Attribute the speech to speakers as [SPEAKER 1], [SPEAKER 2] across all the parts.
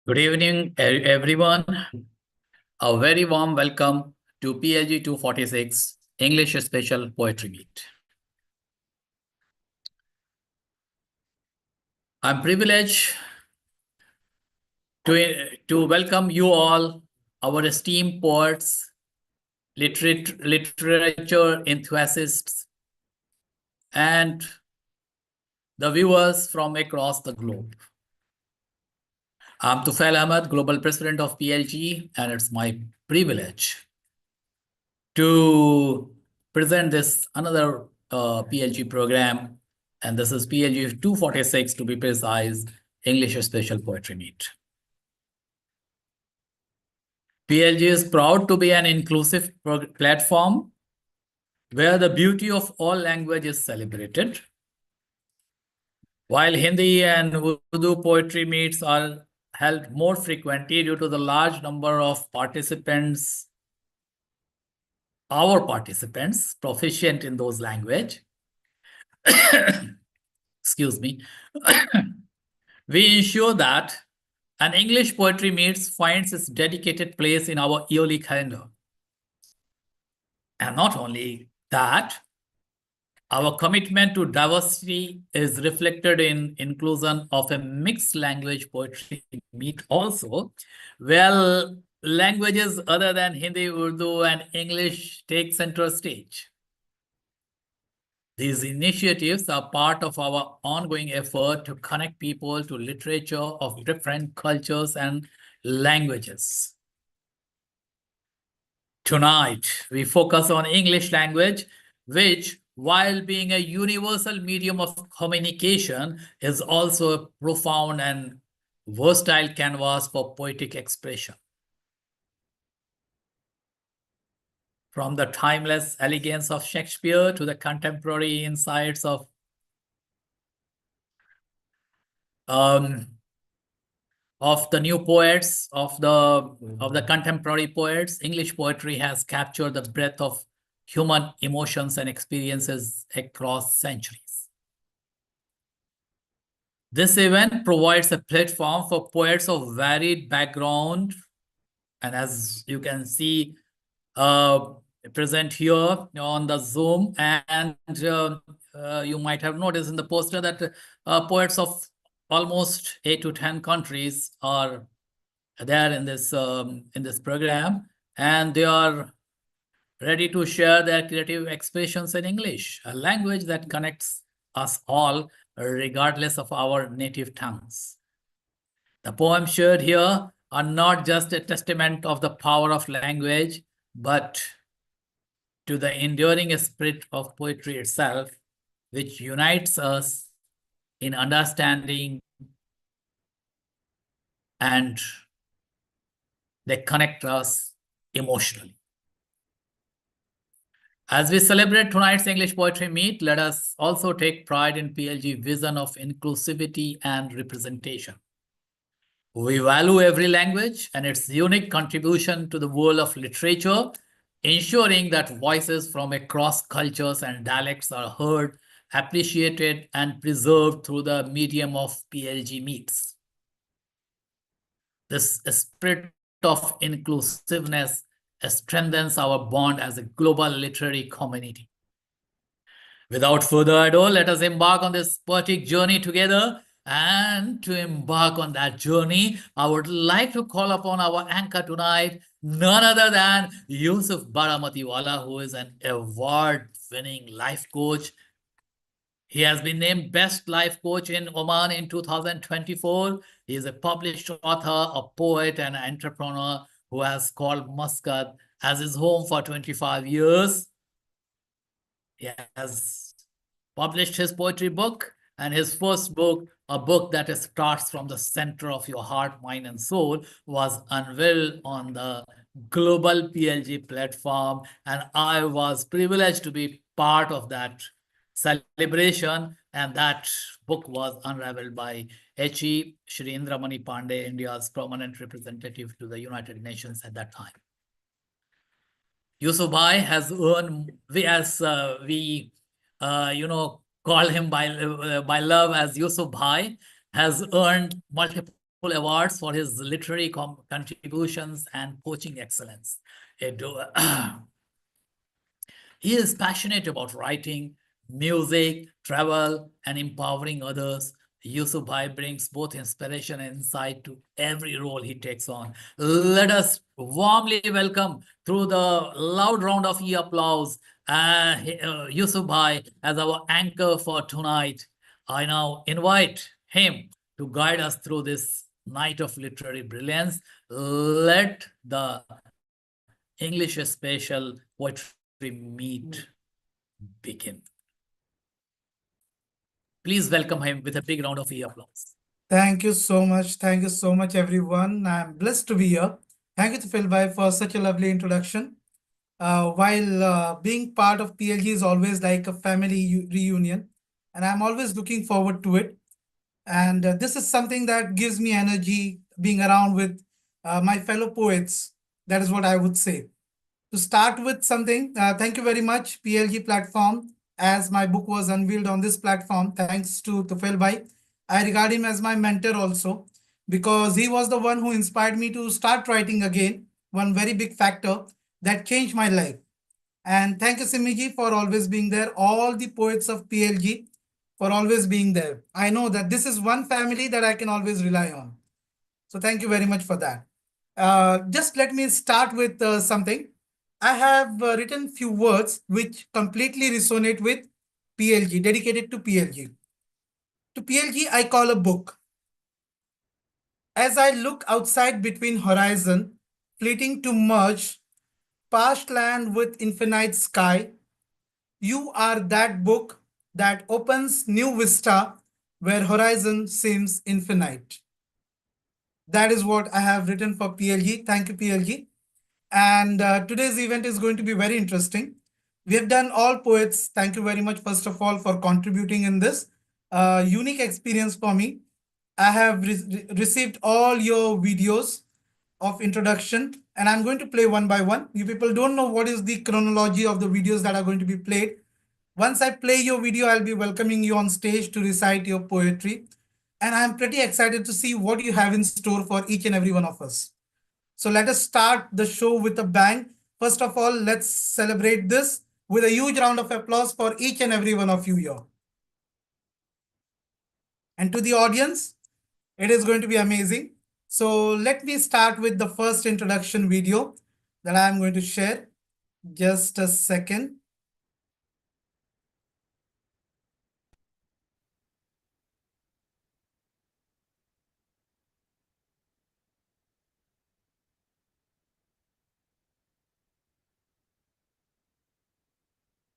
[SPEAKER 1] Good evening, everyone. A very warm welcome to PLG 246 English Special Poetry Meet. I'm privileged to welcome you all, our esteemed poets, literature enthusiasts, and the viewers from across the globe. I'm Tufail Ahmed, Global President of PLG, and it's my privilege to present this another PLG program, and this is PLG 246 to be precise, English Special Poetry Meet. PLG is proud to be an inclusive platform where the beauty of all language is celebrated. While Hindi and Urdu poetry meets are held more frequently due to the large number of participants, our participants proficient in those language, excuse me, we ensure that an English poetry meets finds its dedicated place in our yearly calendar. And not only that, our commitment to diversity is reflected in inclusion of a mixed language poetry meet also, where languages other than Hindi, Urdu, and English take center stage. These initiatives are part of our ongoing effort to connect people to literature of different cultures and languages. Tonight, we focus on English language, which, while being a universal medium of communication, is also a profound and versatile canvas for poetic expression. From the timeless elegance of Shakespeare to the contemporary insights of the new poets, of the contemporary poets, English poetry has captured the breadth of human emotions and experiences across centuries. This event provides a platform for poets of varied background, and as you can see, present here on the Zoom, and you might have noticed in the poster that poets of almost 8 to 10 countries are there in this program, and they are ready to share their creative expressions in English, a language that connects us all regardless of our native tongues. The poems shared here are not just a testament of the power of language, but to the enduring spirit of poetry itself, which unites us in understanding, and they connect us emotionally. As we celebrate tonight's English Poetry Meet, let us also take pride in PLG's vision of inclusivity and representation. We value every language and its unique contribution to the world of literature, ensuring that voices from across cultures and dialects are heard, appreciated, and preserved through the medium of PLG meets. This spirit of inclusiveness strengthens our bond as a global literary community. Without further ado, let us embark on this poetic journey together. And to embark on that journey, I would like to call upon our anchor tonight, none other than Yusuf Baramatiwala, who is an award-winning life coach. He has been named Best Life Coach in Oman in 2024. He is a published author, a poet, and an entrepreneur who has called Muscat as his home for 25 years. He has published his poetry book, and his first book, a book that starts from the center of your heart, mind, and soul, was unveiled on the global PLG platform. And I was privileged to be part of that celebration, and that book was unraveled by H.E. Shrindra Mani Pandey, India's prominent representative to the United Nations at that time. Yusuf Bhai has earned, we call him by love as Yusuf Bhai, has earned multiple awards for his literary contributions and coaching excellence. He is passionate about writing, music, travel, and empowering others. Yusuf Bhai brings both inspiration and insight to every role he takes on. Let us warmly welcome through the loud round of applause Yusuf Bhai as our anchor for tonight. I now invite him to guide us through this night of literary brilliance. Let the English special poetry meet begin. Please welcome him with a big round of applause.
[SPEAKER 2] Thank you so much. Thank you so much, everyone. I'm blessed to be here. Thank you to Phil Bhai for such a lovely introduction. While being part of PLG is always like a family reunion, and I'm always looking forward to it. And this is something that gives me energy being around with my fellow poets. That is what I would say. To start with something, thank you very much, PLG platform, as my book was unveiled on this platform, thanks to Tufel Bhai. I regard him as my mentor also, because he was the one who inspired me to start writing again, one very big factor that changed my life. And thank you, Simiji, for always being there. All the poets of PLG for always being there. I know that this is one family that I can always rely on. So thank you very much for that. Just let me start with something. I have written few words which completely resonate with PLG, dedicated to PLG. To PLG, I call a book. As I look outside between horizon, fleeting to merge, past land with infinite sky, you are that book that opens new vista where horizon seems infinite. That is what I have written for PLG. Thank you, PLG. And today's event is going to be very interesting. We have done all poets. Thank you very much, first of all, for contributing in this unique experience for me. I have received all your videos of introduction, and I'm going to play one by one. You people don't know what is the chronology of the videos that are going to be played. Once I play your video, I'll be welcoming you on stage to recite your poetry. And I'm pretty excited to see what you have in store for each and every one of us. So let us start the show with a bang. First of all, let's celebrate this with a huge round of applause for each and every one of you here. And to the audience, it is going to be amazing. So let me start with the first introduction video that I am going to share. Just a second.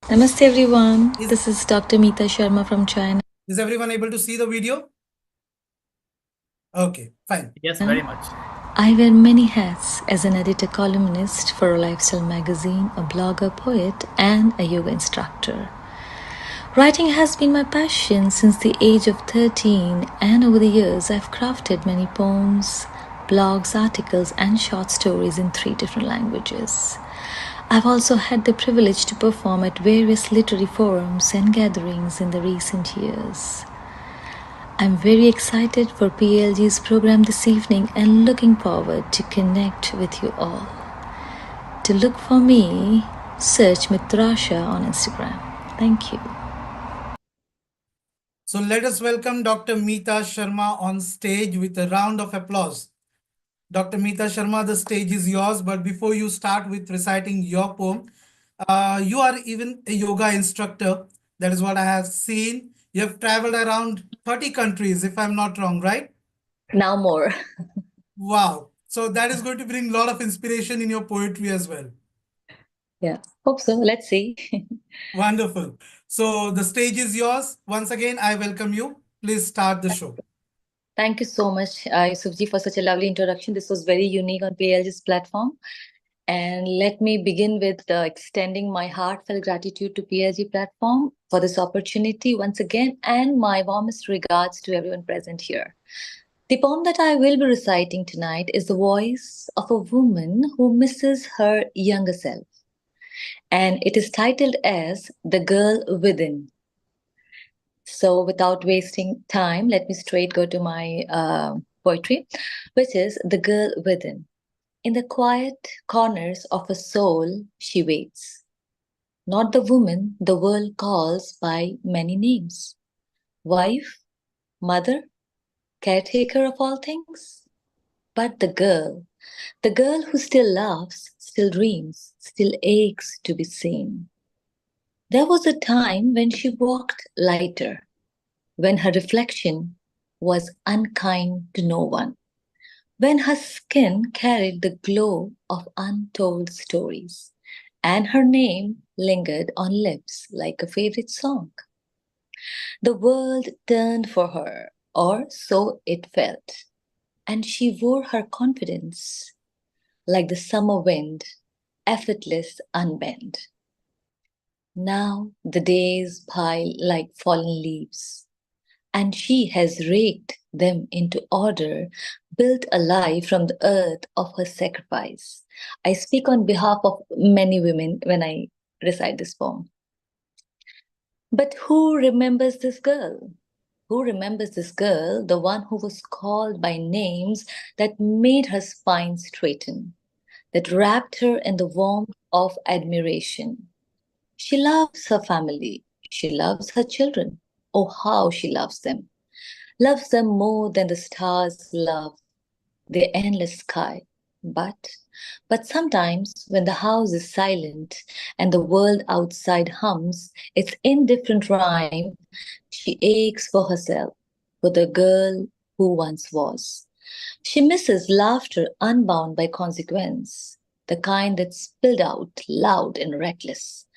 [SPEAKER 3] Namaste everyone. This is Dr. Meeta Sharma from China.
[SPEAKER 2] Is everyone able to see the video? Okay, fine.
[SPEAKER 1] Yes, very much.
[SPEAKER 3] I wear many hats as an editor columnist for a lifestyle magazine, a blogger, poet, and a yoga instructor. Writing has been my passion since the age of 13, and over the years I've crafted many poems, blogs, articles, and short stories in 3 different languages. I've also had the privilege to perform at various literary forums and gatherings in the recent years. I'm very excited for PLG's program this evening and looking forward to connect with you all. To look for me, search Mitrasha on Instagram. Thank you.
[SPEAKER 2] So let us welcome Dr. Meeta Sharma on stage with a round of applause. Dr. Meeta Sharma, the stage is yours. But before you start with reciting your poem, you are even a yoga instructor. That is what I have seen. You have traveled around 30 countries, if I'm not wrong, right?
[SPEAKER 3] Now more.
[SPEAKER 2] Wow. So that is going to bring a lot of inspiration in your poetry as well.
[SPEAKER 3] Yeah, hope so. Let's see.
[SPEAKER 2] Wonderful. So the stage is yours. Once again, I welcome you. Please start the show.
[SPEAKER 3] Thank you so much, Yusufji, for such a lovely introduction. This was very unique on PLG's platform. And let me begin with extending my heartfelt gratitude to PLG platform for this opportunity once again, and my warmest regards to everyone present here. The poem that I will be reciting tonight is the voice of a woman who misses her younger self. And it is titled as The Girl Within. So without wasting time, let me straight go to my poetry, which is The Girl Within. In the quiet corners of her soul, she waits. Not the woman the world calls by many names. Wife, mother, caretaker of all things. But the girl who still loves, still dreams, still aches to be seen. There was a time when she walked lighter, when her reflection was unkind to no one, when her skin carried the glow of untold stories, and her name lingered on lips like a favorite song. The world turned for her, or so it felt, and she wore her confidence like the summer wind, effortless, unbent. Now the days pile like fallen leaves, and she has raked them into order, built a life from the earth of her sacrifice. I speak on behalf of many women when I recite this poem. But who remembers this girl? Who remembers this girl, the one who was called by names that made her spine straighten, that wrapped her in the warmth of admiration? She loves her family. She loves her children. Oh, how she loves them more than the stars love the endless sky. But, but sometimes when the house is silent and the world outside hums its indifferent rhyme, she aches for herself, for the girl who once was. She misses laughter unbound by consequence, the kind that spilled out loud and reckless,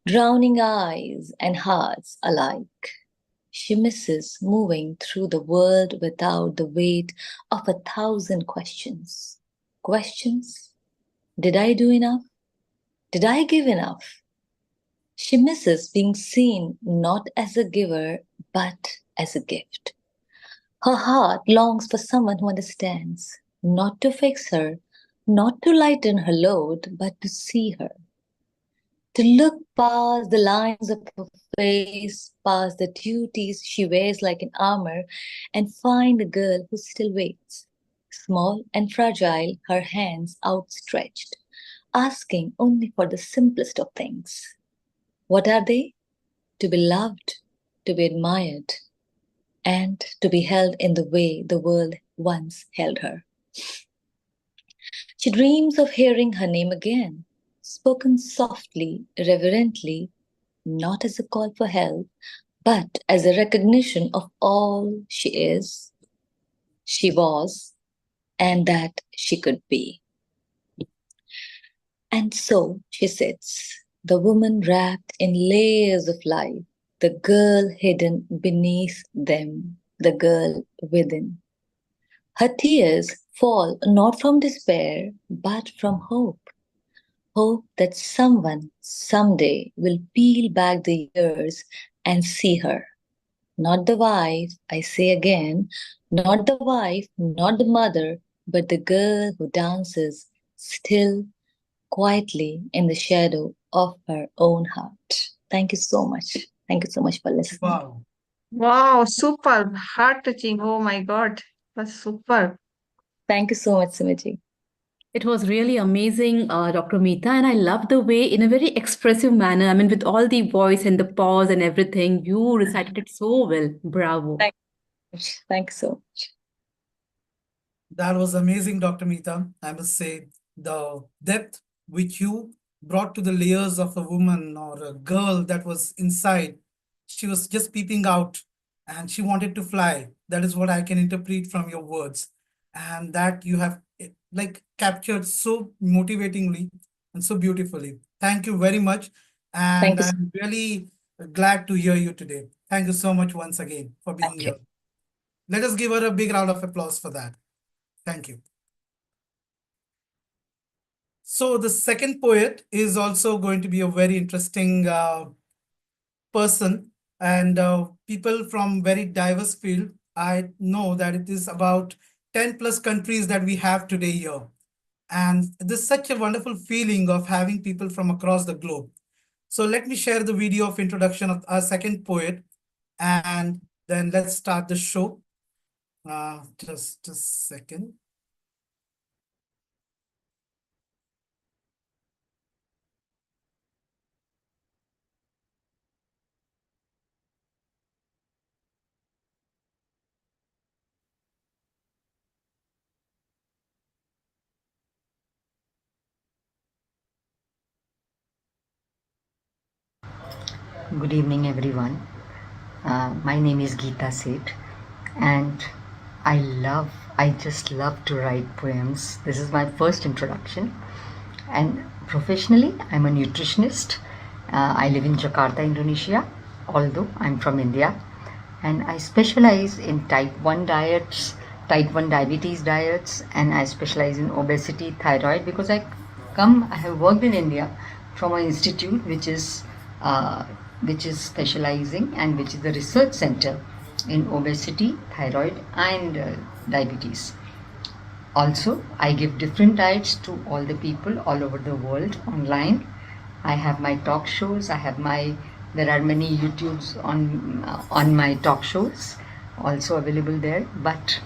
[SPEAKER 3] drowning eyes and hearts alike. She misses moving through the world without the weight of 1,000 questions. Questions? Did I do enough? Did I give enough? She misses being seen not as a giver, but as a gift. Her heart longs for someone who understands, not to fix her, not to lighten her load, but to see her, to look past the lines of her face, past the duties she wears like an armor, and find a girl who still waits, small and fragile, her hands outstretched, asking only for the simplest of things. What are they? To be loved, to be admired, and to be held in the way the world once held her. She dreams of hearing her name again, spoken softly, reverently, not as a call for help, but as a recognition of all she is, she was, and that she could be. And so she sits, the woman wrapped in layers of life, the girl hidden beneath them, the girl within. Her tears fall not from despair, but from hope. Hope that someone someday will peel back the years and see her. Not the wife, I say again, not the wife, not the mother, but the girl who dances still, quietly in the shadow of her own heart. Thank you so much. Thank you so much for listening.
[SPEAKER 2] Wow.
[SPEAKER 4] Wow, superb, heart-touching. Oh my God, was superb.
[SPEAKER 3] Thank you so much, Simiji.
[SPEAKER 5] It was really amazing, Dr. Meeta, and I love the way, in a very expressive manner, I mean, with all the voice and the pause and everything, you recited it so well. Bravo.
[SPEAKER 3] Thank you so much.
[SPEAKER 2] That was amazing, Dr. Meeta. I must say, the depth which you brought to the layers of a woman or a girl that was inside. She was just peeping out and she wanted to fly. That is what I can interpret from your words. And that you have like captured so motivatingly and so beautifully. Thank you very much. And
[SPEAKER 3] Thank you.
[SPEAKER 2] I'm really glad to hear you today. Thank you so much once again for being here. Let us give her a big round of applause for that. Thank you. So the second poet is also going to be a very interesting person, and people from very diverse field. I know that it is about 10 plus countries that we have today here. And there's such a wonderful feeling of having people from across the globe. So let me share the video of introduction of our second poet, and then let's start the show. Just a second.
[SPEAKER 6] Good evening, everyone. My name is Geeta Seth, and I just love to write poems. This is my first introduction. And professionally, I'm a nutritionist. I live in Jakarta, Indonesia, although I'm from India. And I specialize in type 1 diets, type 1 diabetes diets, and I specialize in obesity, thyroid, because I have worked in India from an institute which is specializing and which is the research center in obesity, thyroid, and diabetes. Also, I give different diets to all the people all over the world online. I have my talk shows. There are many YouTubes on my talk shows also available there. But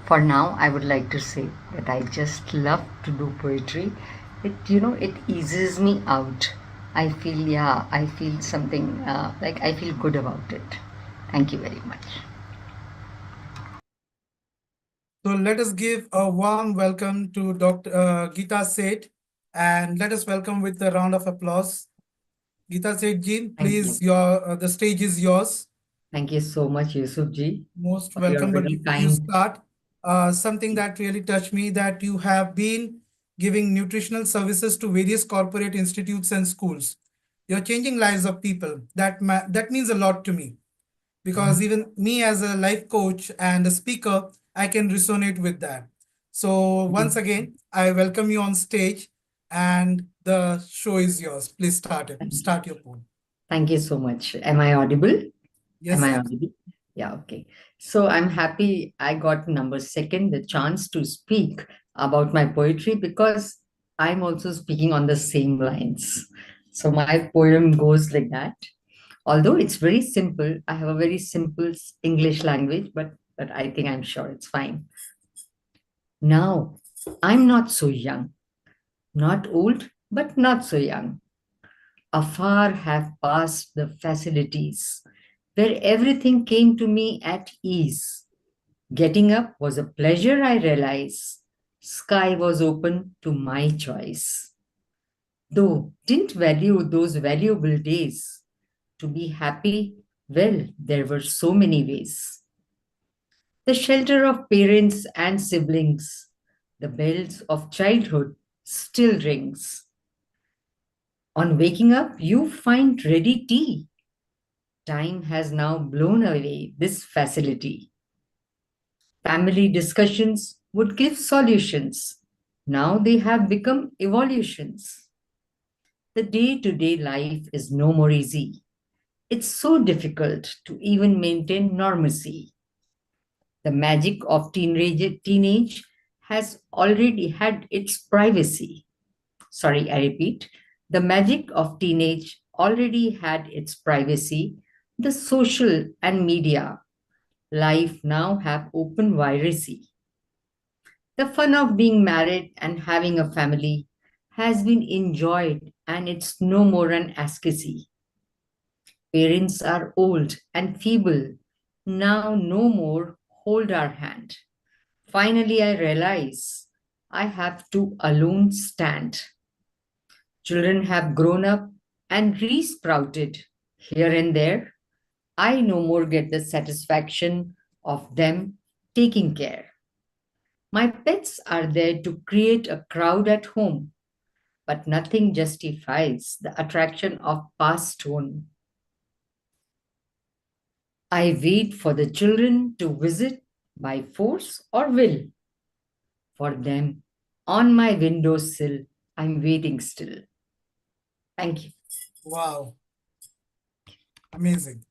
[SPEAKER 6] for now, I would like to say that I just love to do poetry. It eases me out. I feel something like I feel good about it. Thank you very much.
[SPEAKER 2] So let us give a warm welcome to Dr. Geeta Seth, and let us welcome with a round of applause. Geeta Seth ji, please, the stage is yours.
[SPEAKER 6] Thank you so much, Yusuf ji.
[SPEAKER 2] Most
[SPEAKER 6] for your
[SPEAKER 2] welcome. But
[SPEAKER 6] very
[SPEAKER 2] before you
[SPEAKER 6] kind.
[SPEAKER 2] start, something that really touched me, that you have been giving nutritional services to various corporate institutes and schools. You're changing lives of people. That means a lot to me, because even me as a life coach and a speaker, I can resonate with that. So once again, I welcome you on stage, and the show is yours. Please start your poem.
[SPEAKER 6] Thank you so much. Am I audible?
[SPEAKER 2] Yes,
[SPEAKER 6] Am I
[SPEAKER 2] sir.
[SPEAKER 6] audible? Yeah, okay. So I'm happy I got number second, the chance to speak about my poetry, because I'm also speaking on the same lines. So my poem goes like that. Although it's very simple, I have a very simple English language, but I think I'm sure it's fine. Now, I'm not so young, not old, but not so young. Afar have passed the facilities where everything came to me at ease. Getting up was a pleasure, I realize. Sky was open to my choice. Though didn't value those valuable days. To be happy, well, there were so many ways. The shelter of parents and siblings, the bells of childhood still rings. On waking up, you find ready tea. Time has now blown away this facility. Family discussions would give solutions. Now they have become evolutions. The day to day life is no more easy. It's so difficult to even maintain normalcy. The magic of teenage has already had its privacy. Sorry, I repeat. The magic of teenage already had its privacy. The social and media life now have open viracy. The fun of being married and having a family has been enjoyed, and it's no more an ascesy. Parents are old and feeble, now no more hold our hand. Finally, I realize I have to alone stand. Children have grown up and re-sprouted here and there. I no more get the satisfaction of them taking care. My pets are there to create a crowd at home, but nothing justifies the attraction of past tone. I wait for the children to visit by force or will. For them, on my windowsill, I'm waiting still. Thank you.
[SPEAKER 2] Wow. Amazing.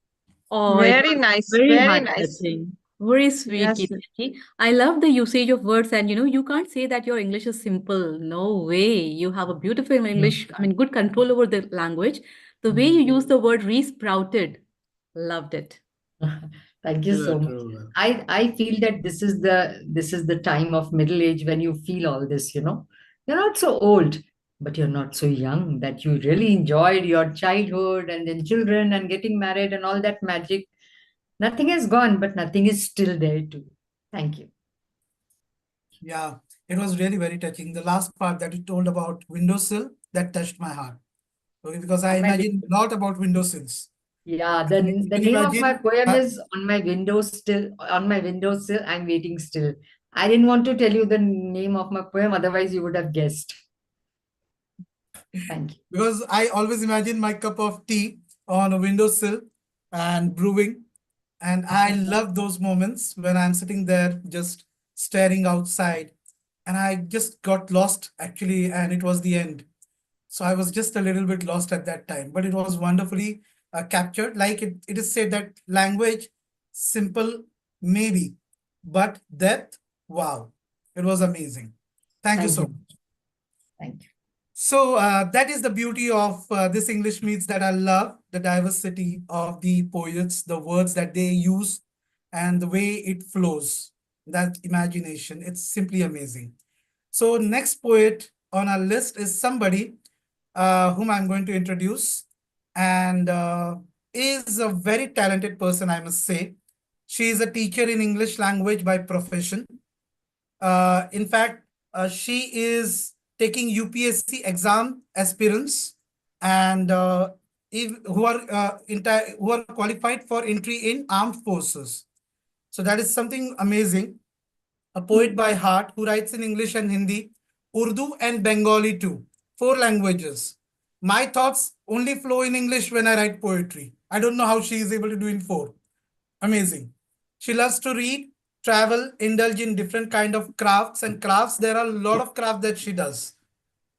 [SPEAKER 5] Oh, it
[SPEAKER 4] Very
[SPEAKER 5] was
[SPEAKER 4] nice,
[SPEAKER 5] very
[SPEAKER 4] very nice.
[SPEAKER 5] heart-touching. Very sweet,
[SPEAKER 4] Yes,
[SPEAKER 5] Geetaji. I love the usage of words, and you can't say that your English is simple. No way. You have a beautiful English, I mean, good control over the language. The way you use the word re-sprouted, loved it.
[SPEAKER 6] Thank you so much.
[SPEAKER 1] True.
[SPEAKER 6] I feel that this is the time of middle age when you feel all this, you know. You're not so old, but you're not so young that you really enjoyed your childhood and then children and getting married and all that magic. Nothing is gone, but nothing is still there too. Thank you.
[SPEAKER 2] Yeah, it was really very touching. The last part that you told about windowsill, that touched my heart. Okay, because I
[SPEAKER 6] On my
[SPEAKER 2] imagine a lot about windowsills.
[SPEAKER 6] Yeah,
[SPEAKER 2] And you
[SPEAKER 6] the
[SPEAKER 2] can
[SPEAKER 6] name of my
[SPEAKER 2] imagine,
[SPEAKER 6] poem is on my window still, on my windowsill, I'm waiting still. I didn't want to tell you the name of my poem, otherwise you would have guessed. Thank you.
[SPEAKER 2] because I always imagine my cup of tea on a windowsill and brewing. And I love those moments when I'm sitting there just staring outside. And I just got lost actually, and it was the end. So I was just a little bit lost at that time, but it was wonderfully captured. Like it is said that language, simple, maybe, but depth, wow, it was amazing. Thank you
[SPEAKER 6] Thank
[SPEAKER 2] so
[SPEAKER 6] you.
[SPEAKER 2] much.
[SPEAKER 6] Thank you.
[SPEAKER 2] So that is the beauty of this English Meets that I love, the diversity of the poets, the words that they use, and the way it flows. That imagination, it's simply amazing. So next poet on our list is somebody whom I'm going to introduce, and is a very talented person, I must say. She is a teacher in English language by profession. In fact, she is taking UPSC exam aspirants and who are qualified for entry in armed forces. So that is something amazing. A poet by heart who writes in English and Hindi, Urdu and Bengali too, 4 languages. My thoughts only flow in English when I write poetry. I don't know how she is able to do in 4. Amazing. She loves to read, travel, indulge in different kind of crafts and crafts. There are a lot of craft that she does,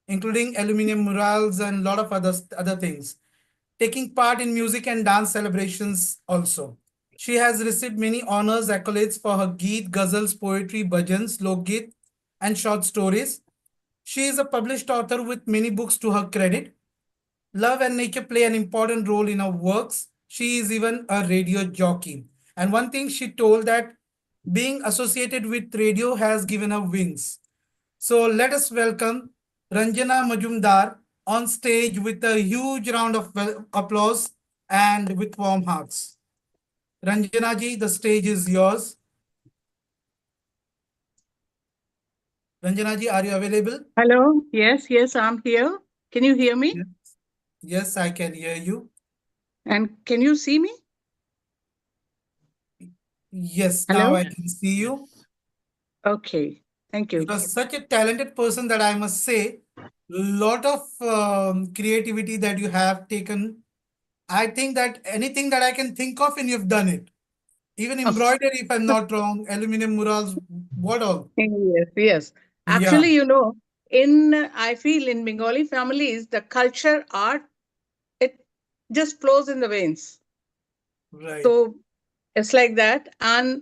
[SPEAKER 2] including aluminum murals and a lot of other things. Taking part in music and dance celebrations also. She has received many honors, accolades for her Geet, ghazals, poetry, bhajans, lokgit, and short stories. She is a published author with many books to her credit. Love and nature play an important role in her works. She is even a radio jockey. And one thing she told that being associated with radio has given her wings. So let us welcome Ranjana Majumdar on stage with a huge round of applause and with warm hearts. Ranjana ji, the stage is yours. Ranjana ji, are you available?
[SPEAKER 7] Hello. Yes, I'm here. Can you hear me?
[SPEAKER 2] Yes, I can hear you.
[SPEAKER 7] And can you see me?
[SPEAKER 2] Yes,
[SPEAKER 7] Hello?
[SPEAKER 2] now I can see you.
[SPEAKER 7] Okay. Thank you.
[SPEAKER 2] You are such a talented person that I must say, lot of creativity that you have taken. I think that anything that I can think of and you've done it. Even embroidery, if I'm not wrong, aluminum murals, what all?
[SPEAKER 7] Yes.
[SPEAKER 2] Yeah,
[SPEAKER 7] Actually, I feel in Bengali families, the culture, art, it just flows in the veins.
[SPEAKER 2] right.
[SPEAKER 7] So it's like that. And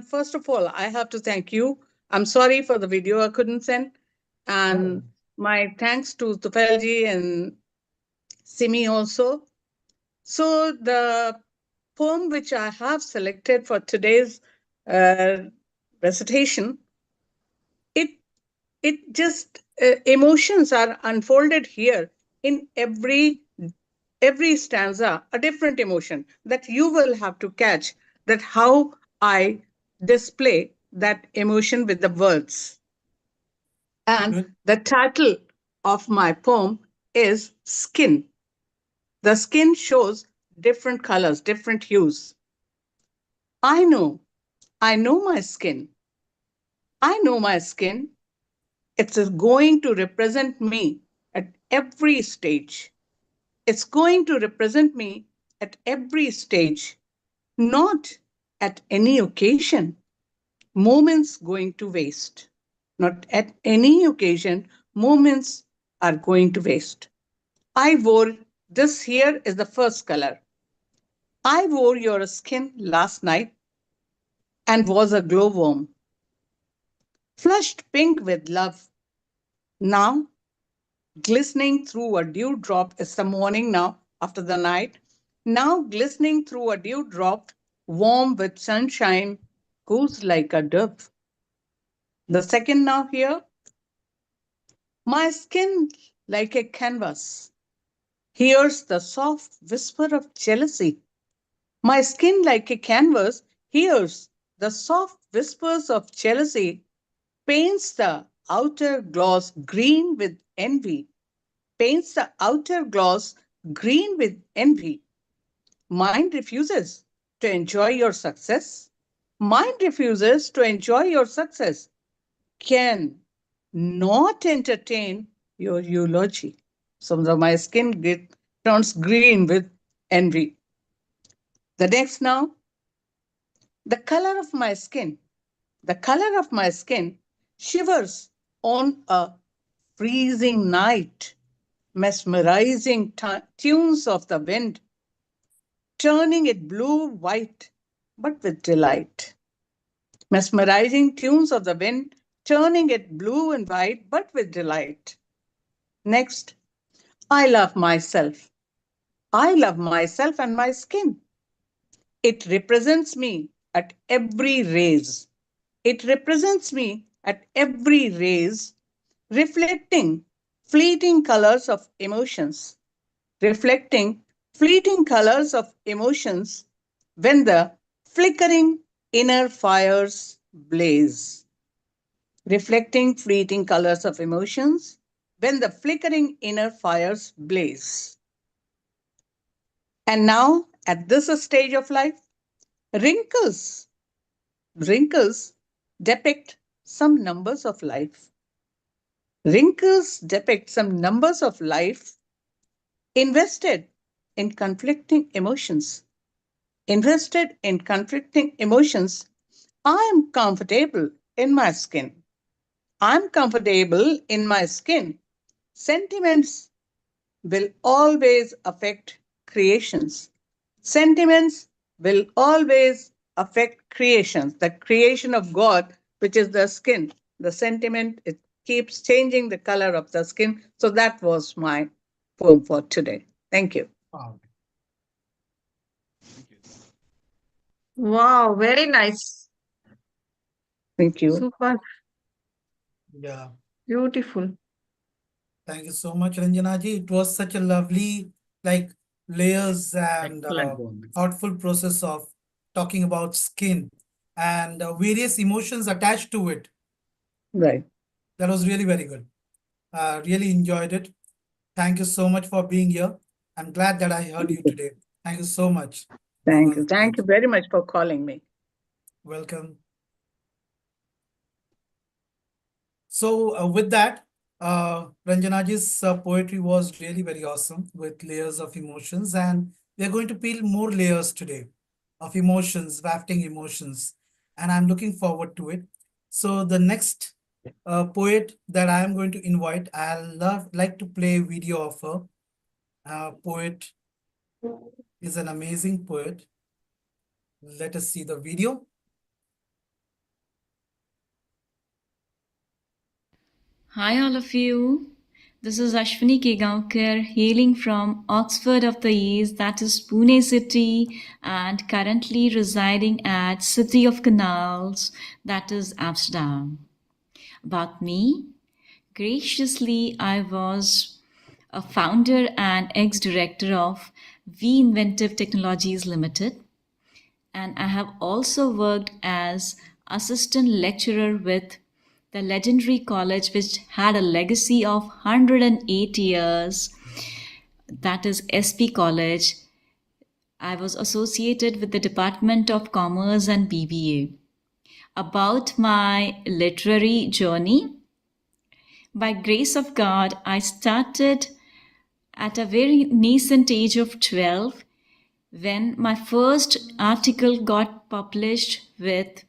[SPEAKER 7] first of all, I have to thank you. I'm sorry for the video I couldn't send. And my thanks to Tufel and Simi also. So the poem which I have selected for today's uh, recitation, it it just emotions are unfolded here in every stanza, a different emotion that you will have to catch, that how I display that emotion with the words. And
[SPEAKER 2] Good.
[SPEAKER 7] the title of my poem is Skin. The skin shows different colors, different hues. I know, I know my skin. I know my skin. It's going to represent me at every stage. It's going to represent me at every stage, not at any occasion. Moments going to waste. Not at any occasion, moments are going to waste. I wore, this here is the first color. I wore your skin last night and was a glowworm, flushed pink with love. Now, glistening through a dewdrop is the morning now after the night. Now, glistening through a dewdrop warm with sunshine, cools like a dove. The second now here, my skin like a canvas, hears the soft whisper of jealousy. My skin like a canvas hears the soft whispers of jealousy, paints the outer gloss green with envy, paints the outer gloss green with envy. Mind refuses to enjoy your success. Mind refuses to enjoy your success, can not entertain your eulogy. So my skin turns green with envy. The next now, the color of my skin. The color of my skin shivers on a freezing night, mesmerizing tunes of the wind, turning it blue-white, but with delight. Mesmerizing tunes of the wind, turning it blue and white, but with delight. Next, I love myself. I love myself and my skin. It represents me at every raise. It represents me at every raise, reflecting fleeting colors of emotions, reflecting fleeting colors of emotions when the flickering inner fires blaze. Reflecting fleeting colors of emotions when the flickering inner fires blaze. And now, at this stage of life, wrinkles depict some numbers of life. Wrinkles depict some numbers of life invested in conflicting emotions. Invested in conflicting emotions, I am comfortable in my skin. I'm comfortable in my skin. Sentiments will always affect creations. Sentiments will always affect creations. The creation of God, which is the skin, the sentiment, it keeps changing the color of the skin. So that was my poem for today. Thank you.
[SPEAKER 2] Wow.
[SPEAKER 4] Wow, very nice.
[SPEAKER 7] Thank you.
[SPEAKER 4] Super
[SPEAKER 2] Yeah.
[SPEAKER 4] beautiful.
[SPEAKER 2] Thank you so much, Ranjanaji. It was such a lovely, like, layers and
[SPEAKER 1] Excellent poem.
[SPEAKER 2] thoughtful process of talking about skin and various emotions attached to it.
[SPEAKER 7] Right.
[SPEAKER 2] That was really very good. Really enjoyed it. Thank you so much for being here. I'm glad that I heard you today. Thank you so much.
[SPEAKER 7] Thank you. Thank you very much for calling me.
[SPEAKER 2] Welcome. So with that, Ranjanaji's poetry was really very awesome with layers of emotions, and we are going to peel more layers today of emotions, wafting emotions, and I'm looking forward to it. So the next poet that I am going to invite, like to play a video of her. Poet is an amazing poet. Let us see the video.
[SPEAKER 3] Hi, all of you. This is Ashwini Kegaonkar, hailing from Oxford of the East, that is Pune city, and currently residing at City of Canals, that is Amsterdam. About me, graciously, I was a founder and ex-director of V Inventive Technologies Limited, and I have also worked as assistant lecturer with the legendary college which had a legacy of 108 years, that is SP College. I was associated with the Department of Commerce and BBA. About my literary journey, by grace of God, I started at a very nascent age of 12 when my first article got published with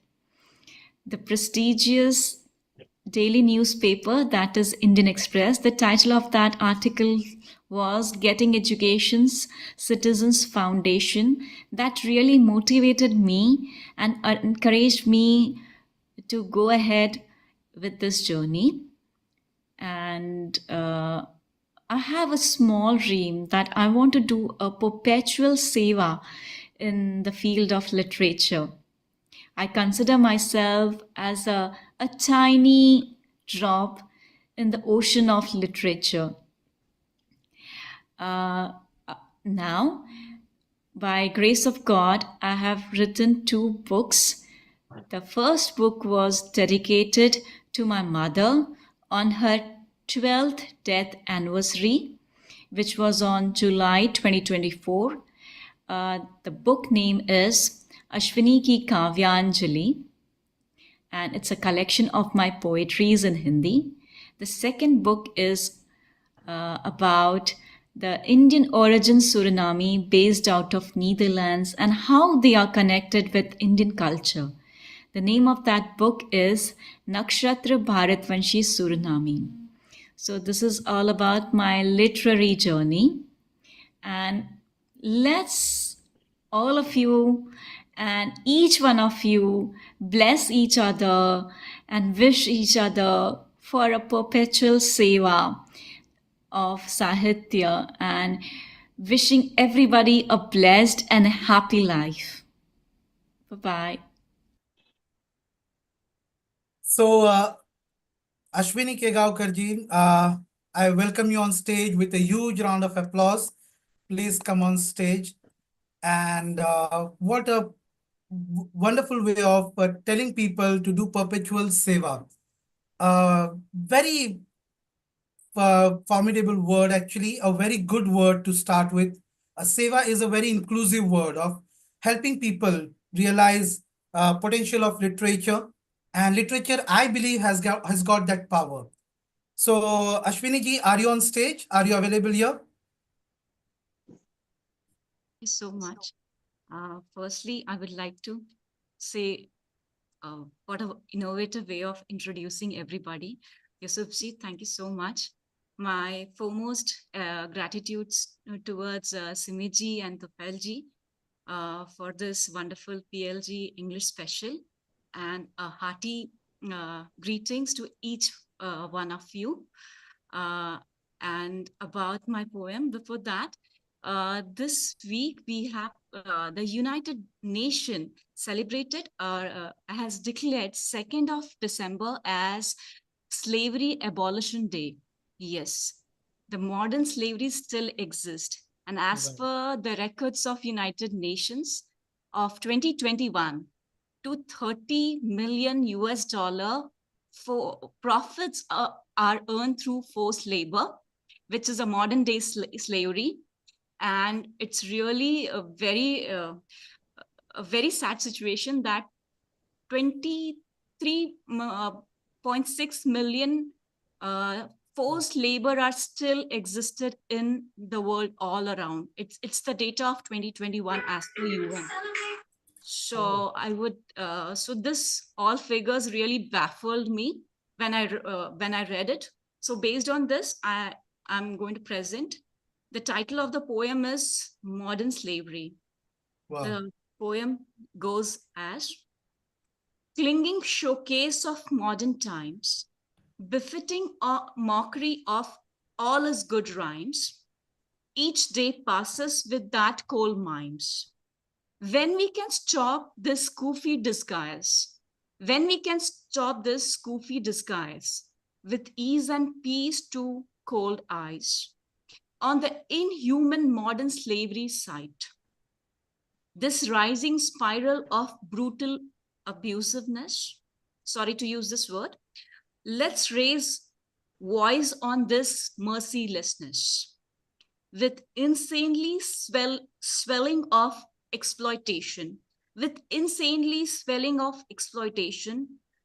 [SPEAKER 3] the prestigious daily newspaper, that is Indian Express. The title of that article was Getting Education's Citizens Foundation. That really motivated me and encouraged me to go ahead with this journey. And I have a small dream that I want to do a perpetual seva
[SPEAKER 8] in the field of literature. I consider myself as a tiny drop in the ocean of literature. Now, by grace of God, I have written 2 books. The first book was dedicated to my mother on her 12th death anniversary, which was on July 2024. The book name is Ashwini Ki Kavyanjali, and it's a collection of my poetries in Hindi. The second book is about the Indian origin Suriname based out of Netherlands and how they are connected with Indian culture. The name of that book is Nakshatra Bharatvanshi Suriname. So this is all about my literary journey. And let's all of you and each one of you bless each other and wish each other for a perpetual seva of Sahitya and wishing everybody a blessed and a happy life. Bye-bye.
[SPEAKER 2] So, Ashwini Kegaonkar ji, I welcome you on stage with a huge round of applause. Please come on stage. And what a wonderful way of telling people to do perpetual seva. Very formidable word, actually, a very good word to start with. Seva is a very inclusive word of helping people realize potential of literature. And literature, I believe, has got that power. So, Ashwini ji, are you on stage? Are you available here?
[SPEAKER 8] Thank you so much. Firstly, I would like to say what an innovative way of introducing everybody. Yusufji, thank you so much. My foremost gratitudes towards Simiji and Tufelji for this wonderful PLG English special, and a hearty greetings to each one of you. And about my poem, before that, this week we have the United Nations celebrated or has declared 2nd of December as Slavery Abolition Day. Yes, the modern slavery still exists. And as per the records of United Nations of 2021, to 30 million US dollar for profits are earned through forced labor, which is a modern day slavery. And it's really a very sad situation that 23.6 million forced labor are still existed in the world all around. It's the data of 2021 as per UN. So I would so this all figures really baffled me when I read it. So based on this, I'm going to present. The title of the poem is Modern Slavery. Wow. The poem goes as: clinging showcase of modern times, befitting a mockery of all his good rhymes, each day passes with that cold mimes. When we can stop this goofy disguise, when we can stop this goofy disguise, with ease and peace to cold eyes, on the inhuman modern slavery site, this rising spiral of brutal abusiveness, sorry to use this word, let's raise voice on this mercilessness with insanely swelling of exploitation,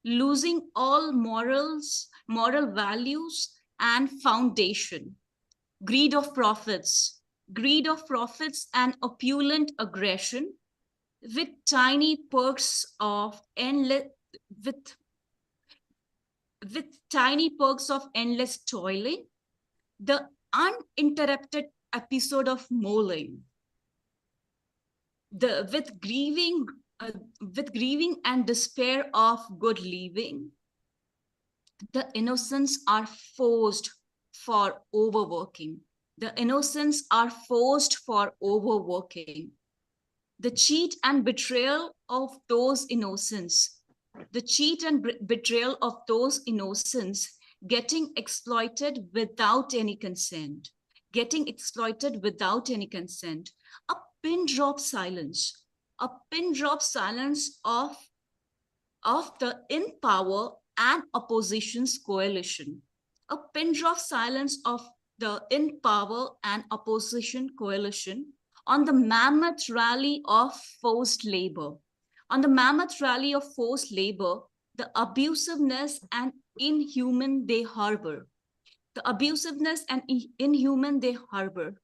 [SPEAKER 8] losing all moral values and foundation. Greed of profits and opulent aggression, with tiny perks of endless toiling, the uninterrupted episode of mauling, with grieving and despair of good living, the innocents are forced for overworking. the cheat and betrayal of those innocents, the cheat and betrayal of those innocents getting exploited without any consent, getting exploited without any consent. A pin drop silence, a pin drop silence of the in power and opposition's coalition, a pin drop silence of the in power and opposition coalition on the mammoth rally of forced labor. On the mammoth rally of forced labor, the abusiveness and inhuman they harbor. The abusiveness and inhuman they harbor.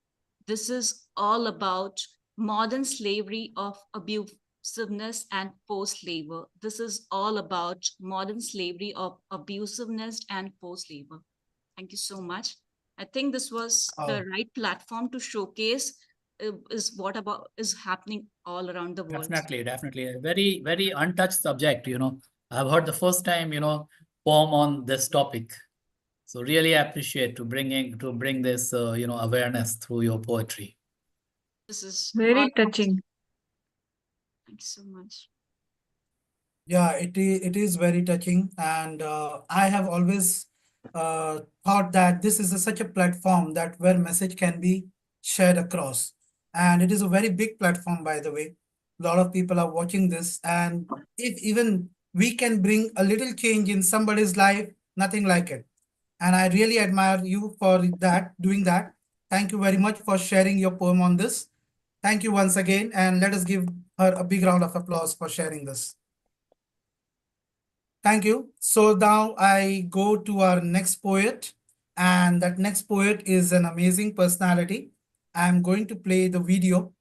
[SPEAKER 8] This is all about modern slavery of abusiveness and forced labor. This is all about modern slavery of abusiveness and forced labor. Thank you so much. I think this was the right platform to showcase is what about is happening all around the world.
[SPEAKER 1] Definitely. A very, very untouched subject, I've heard the first time, poem on this topic. So really appreciate to bring this, awareness through your poetry.
[SPEAKER 8] This is
[SPEAKER 4] Very touching.
[SPEAKER 8] Thanks so much.
[SPEAKER 2] Yeah, it is very touching, and I have always thought that this is such a platform that where message can be shared across, and it is a very big platform, by the way. A lot of people are watching this, and if even we can bring a little change in somebody's life, nothing like it. And I really admire you for that, doing that. Thank you very much for sharing your poem on this. Thank you once again, and let us give her a big round of applause for sharing this. Thank you. So now I go to our next poet, and that next poet is an amazing personality. I'm going to play the video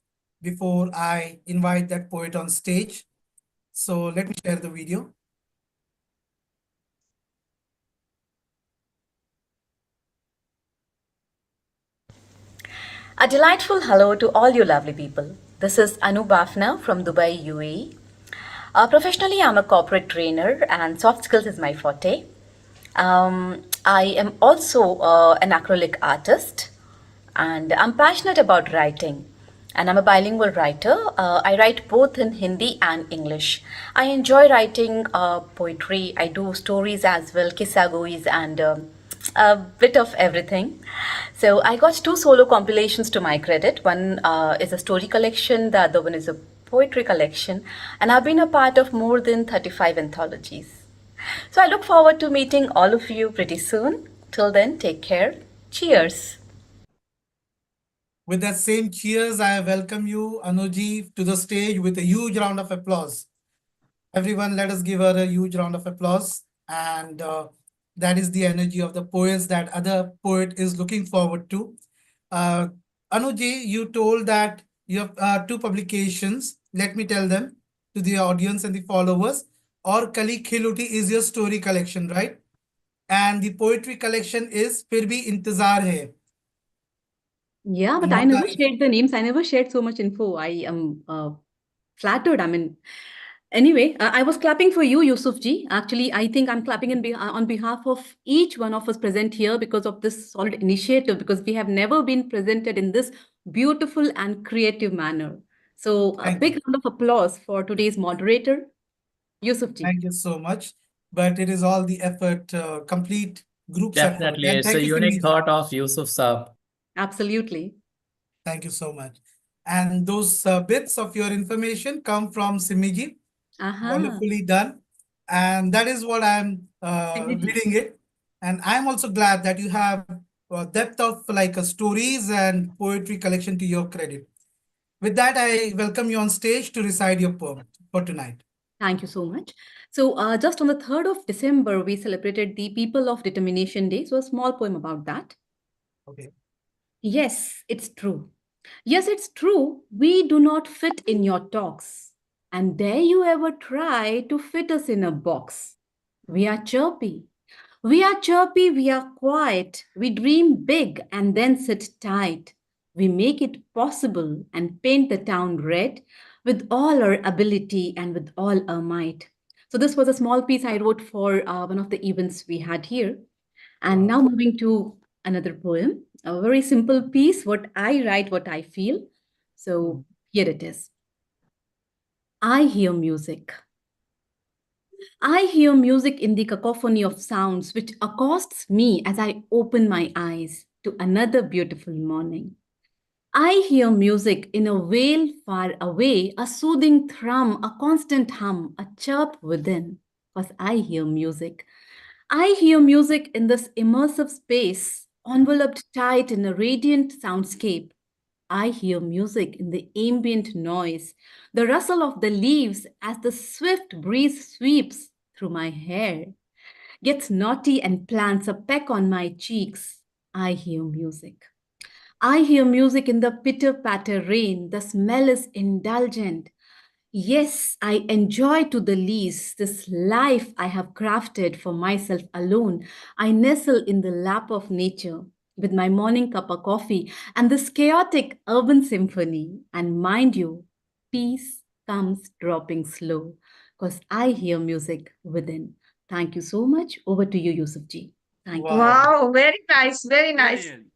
[SPEAKER 2] before I invite that poet on stage. So let me share the video.
[SPEAKER 3] A delightful hello to all you lovely people. This is Anu Bafna from Dubai, UAE. Professionally, I'm a corporate trainer and soft skills is my forte. I am also an acrylic artist and I'm passionate about writing. And I'm a bilingual writer. I write both in Hindi and English. I enjoy writing poetry. I do stories as well, kissagois and a bit of everything. So I got 2 solo compilations to my credit. One is a story collection, the other one is a poetry collection, and I've been a part of more than 35 anthologies. So I look forward to meeting all of you pretty soon. Till then, take care. Cheers.
[SPEAKER 2] With that same cheers, I welcome you, Anuji, to the stage with a huge round of applause. Everyone, let us give her a huge round of applause. And that is the energy of the poets that other poet is looking forward to. Anuji, you told that you have 2 publications. Let me tell them to the audience and the followers. Or Kali Khiluti is your story collection, right? And the poetry collection is Fir Bhi Intezar Hai.
[SPEAKER 5] Yeah, but I never shared the names. I never shared so much info. I am flattered. I mean, anyway, I was clapping for you, Yusuf ji. Actually, I think I'm clapping on behalf of each one of us present here because of this solid initiative, because we have never been presented in this beautiful and creative manner. So a big round of applause for today's moderator, Yusuf ji.
[SPEAKER 2] Thank you so much. But it is all the effort, complete group's effort.
[SPEAKER 1] Definitely.
[SPEAKER 2] And
[SPEAKER 1] It's
[SPEAKER 2] thank
[SPEAKER 1] a
[SPEAKER 2] you,
[SPEAKER 1] unique
[SPEAKER 2] Simiji.
[SPEAKER 1] thought of Yusuf Saab.
[SPEAKER 5] Absolutely.
[SPEAKER 2] Thank you so much. And those bits of your information come from Simiji. Wonderfully done. And that is what I'm reading it. And I'm also glad that you have a depth of like stories and poetry collection to your credit. With that, I welcome you on stage to recite your poem for tonight.
[SPEAKER 5] Thank you so much. So just on the 3rd of December, we celebrated the People of Determination Day. So a small poem about that.
[SPEAKER 2] Okay.
[SPEAKER 5] Yes, it's true. Yes, it's true. We do not fit in your talks. And dare you ever try to fit us in a box? We are chirpy. We are chirpy, we are quiet. We dream big and then sit tight. We make it possible and paint the town red with all our ability and with all our might. So this was a small piece I wrote for one of the events we had here. And now moving to another poem, a very simple piece, what I write, what I feel. So here it is. I hear music. I hear music in the cacophony of sounds which accosts me as I open my eyes to another beautiful morning. I hear music in a wail far away, a soothing thrum, a constant hum, a chirp within, because I hear music. I hear music in this immersive space, enveloped tight in a radiant soundscape. I hear music in the ambient noise, the rustle of the leaves as the swift breeze sweeps through my hair, gets naughty and plants a peck on my cheeks. I hear music. I hear music in the pitter patter rain. The smell is indulgent. Yes, I enjoy to the least this life I have crafted for myself alone. I nestle in the lap of nature with my morning cup of coffee and this chaotic urban symphony. And mind you, peace comes dropping slow because I hear music within. Thank you so much. Over to you, Yusuf ji. Thank you.
[SPEAKER 4] Wow, very nice, very nice.
[SPEAKER 9] Brilliant.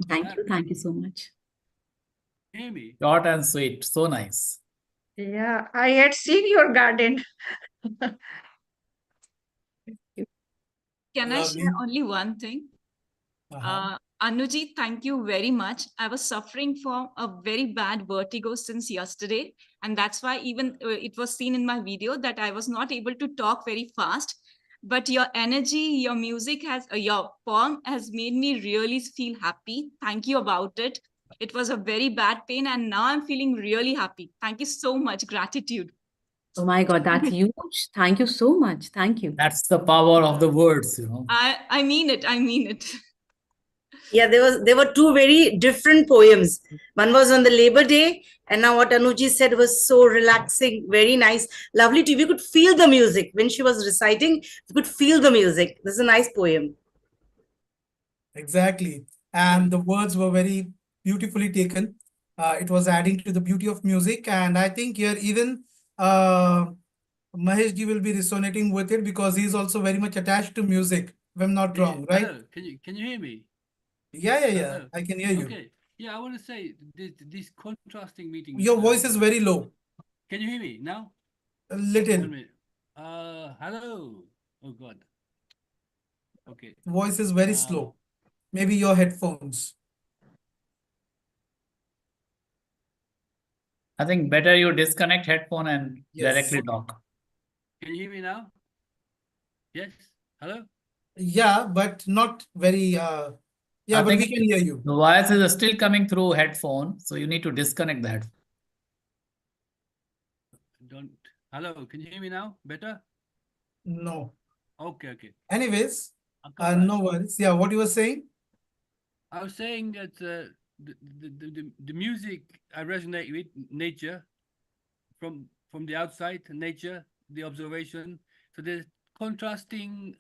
[SPEAKER 5] Thank you. Thank you so much.
[SPEAKER 9] Hear me?
[SPEAKER 1] Short and sweet. So nice.
[SPEAKER 4] Yeah, I had seen your garden.
[SPEAKER 8] Can I
[SPEAKER 2] Lovely.
[SPEAKER 8] share only one thing?
[SPEAKER 2] Uh-huh.
[SPEAKER 8] Anuji, thank you very much. I was suffering from a very bad vertigo since yesterday. And that's why even it was seen in my video that I was not able to talk very fast. But your energy, your music your poem has made me really feel happy. Thank you about it. It was a very bad pain. And now I'm feeling really happy. Thank you so much. Gratitude.
[SPEAKER 5] Oh my God, that's huge. Thank you so much. Thank you.
[SPEAKER 1] That's the power of the words, you know.
[SPEAKER 8] I mean it. I mean it.
[SPEAKER 10] Yeah, there were two very different poems. One was on the Labor Day, and now what Anuji said was so relaxing, very nice, lovely too. We could feel the music when she was reciting. We could feel the music. This is a nice poem.
[SPEAKER 2] Exactly. And the words were very beautifully taken. It was adding to the beauty of music. And I think here even Mahesh ji will be resonating with it because he's also very much attached to music, if I'm not wrong, right?
[SPEAKER 9] Hello, can you hear me?
[SPEAKER 2] Yeah.
[SPEAKER 9] Hello.
[SPEAKER 2] I can hear you.
[SPEAKER 9] Okay. Yeah, I want to say this contrasting meeting.
[SPEAKER 2] Your voice is very low.
[SPEAKER 9] Can you hear me now?
[SPEAKER 2] A
[SPEAKER 9] 1
[SPEAKER 2] little.
[SPEAKER 9] minute. Hello. Oh God. Okay.
[SPEAKER 2] Voice is very slow. Maybe your headphones.
[SPEAKER 1] I think better you disconnect headphone and
[SPEAKER 2] Yes.
[SPEAKER 1] directly talk.
[SPEAKER 9] Can you hear me now? Yes. Hello.
[SPEAKER 2] Yeah, but not very. Yeah,
[SPEAKER 1] I
[SPEAKER 2] but we
[SPEAKER 1] think
[SPEAKER 2] can hear you.
[SPEAKER 1] the voice is still coming through headphone, so you need to disconnect the headphone.
[SPEAKER 9] Hello, can you hear me now? Better?
[SPEAKER 2] No.
[SPEAKER 9] Okay.
[SPEAKER 2] Anyways,
[SPEAKER 9] I'll come back.
[SPEAKER 2] no worries. Yeah, what you were saying?
[SPEAKER 9] I was saying that the music I resonate with nature from the outside, nature, the observation. So there's contrasting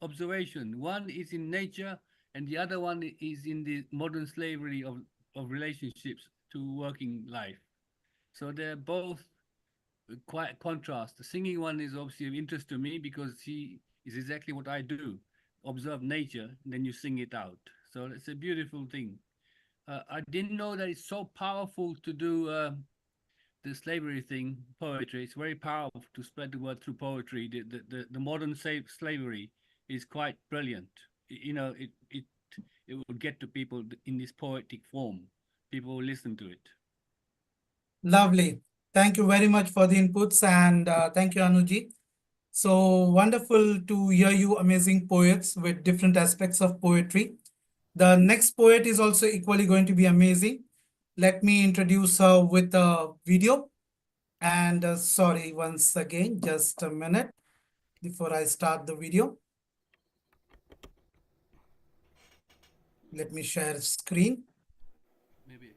[SPEAKER 9] observation. One is in nature, and the other one is in the modern slavery of relationships to working life. So they're both quite contrast. The singing one is obviously of interest to me because he is exactly what I do. Observe nature, and then you sing it out. So it's a beautiful thing. I didn't know that it's so powerful to do the slavery thing, poetry. It's very powerful to spread the word through poetry. The modern slavery is quite brilliant. You know, it will get to people in this poetic form. People will listen to it.
[SPEAKER 2] Lovely. Thank you very much for the inputs and thank you, Anuji. So wonderful to hear you amazing poets with different aspects of poetry. The next poet is also equally going to be amazing. Let me introduce her with a video. And sorry, once again, just a minute before I start the video. Let me share screen.
[SPEAKER 9] Maybe.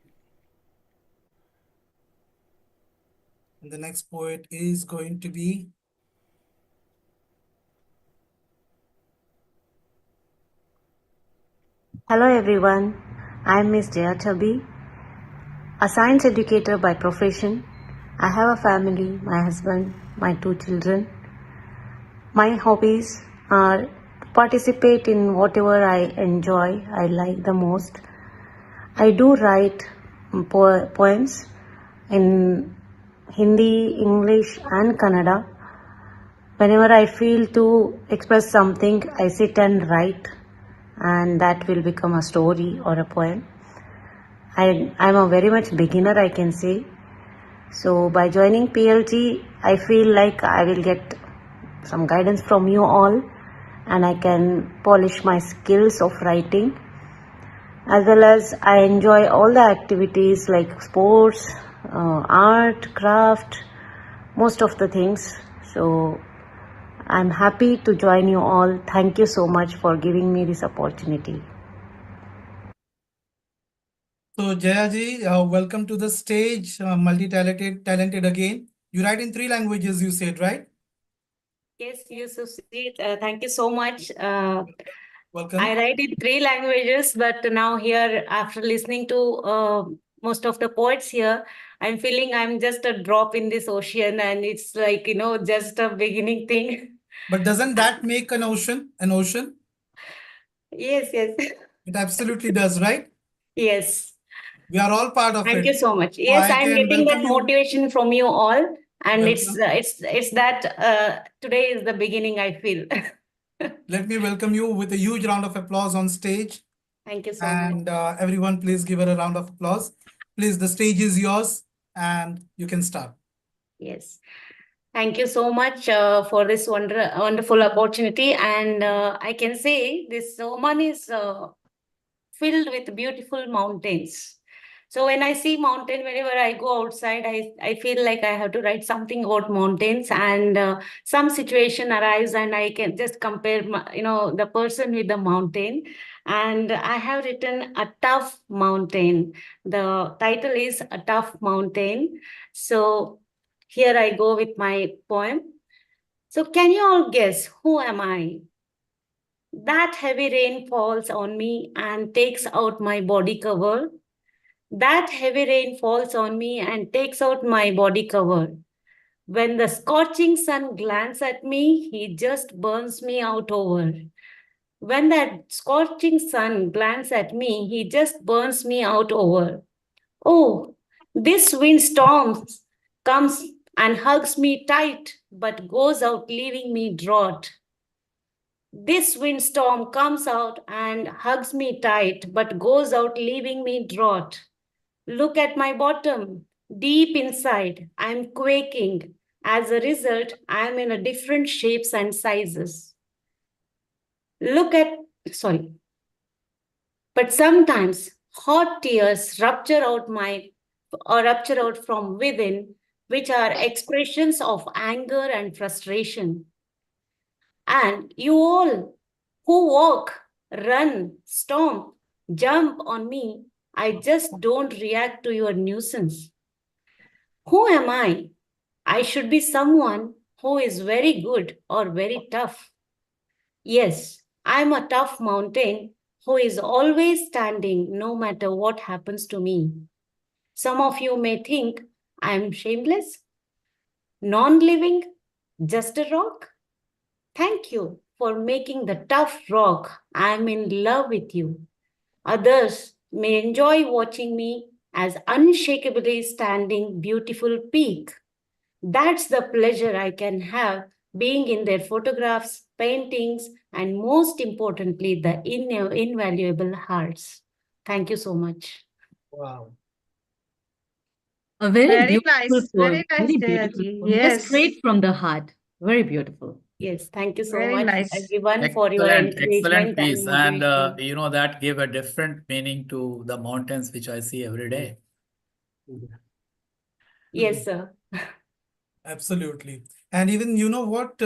[SPEAKER 2] And the next poet is going to be
[SPEAKER 11] Hello everyone, I am Miss Jaya Chabi, a science educator by profession. I have a family, my husband, my 2 children. My hobbies are to participate in whatever I enjoy, I like the most. I do write poems in Hindi, English, and Kannada. Whenever I feel to express something, I sit and write, and that will become a story or a poem. I'm a very much beginner, I can say. So by joining PLG, I feel like I will get some guidance from you all, and I can polish my skills of writing, as well as I enjoy all the activities like sports, art, craft, most of the things. So I'm happy to join you all. Thank you so much for giving me this opportunity.
[SPEAKER 2] So Jayaji, welcome to the stage, talented again. You write in 3 languages, you said, right?
[SPEAKER 11] Yes, you so sweet. Thank you so much.
[SPEAKER 2] Welcome.
[SPEAKER 11] I write in 3 languages, but now here, after listening to most of the poets here, I'm feeling I'm just a drop in this ocean, and it's like, just a beginning thing.
[SPEAKER 2] But doesn't that make an ocean? An ocean?
[SPEAKER 11] Yes, yes.
[SPEAKER 2] It absolutely does, right?
[SPEAKER 11] Yes.
[SPEAKER 2] We are all part of
[SPEAKER 11] Thank
[SPEAKER 2] it.
[SPEAKER 11] you so much.
[SPEAKER 2] So
[SPEAKER 11] Yes,
[SPEAKER 2] I
[SPEAKER 11] I'm
[SPEAKER 2] can
[SPEAKER 11] getting that
[SPEAKER 2] welcome you.
[SPEAKER 11] motivation from you all, and
[SPEAKER 2] Welcome.
[SPEAKER 11] it's that today is the beginning, I feel.
[SPEAKER 2] Let me welcome you with a huge round of applause on stage.
[SPEAKER 11] Thank you so much.
[SPEAKER 2] And everyone, please give her a round of applause. Please, the stage is yours and you can start.
[SPEAKER 11] Yes. Thank you so much for this wonderful opportunity. And I can say this Oman is filled with beautiful mountains. So when I see mountain, whenever I go outside, I feel like I have to write something about mountains, and some situation arrives and I can just compare, the person with the mountain. And I have written a tough mountain. The title is A Tough Mountain. So here I go with my poem. So can you all guess who am I? That heavy rain falls on me and takes out my body cover. That heavy rain falls on me and takes out my body cover. When the scorching sun glances at me, he just burns me out over. When that scorching sun glances at me, he just burns me out over. Oh, this windstorm comes and hugs me tight, but goes out leaving me drought. This windstorm comes out and hugs me tight, but goes out leaving me drought. Look at my bottom. Deep inside, I'm quaking. As a result, I'm in a different shapes and sizes. Sorry. But sometimes hot tears rupture out from within, which are expressions of anger and frustration. And you all who walk, run, stomp, jump on me, I just don't react to your nuisance. Who am I? I should be someone who is very good or very tough. Yes, I'm a tough mountain who is always standing no matter what happens to me. Some of you may think I'm shameless, non-living, just a rock. Thank you for making the tough rock. I'm in love with you. Others may enjoy watching me as unshakably standing beautiful peak. That's the pleasure I can have being in their photographs, paintings, and most importantly, the invaluable hearts. Thank you so much.
[SPEAKER 2] Wow.
[SPEAKER 5] A very
[SPEAKER 4] Very
[SPEAKER 5] beautiful
[SPEAKER 4] nice.
[SPEAKER 5] poem.
[SPEAKER 4] Very nice,
[SPEAKER 5] Very beautiful
[SPEAKER 4] Jayaji.
[SPEAKER 5] poem. Just
[SPEAKER 4] Yes.
[SPEAKER 5] straight from the heart. Very beautiful.
[SPEAKER 11] Yes, thank you so
[SPEAKER 4] Very
[SPEAKER 11] much,
[SPEAKER 4] nice.
[SPEAKER 11] everyone, for your
[SPEAKER 1] Excellent
[SPEAKER 11] encouragement
[SPEAKER 1] piece.
[SPEAKER 11] and
[SPEAKER 1] And
[SPEAKER 11] motivation.
[SPEAKER 1] that gave a different meaning to the mountains, which I see every day.
[SPEAKER 11] Yes, sir.
[SPEAKER 2] Absolutely. And even, you know what?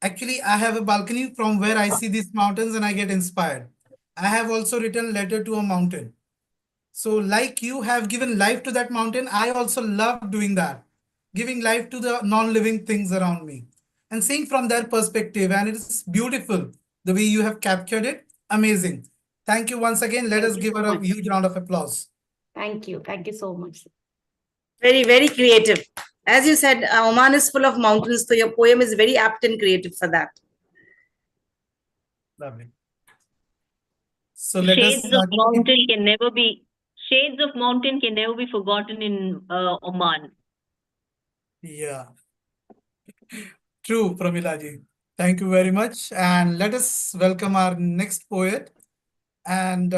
[SPEAKER 2] Actually, I have a balcony from where I see these mountains and I get inspired. I have also written letter to a mountain. So like you have given life to that mountain, I also love doing that. Giving life to the non-living things around me and seeing from their perspective. And it is beautiful the way you have captured it. Amazing. Thank you once again. Let
[SPEAKER 11] Thank
[SPEAKER 2] us
[SPEAKER 11] you
[SPEAKER 2] give
[SPEAKER 11] so
[SPEAKER 2] her a
[SPEAKER 11] much.
[SPEAKER 2] huge round of applause.
[SPEAKER 11] Thank you. Thank you so much.
[SPEAKER 10] Very, very creative. As you said, Oman is full of mountains, so your poem is very apt and creative for that.
[SPEAKER 2] Lovely. So let us
[SPEAKER 12] Shades of mountain can never be forgotten in Oman.
[SPEAKER 2] Yeah, true, Pramilaji. Thank you very much. And let us welcome our next poet. And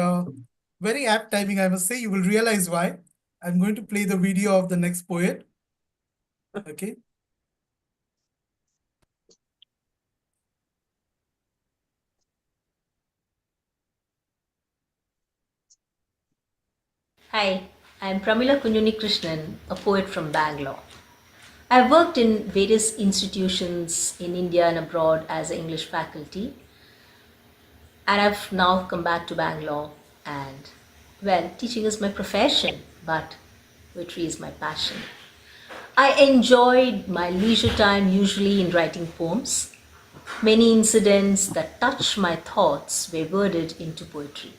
[SPEAKER 2] very apt timing, I must say. You will realize why. I'm going to play the video of the next poet. Okay.
[SPEAKER 3] Hi, I'm Pramila Kunjuni Krishnan, a poet from Bangalore. I've worked in various institutions in India and abroad as an English faculty, and I've now come back to Bangalore. And well, teaching is my profession, but poetry is my passion. I enjoyed my leisure time usually in writing poems. Many incidents that touch my thoughts were worded into poetry.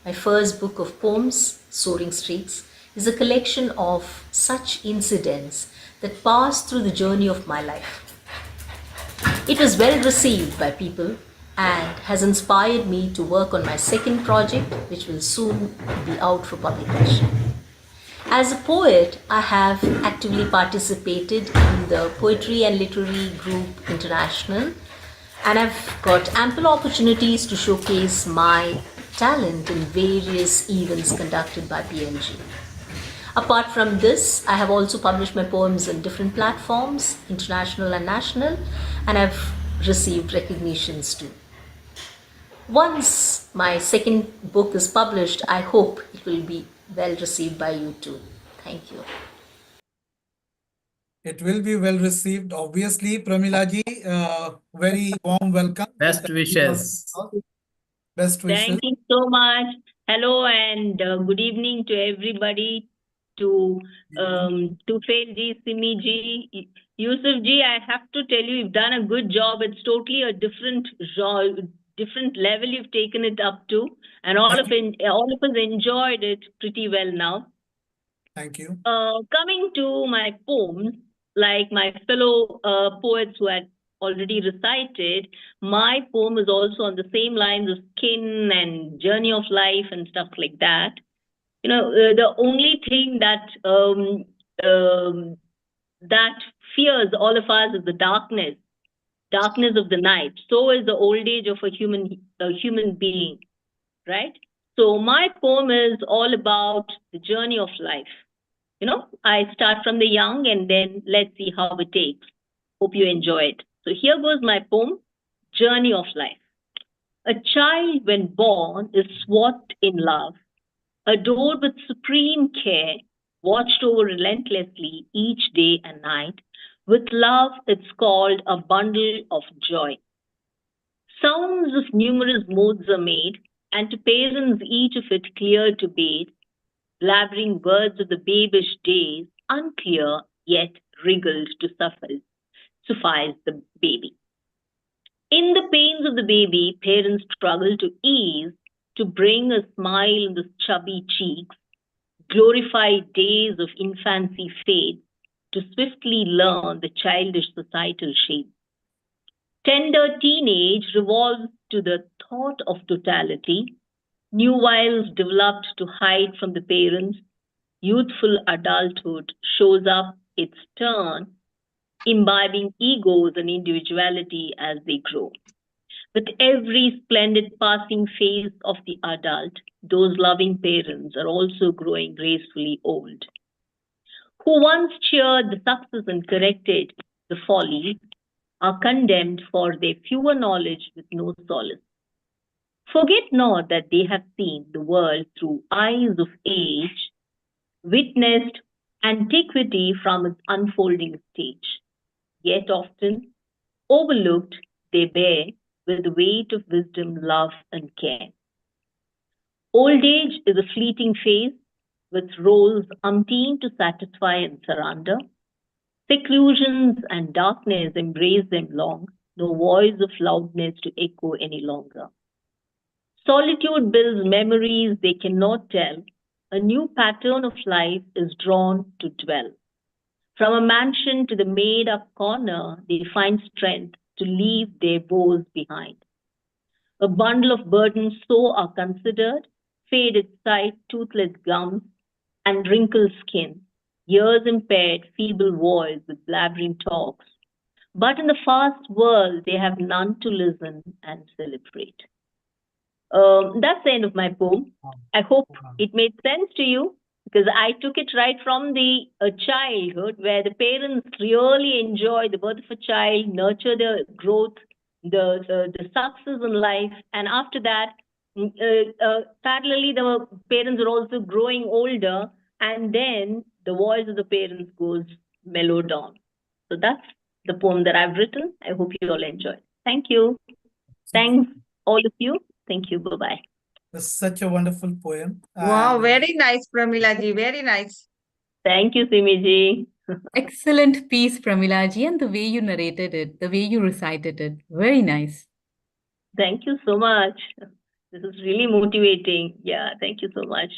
[SPEAKER 3] My first book of poems, Soaring Streets, is a collection of such incidents that passed through the journey of my life. It was well received by people and has inspired me to work on my second project, which will soon be out for publication. As a poet, I have actively participated in the Poetry and Literary Group International, and I've got ample opportunities to showcase my talent in various events conducted by PLG. Apart from this, I have also published my poems on different platforms, international and national, and I've received recognitions too. Once my second book is published, I hope it will be well received by you too. Thank you.
[SPEAKER 2] It will be well received. Obviously, Pramilaji, very warm welcome.
[SPEAKER 1] Best wishes.
[SPEAKER 2] Best wishes.
[SPEAKER 12] Thank you so much. Hello and good evening to everybody. To Tufail ji, Simi ji, Yusuf ji, I have to tell you, you've done a good job. It's totally a different level you've taken it up to, and all of us enjoyed it pretty well now.
[SPEAKER 2] Thank you.
[SPEAKER 12] Coming to my poems, like my fellow poets who had already recited, my poem is also on the same lines of skin and journey of life and stuff like that. You know, the only thing that that fears all of us is the darkness of the night. So is the old age of a human being, right? So my poem is all about the journey of life. You know, I start from the young and then let's see how it takes. Hope you enjoy it. So here goes my poem, Journey of Life. A child when born is swathed in love, adored with supreme care, watched over relentlessly each day and night. With love, it's called a bundle of joy. Sounds of numerous modes are made, and to parents each of it clear to bathe, blabbering words of the babish days, unclear yet wriggled to suffice the baby. In the pains of the baby, parents struggle to ease, to bring a smile in the chubby cheeks, glorified days of infancy fade, to swiftly learn the childish societal shades. Tender teenage revolves to the thought of totality, new wiles developed to hide from the parents, youthful adulthood shows up its turn, imbibing egos and individuality as they grow. With every splendid passing phase of the adult, those loving parents are also growing gracefully old. Who once cheered the success and corrected the folly are condemned for their fewer knowledge with no solace. Forget not that they have seen the world through eyes of age, witnessed antiquity from its unfolding stage. Yet often overlooked, they bear with the weight of wisdom, love, and care. Old age is a fleeting phase with roles umpteen to satisfy and surrender. Seclusions and darkness embrace them long, no voice of loudness to echo any longer. Solitude builds memories they cannot tell. A new pattern of life is drawn to dwell. From a mansion to the made-up corner, they find strength to leave their woes behind. A bundle of burdens so are considered, faded sight, toothless gums, and wrinkled skin. ears impaired, feeble voice with blabbering talks. But in the fast world, they have none to listen and celebrate. That's the end of my poem. I hope it made sense to you because I took it right from the childhood where the parents really enjoy the birth of a child, nurture the growth, the success in life, and after that, parallelly, the parents are also growing older, and then the voice of the parents goes mellow down. So that's the poem that I've written. I hope you all enjoy. Thank you. Thanks, all of you. Thank you. Bye-bye.
[SPEAKER 2] That's such a wonderful poem.
[SPEAKER 4] Wow,
[SPEAKER 2] And
[SPEAKER 4] very nice, Pramila ji. Very nice.
[SPEAKER 12] Thank you, Simiji.
[SPEAKER 5] Excellent piece, Pramilaji, and the way you narrated it, the way you recited it. Very nice.
[SPEAKER 12] Thank you so much. This is really motivating. Yeah, thank you so much.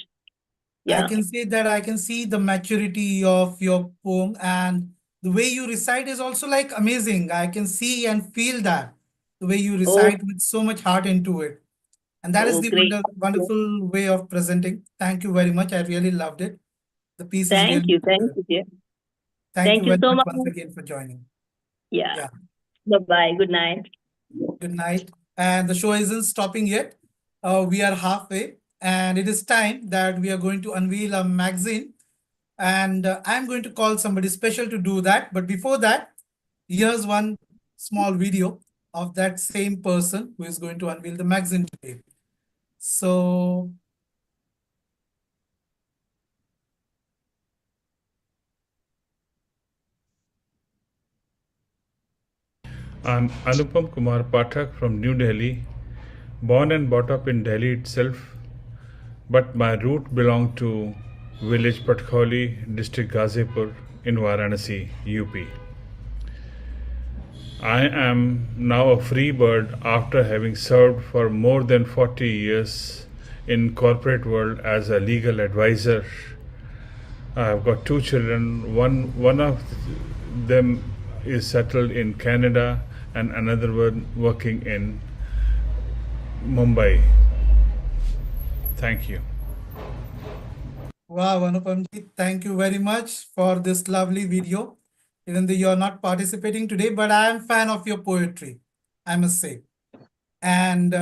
[SPEAKER 2] I can say that I can see the maturity of your poem, and the way you recite is also like amazing. I can see and feel that the way you recite with so much heart into it. And that is the
[SPEAKER 12] great.
[SPEAKER 2] wonderful way of presenting. Thank you very much. I really loved it. The piece is
[SPEAKER 12] Thank
[SPEAKER 2] really
[SPEAKER 12] you. Thank
[SPEAKER 2] good.
[SPEAKER 12] you, dear.
[SPEAKER 2] Thank you
[SPEAKER 12] you
[SPEAKER 2] very
[SPEAKER 12] so
[SPEAKER 2] much
[SPEAKER 12] much.
[SPEAKER 2] once again for joining.
[SPEAKER 12] Yeah. Bye-bye. Good night.
[SPEAKER 2] Good night. And the show isn't stopping yet. We are halfway, and it is time that we are going to unveil a magazine. And I'm going to call somebody special to do that. But before that, here's one small video of that same person who is going to unveil the magazine today. So
[SPEAKER 13] I'm Anupam Kumar Pathak from New Delhi, born and brought up in Delhi itself, but my root belonged to village Patkholi, district Ghazipur in Varanasi, UP. I am now a free bird after having served for more than 40 years in corporate world as a legal advisor. I've got two children. One of them is settled in Canada and another one working in Mumbai. Thank you.
[SPEAKER 2] wow, Anupamji, thank you very much for this lovely video. Even though you're not participating today, but I am a fan of your poetry, I must say. And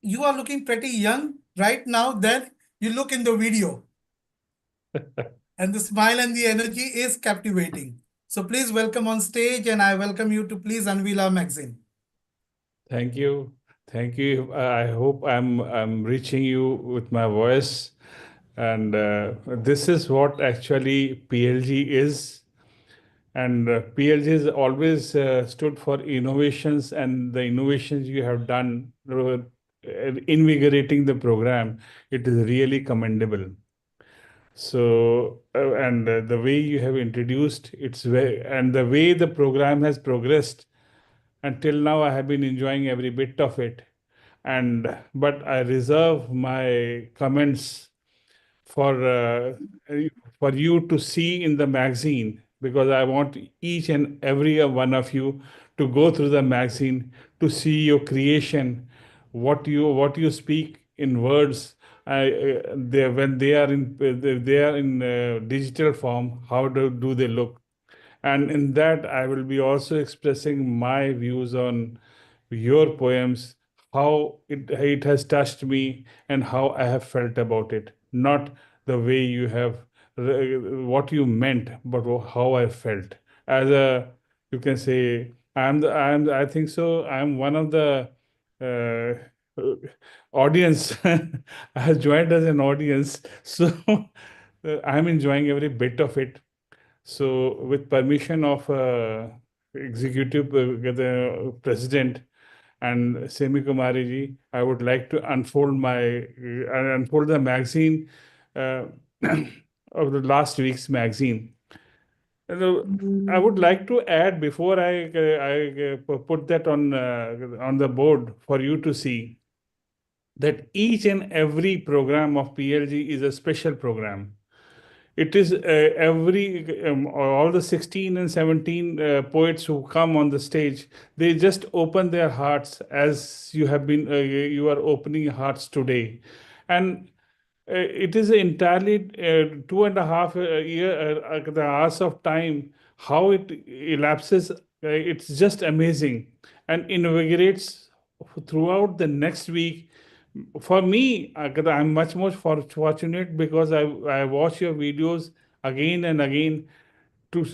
[SPEAKER 2] you are looking pretty young right now. Then you look in the video. And the smile and the energy is captivating. So please welcome on stage, and I welcome you to please unveil our magazine.
[SPEAKER 13] Thank you. Thank you. I hope I'm reaching you with my voice. And this is what actually PLG is. And PLG has always stood for innovations, and the innovations you have done, invigorating the program, it is really commendable. So, and the way you have introduced, and the way the program has progressed, until now, I have been enjoying every bit of it. But I reserve my comments for you to see in the magazine, because I want each and every one of you to go through the magazine to see your creation, what you speak in words. When they are in digital form, how do they look? And in that, I will be also expressing my views on your poems, how it has touched me, and how I have felt about it. Not the way you have, what you meant, but how I felt. You can say, I think so, I'm one of the audience. I have joined as an audience. So I'm enjoying every bit of it. So, with permission of executive the president and Semi Kumari ji, I would like to unfold the magazine of the last week's magazine. I would like to add, before I put that on the board for you to see, that each and every program of PLG is a special program. It is all the 16 and 17 poets who come on the stage, they just open their hearts as you are opening hearts today. And it is entirely 2.5 the hours of time, how it elapses. It's just amazing and invigorates throughout the next week. For me, I'm much more fortunate because I watch your videos again and again to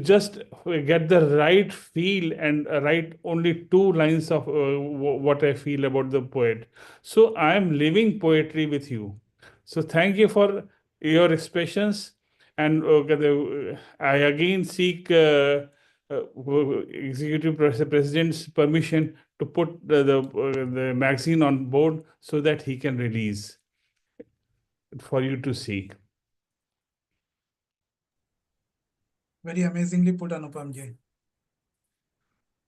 [SPEAKER 13] just get the right feel and write only 2 lines of what I feel about the poet. So I am living poetry with you. So thank you for your expressions, and I again seek executive president's permission to put the magazine on board so that he can release for you to see.
[SPEAKER 2] Very amazingly put, Anupam ji,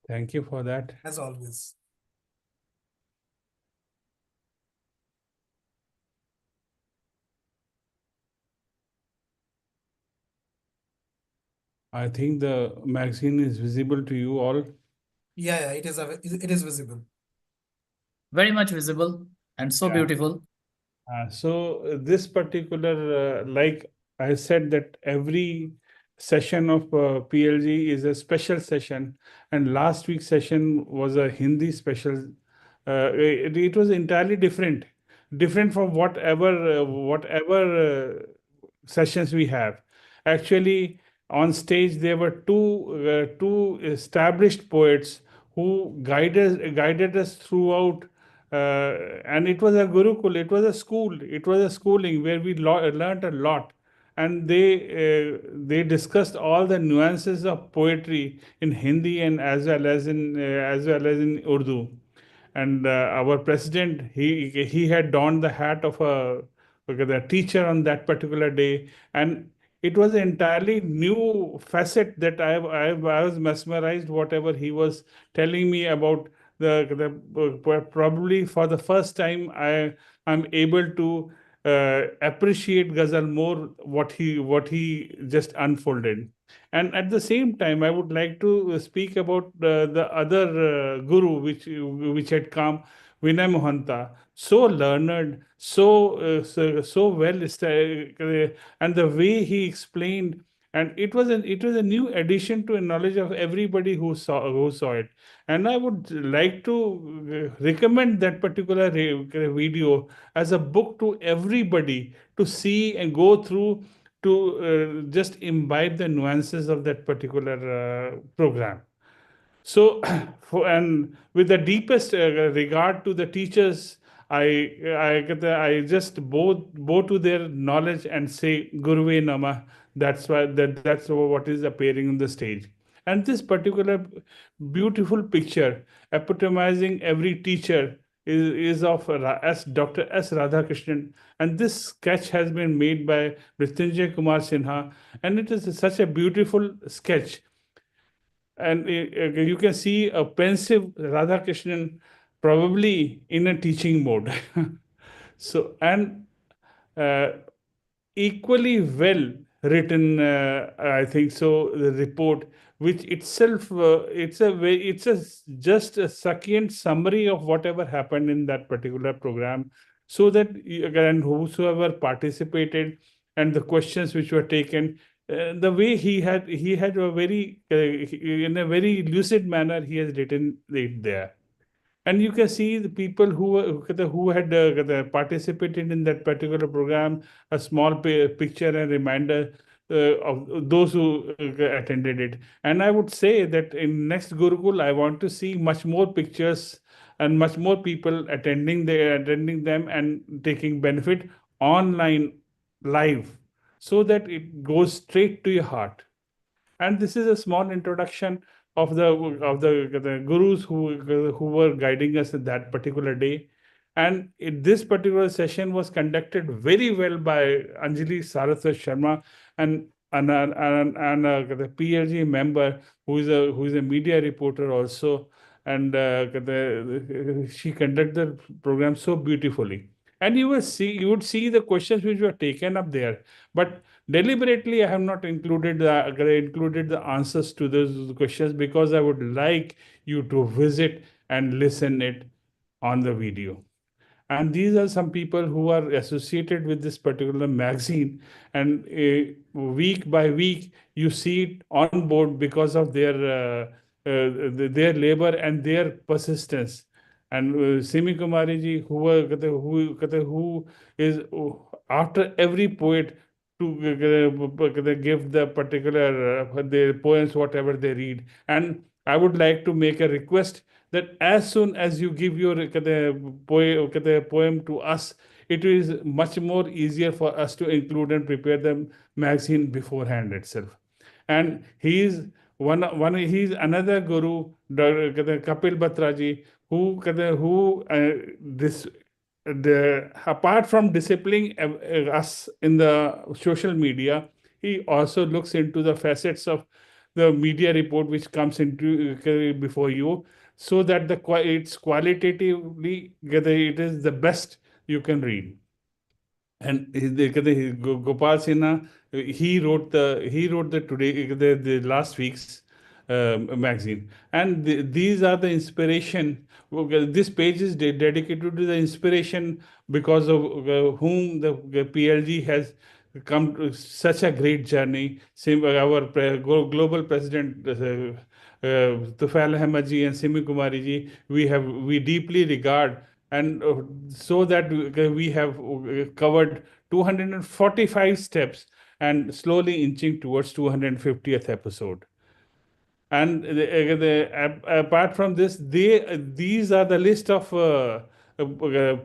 [SPEAKER 13] Thank you for that.
[SPEAKER 2] as always.
[SPEAKER 13] I think the magazine is visible to you all.
[SPEAKER 2] Yeah, it is visible.
[SPEAKER 1] Very much visible and so
[SPEAKER 13] Yeah.
[SPEAKER 1] beautiful.
[SPEAKER 13] So this particular, like I said, that every session of PLG is a special session, and last week's session was a Hindi special. It was entirely different from whatever sessions we have. Actually, on stage there were two established poets who guided us throughout, and it was a gurukul, it was a school, it was a schooling where we learned a lot, and they discussed all the nuances of poetry in Hindi and as well as in Urdu. And our president, he had donned the hat of the teacher on that particular day, and it was an entirely new facet that I was mesmerized whatever he was telling me about. Probably for the first time I'm able to appreciate ghazal more, what he just unfolded. And at the same time, I would like to speak about the other guru which had come, Vinay Mohanta, so learned, so well, and the way he explained, and it was a new addition to a knowledge of everybody who saw it. And I would like to recommend that particular video as a book to everybody to see and go through, to just imbibe the nuances of that particular program. So, and with the deepest regard to the teachers, I just bow to their knowledge and say Guruve Nama. That's what is appearing on the stage. And this particular beautiful picture epitomizing every teacher is of Dr. S. Radhakrishnan. And this sketch has been made by Mrityunjay Kumar Sinha, and it is such a beautiful sketch. And you can see a pensive Radhakrishnan probably in a teaching mode. So, and equally well written, I think so, the report, which itself, just a succinct summary of whatever happened in that particular program, so that again, whosoever participated and the questions which were taken, the way he had a very in a very lucid manner, he has written it there. And you can see the people who had participated in that particular program, a small picture and reminder of those who attended it. And I would say that in next Gurukul, I want to see much more pictures and much more people attending them and taking benefit online, live, so that it goes straight to your heart. And this is a small introduction of the gurus who were guiding us at that particular day. And this particular session was conducted very well by Anjali Saraswat Sharma, and the PLG member who is a media reporter also, and she conducted the program so beautifully. And you would see the questions which were taken up there, but deliberately I have not included the answers to those questions, because I would like you to visit and listen it on the video. And these are some people who are associated with this particular magazine, and week by week you see it on board because of their labor and their persistence. And Simi Kumari ji, who is after every poet to give the particular their poems, whatever they read. And I would like to make a request that as soon as you give your poem to us, it is much more easier for us to include and prepare the magazine beforehand itself. And he is he's another guru, Kapil Batraji, who this apart from disciplining us in the social media, he also looks into the facets of the media report which comes into before you, so that it's qualitatively it is the best you can read. And Gopal Sinha, he wrote the today the last week's magazine, and these are the inspiration. This page is dedicated to the inspiration because of whom the PLG has come to such a great journey. Same our global president Tufail Ahmed ji and Simi Kumari ji, we deeply regard, and so that we have covered 245 steps and slowly inching towards 250th episode. And apart from this, these are the list of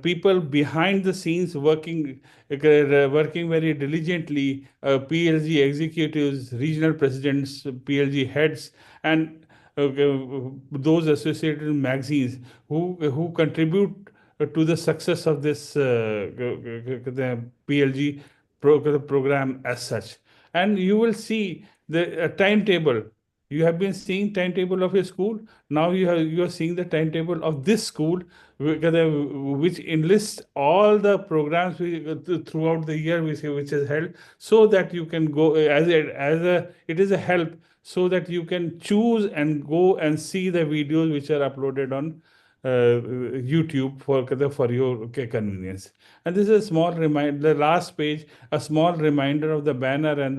[SPEAKER 13] people behind the scenes working very diligently, PLG executives, regional presidents, PLG heads, and those associated magazines who contribute to the success of this the PLG program as such. And you will see the timetable. You have been seeing timetable of your school. Now you are seeing the timetable of this school, which enlists all the programs throughout the year which is held, so that you can go it is a help, so that you can choose and go and see the videos which are uploaded on YouTube for your convenience. And this is a small reminder. The last page, a small reminder of the banner and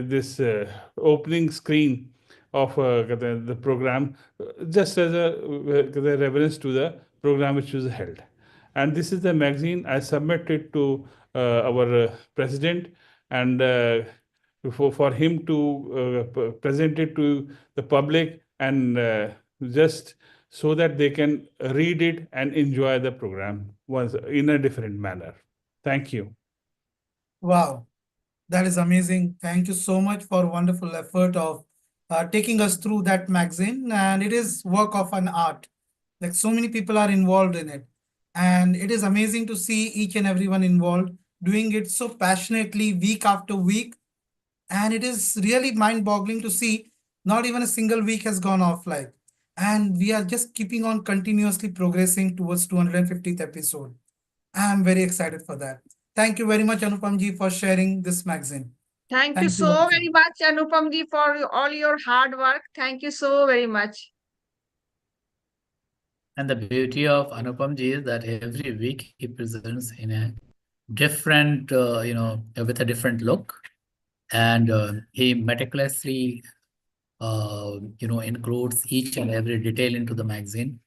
[SPEAKER 13] this opening screen of the program, just as a reference to the program which was held. And this is the magazine. I submitted to our president, and for him to present it to the public, and just so that they can read it and enjoy the program once in a different manner. Thank you.
[SPEAKER 2] Wow, that is amazing. Thank you so much for wonderful effort of taking us through that magazine. And it is work of an art. Like, so many people are involved in it. And it is amazing to see each and everyone involved doing it so passionately week after week. And it is really mind-boggling to see not even a single week has gone off like. And we are just keeping on continuously progressing towards 250th episode. I'm very excited for that. Thank you very much, Anupam ji, for sharing this magazine.
[SPEAKER 4] Thank you
[SPEAKER 2] Thank you
[SPEAKER 4] so
[SPEAKER 2] once
[SPEAKER 4] very
[SPEAKER 2] again.
[SPEAKER 4] much, Anupam ji, for all your hard work. Thank you so very much.
[SPEAKER 1] And the beauty of Anupam ji is that every week he presents in a different, with a different look. And he meticulously, includes each and every detail into the magazine.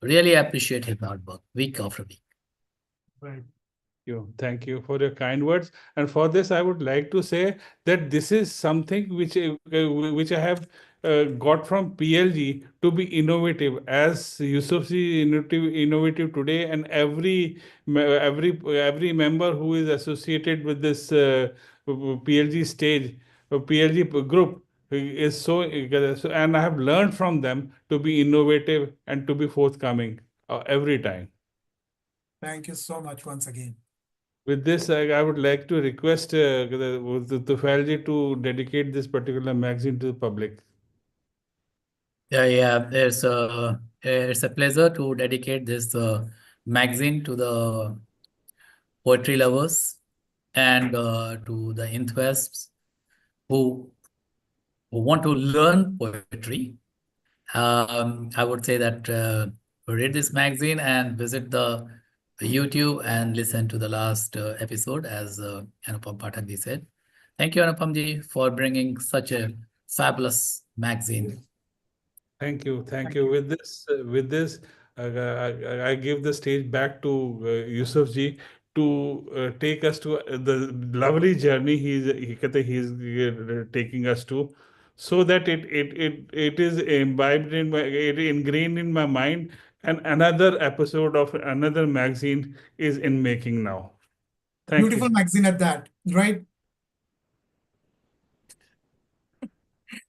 [SPEAKER 1] Really appreciate his hard work week after week.
[SPEAKER 13] Right. Thank you for your kind words. And for this, I would like to say that this is something which I have got from PLG to be innovative. As Yusuf is innovative today, and every member who is associated with this PLG stage, PLG group is so, and I have learned from them to be innovative and to be forthcoming every time.
[SPEAKER 2] Thank you so much once again.
[SPEAKER 13] With this, I would like to request the faculty to dedicate this particular magazine to the public.
[SPEAKER 1] Yeah. It's a pleasure to dedicate this magazine to the poetry lovers and to the enthusiasts who want to learn poetry I would say that read this magazine and visit the YouTube and listen to the last episode, as Anupam Pathakji said. Thank you, Anupamji, for bringing such a fabulous magazine.
[SPEAKER 13] Thank you. Thank you. With this, I give the stage back to Yusuf ji to take us to the lovely journey he's taking us to, so that it is imbibed in it ingrained in my mind, and another episode of another magazine is in making now. Thank
[SPEAKER 2] Beautiful
[SPEAKER 13] you.
[SPEAKER 2] magazine at that, right?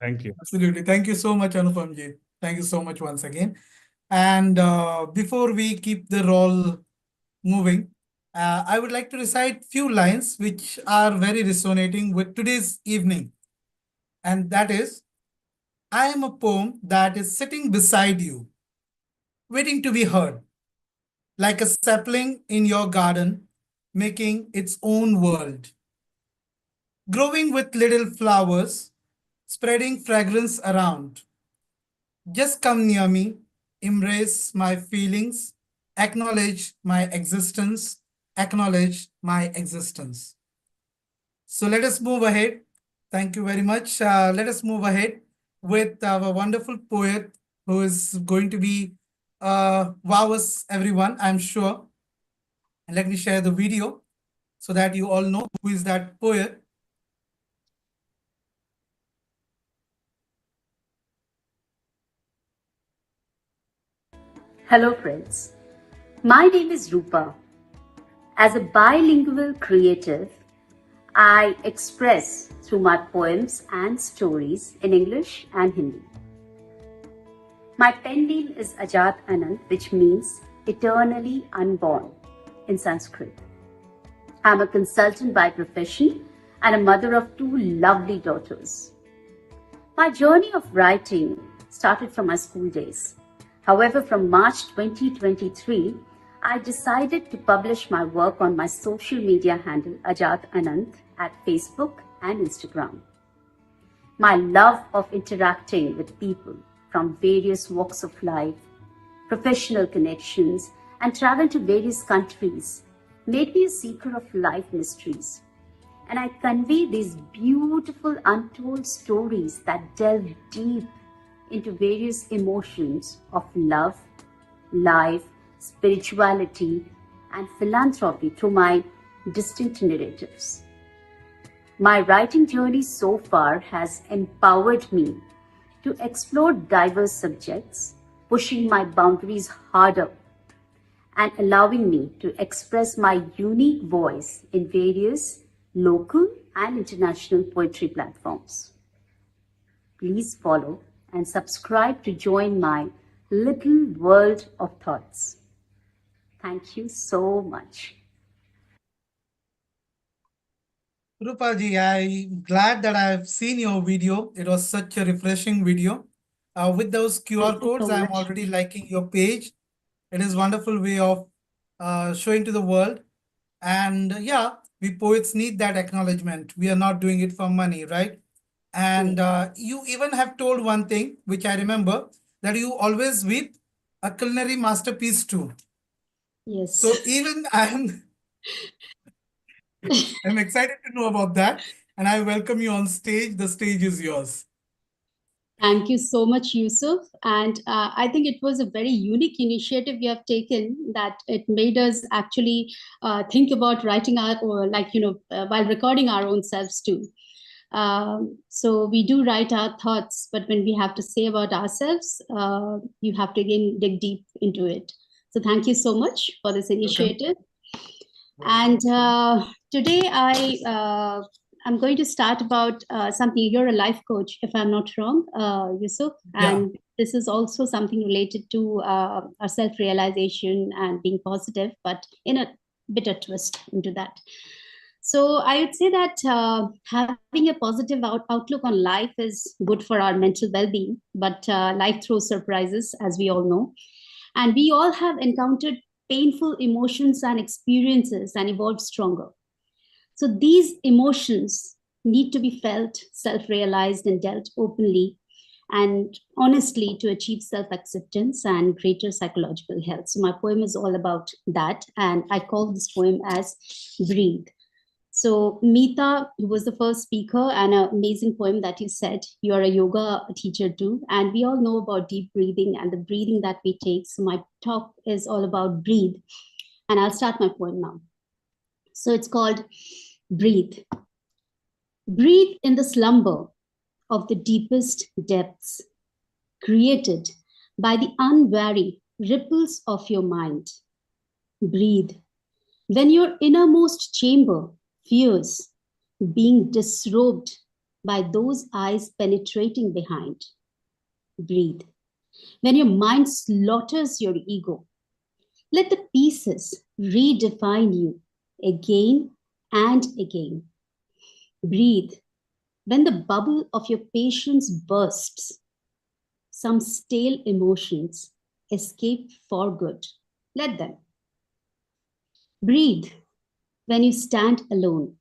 [SPEAKER 13] Thank you.
[SPEAKER 2] Absolutely. Thank you so much, Anupam ji. Thank you so much once again. And before we keep the roll moving, I would like to recite few lines which are very resonating with today's evening. And that is, I am a poem that is sitting beside you, waiting to be heard, like a sapling in your garden, making its own world. Growing with little flowers, spreading fragrance around. Just come near me, embrace my feelings, acknowledge my existence, acknowledge my existence. So let us move ahead. Thank you very much. Let us move ahead with our wonderful poet who is going to be wow us everyone, I'm sure. And let me share the video so that you all know who is that poet.
[SPEAKER 14] Hello friends, my name is Rupa. As a bilingual creative, I express through my poems and stories in English and Hindi. My pen name is Ajat Anand, which means eternally unborn in Sanskrit. I'm a consultant by profession and a mother of 2 lovely daughters. My journey of writing started from my school days. However, from March 2023, I decided to publish my work on my social media handle Ajat Anand at Facebook and Instagram. My love of interacting with people from various walks of life, professional connections, and travel to various countries made me a seeker of life mysteries. And I convey these beautiful untold stories that delve deep into various emotions of love, life, spirituality, and philanthropy through my distinct narratives. My writing journey so far has empowered me to explore diverse subjects, pushing my boundaries harder and allowing me to express my unique voice in various local and international poetry platforms. Please follow and subscribe to join my little world of thoughts. Thank you so much.
[SPEAKER 2] Rupaji, I'm glad that I've seen your video. It was such a refreshing video. With those QR codes, I'm already liking your page. It is a wonderful way of showing to the world. And yeah, we poets need that acknowledgement. We are not doing it for money, right? And you even have told one thing, which I remember, that you always weep a culinary masterpiece too.
[SPEAKER 14] Yes.
[SPEAKER 2] So even I'm excited to know about that. And I welcome you on stage. The stage is yours.
[SPEAKER 14] Thank you so much, Yusuf. And I think it was a very unique initiative you have taken, that it made us actually think about writing our, or while recording our own selves too. So we do write our thoughts, but when we have to say about ourselves, you have to again dig deep into it. So thank you so much for this initiative. And today I'm going to start about something. You're a life coach, if I'm not wrong, Yusuf. And this is also something related to our self-realization and being positive, but in a bit of twist into that. So I would say that having a positive outlook on life is good for our mental well-being, but life throws surprises, as we all know. And we all have encountered painful emotions and experiences and evolved stronger. So these emotions need to be felt, self-realized, and dealt openly. and honestly to achieve self-acceptance and greater psychological health. So my poem is all about that, and I call this poem as Breathe. So Meeta, who was the first speaker, and an amazing poem that you said, you're a yoga teacher too, and we all know about deep breathing and the breathing that we take. So my talk is all about breathe, and I'll start my poem now. So it's called Breathe. Breathe in the slumber of the deepest depths, created by the unwary ripples of your mind. Breathe when your innermost chamber fears being disrobed by those eyes penetrating behind. Breathe when your mind slaughters your ego. Let the pieces redefine you again and again. Breathe when the bubble of your patience bursts. Some stale emotions escape for good. Let them. Breathe when you stand alone.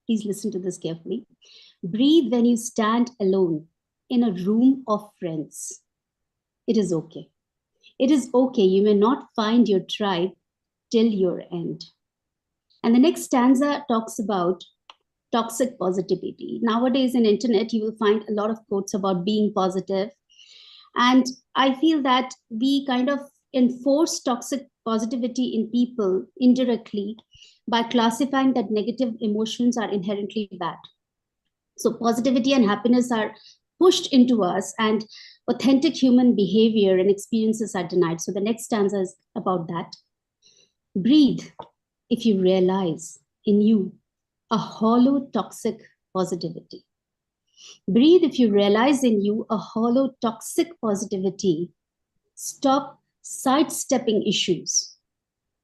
[SPEAKER 14] Please listen to this carefully. Breathe when you stand alone in a room of friends. It is okay. It is okay. You may not find your tribe till your end. And the next stanza talks about toxic positivity. Nowadays in internet, you will find a lot of quotes about being positive. And I feel that we kind of enforce toxic positivity in people indirectly by classifying that negative emotions are inherently bad. So positivity and happiness are pushed into us, and authentic human behavior and experiences are denied. So the next stanza is about that. Breathe if you realize in you a hollow toxic positivity. Breathe if you realize in you a hollow toxic positivity. Stop sidestepping issues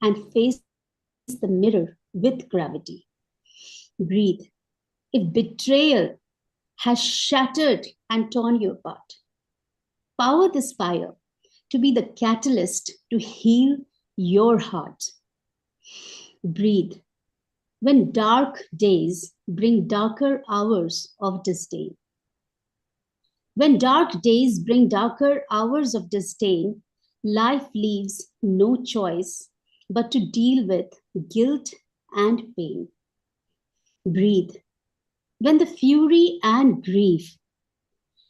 [SPEAKER 14] and face the mirror with gravity. Breathe if betrayal has shattered and torn you apart. Power this fire to be the catalyst to heal your heart. Breathe when dark days bring darker hours of disdain. When dark days bring darker hours of disdain, life leaves no choice but to deal with guilt and pain. Breathe when the fury and grief.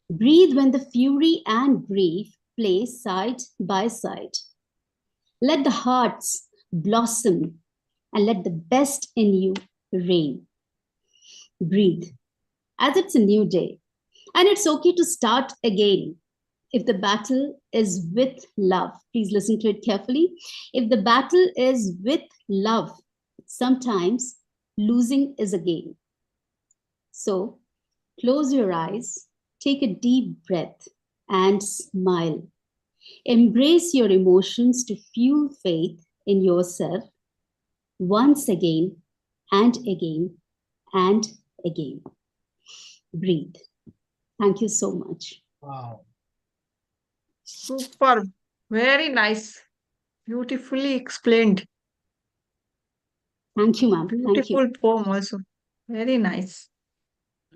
[SPEAKER 14] Breathe when the fury and grief play side by side. Let the hearts blossom and let the best in you reign. Breathe as it's a new day, and it's okay to start again. If the battle is with love, please listen to it carefully. If the battle is with love, sometimes losing is a gain. So close your eyes, take a deep breath and smile. Embrace your emotions to fuel faith in yourself once again and again and again. Breathe. Thank you so much.
[SPEAKER 2] Wow.
[SPEAKER 4] Super. Very nice. Beautifully explained.
[SPEAKER 14] Thank you, ma'am. Thank you.
[SPEAKER 4] Beautiful poem also. Very nice.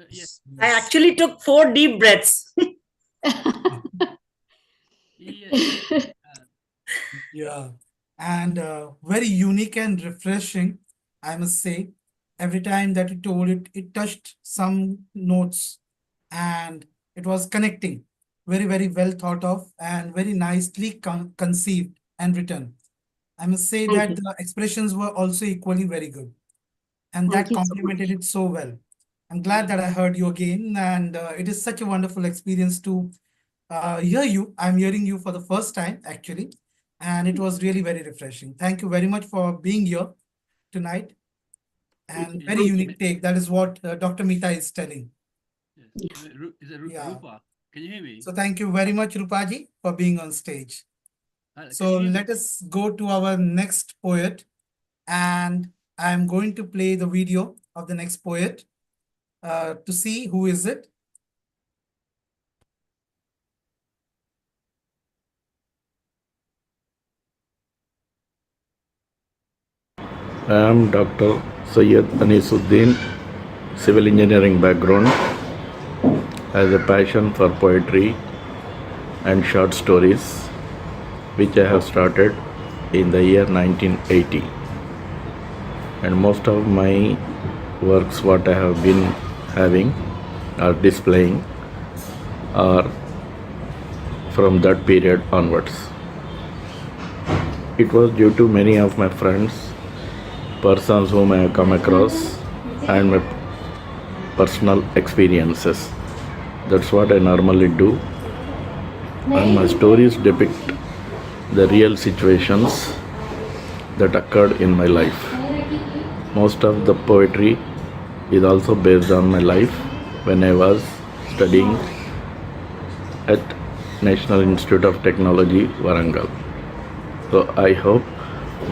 [SPEAKER 9] Yes.
[SPEAKER 10] I actually took 4 deep breaths.
[SPEAKER 9] Yes.
[SPEAKER 2] Yeah, and very unique and refreshing, I must say. Every time that you told it, it touched some notes and it was connecting. Very, very well thought of and very nicely conceived and written. I must say
[SPEAKER 14] Thank
[SPEAKER 2] that
[SPEAKER 14] you.
[SPEAKER 2] the expressions were also equally very good, and
[SPEAKER 14] Thank
[SPEAKER 2] that
[SPEAKER 14] you so
[SPEAKER 2] complemented
[SPEAKER 14] much.
[SPEAKER 2] it so well. I'm glad that I heard you again, and it is such a wonderful experience to hear you. I'm hearing you for the first time, actually, and it was really very refreshing. Thank you very much for being here tonight, and very unique take. That is what Dr. Meeta is telling.
[SPEAKER 9] Yes. Is it
[SPEAKER 2] Yeah.
[SPEAKER 9] Rupa? Can you hear me?
[SPEAKER 2] So thank you very much, Rupaji, for being on stage.
[SPEAKER 9] Can
[SPEAKER 2] So
[SPEAKER 9] you hear me?
[SPEAKER 2] let us go to our next poet, and I'm going to play the video of the next poet to see who is it.
[SPEAKER 15] I am Dr. Syed Anisuddin, civil engineering background. has a passion for poetry and short stories, which I have started in the year 1980. And most of my works, what I have been having or displaying, are from that period onwards. It was due to many of my friends, persons whom I have come across, and my personal experiences. That's what I normally do. And my stories depict the real situations that occurred in my life. Most of the poetry is also based on my life when I was studying at National Institute of Technology, Warangal. So I hope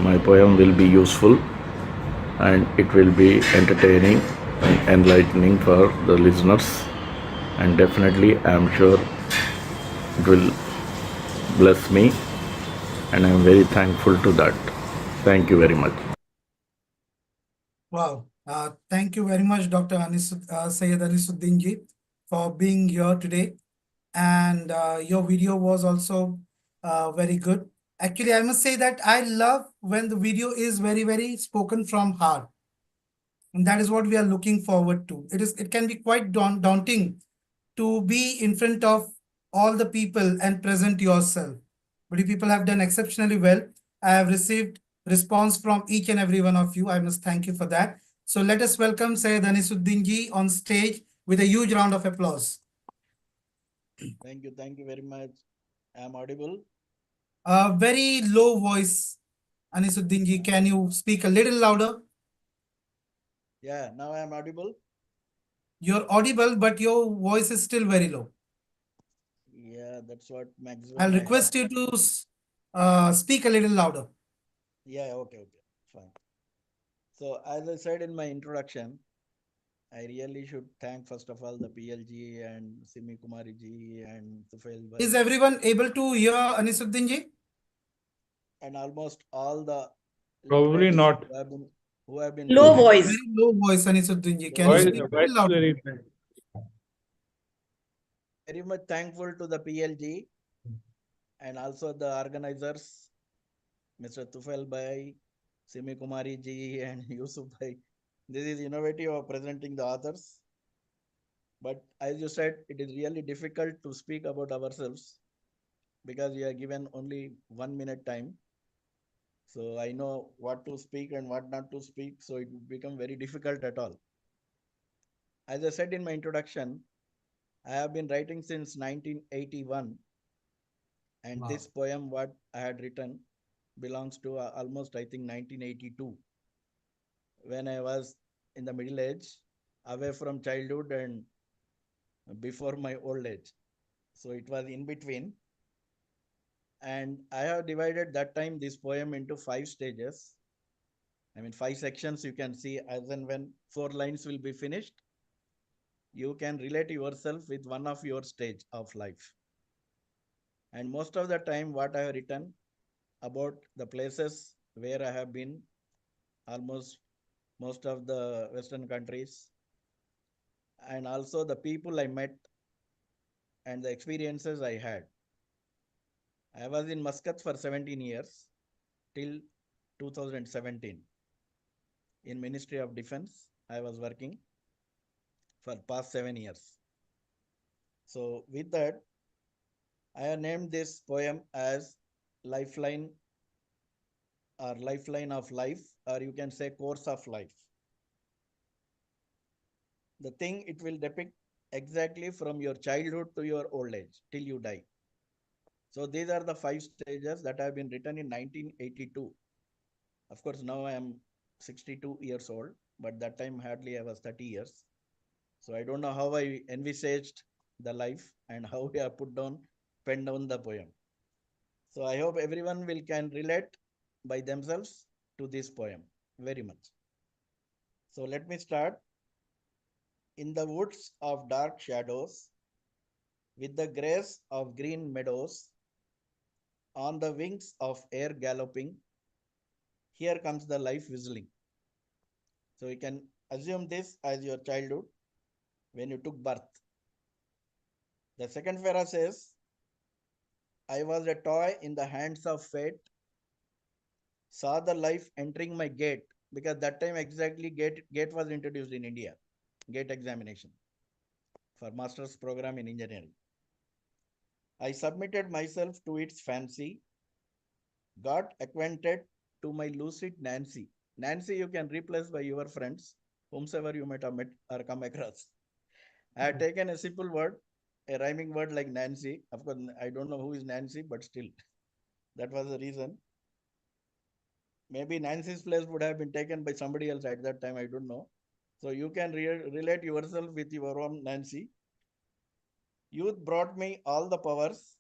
[SPEAKER 15] my poem will be useful and it will be entertaining and enlightening for the listeners, and definitely I am sure it will bless me, and I am very thankful to that. Thank you very much.
[SPEAKER 2] Wow. Thank you very much, Dr. Syed Alisuddin ji, for being here today. And your video was also very good. Actually, I must say that I love when the video is very, very spoken from heart. And that is what we are looking forward to. It can be quite daunting to be in front of all the people and present yourself. But you people have done exceptionally well. I have received response from each and every one of you. I must thank you for that. So let us welcome Syed Anisuddin ji on stage with a huge round of applause.
[SPEAKER 16] Thank you very much. I am audible?
[SPEAKER 2] Very low voice, Anisuddin ji. Can you speak a little louder?
[SPEAKER 16] Yeah, now I am audible.
[SPEAKER 2] You're audible, but your voice is still very low.
[SPEAKER 16] Yeah, that's what maximum.
[SPEAKER 2] I'll request you to speak a little louder.
[SPEAKER 16] Yeah, okay, fine. So as I said in my introduction, I really should thank first of all the PLG and Simi Kumari ji and Tufail bhai.
[SPEAKER 2] Is everyone able to hear Anisuddin ji?
[SPEAKER 16] And almost all the
[SPEAKER 13] Probably
[SPEAKER 16] literates
[SPEAKER 13] not.
[SPEAKER 16] who have been
[SPEAKER 10] Low
[SPEAKER 16] present.
[SPEAKER 10] voice.
[SPEAKER 2] Very low voice, Anisuddin ji. Can you
[SPEAKER 13] Voice,
[SPEAKER 2] speak a
[SPEAKER 13] voice
[SPEAKER 2] little louder?
[SPEAKER 13] very
[SPEAKER 16] Very much thankful to the PLG and also the organizers, Mr. Tufail bhai, Simi Kumari ji and Yusuf bhai. This is innovative of presenting the authors. But as you said, it is really difficult to speak about ourselves because we are given only 1 minute time. So I know what to speak and what not to speak. So it would become very difficult at all. As I said in my introduction, I have been writing since 1981. And
[SPEAKER 2] Wow.
[SPEAKER 16] this poem, what I had written, belongs to almost, I think, 1982. When I was in the middle age, away from childhood and before my old age. So it was in between. And I have divided that time this poem into 5 stages. I mean, 5 sections you can see as and when 4 lines will be finished. You can relate yourself with one of your stage of life. And most of the time, what I have written about the places where I have been, almost most of the Western countries, and also the people I met and the experiences I had. I was in Muscat for 17 years till 2017. In Ministry of Defense, I was working for past 7 years. So with that, I have named this poem as Lifeline or Lifeline of Life, or you can say Course of Life. The thing it will depict exactly from your childhood to your old age till you die. So these are the 5 stages that have been written in 1982. Of course, now I am 62 years old, but that time hardly I was 30 years. So I don't know how I envisaged the life and how I have penned down the poem. So I hope everyone can relate by themselves to this poem very much. So let me start. In the woods of dark shadows, with the grace of green meadows, on the wings of air galloping, here comes the life whistling. So you can assume this as your childhood when you took birth. The second para says, I was a toy in the hands of fate, saw the life entering my gate, because that time exactly gate was introduced in India, gate examination for master's program in engineering. I submitted myself to its fancy, got acquainted to my lucid Nancy. Nancy you can replace by your friends, whomsoever you might have met or come across. I had taken a simple word, a rhyming word like Nancy. Of course, I don't know who is Nancy, but still, that was the reason. Maybe Nancy's place would have been taken by somebody else at that time, I don't know. So you can relate yourself with your own Nancy. Youth brought me all the powers.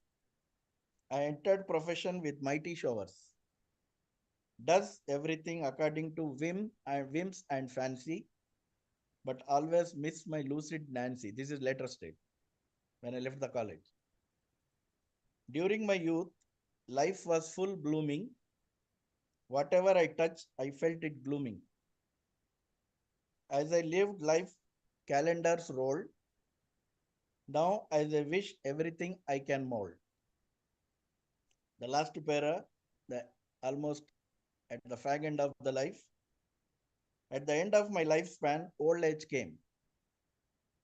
[SPEAKER 16] I entered profession with mighty showers. Does everything according to whims and fancy, but always miss my lucid Nancy. This is later state, when I left the college. During my youth, life was full blooming. Whatever I touched, I felt it blooming. As I lived life, calendars rolled. Now, as I wish everything I can mold. The last para, almost at the fag end of the life. At the end of my lifespan, old age came.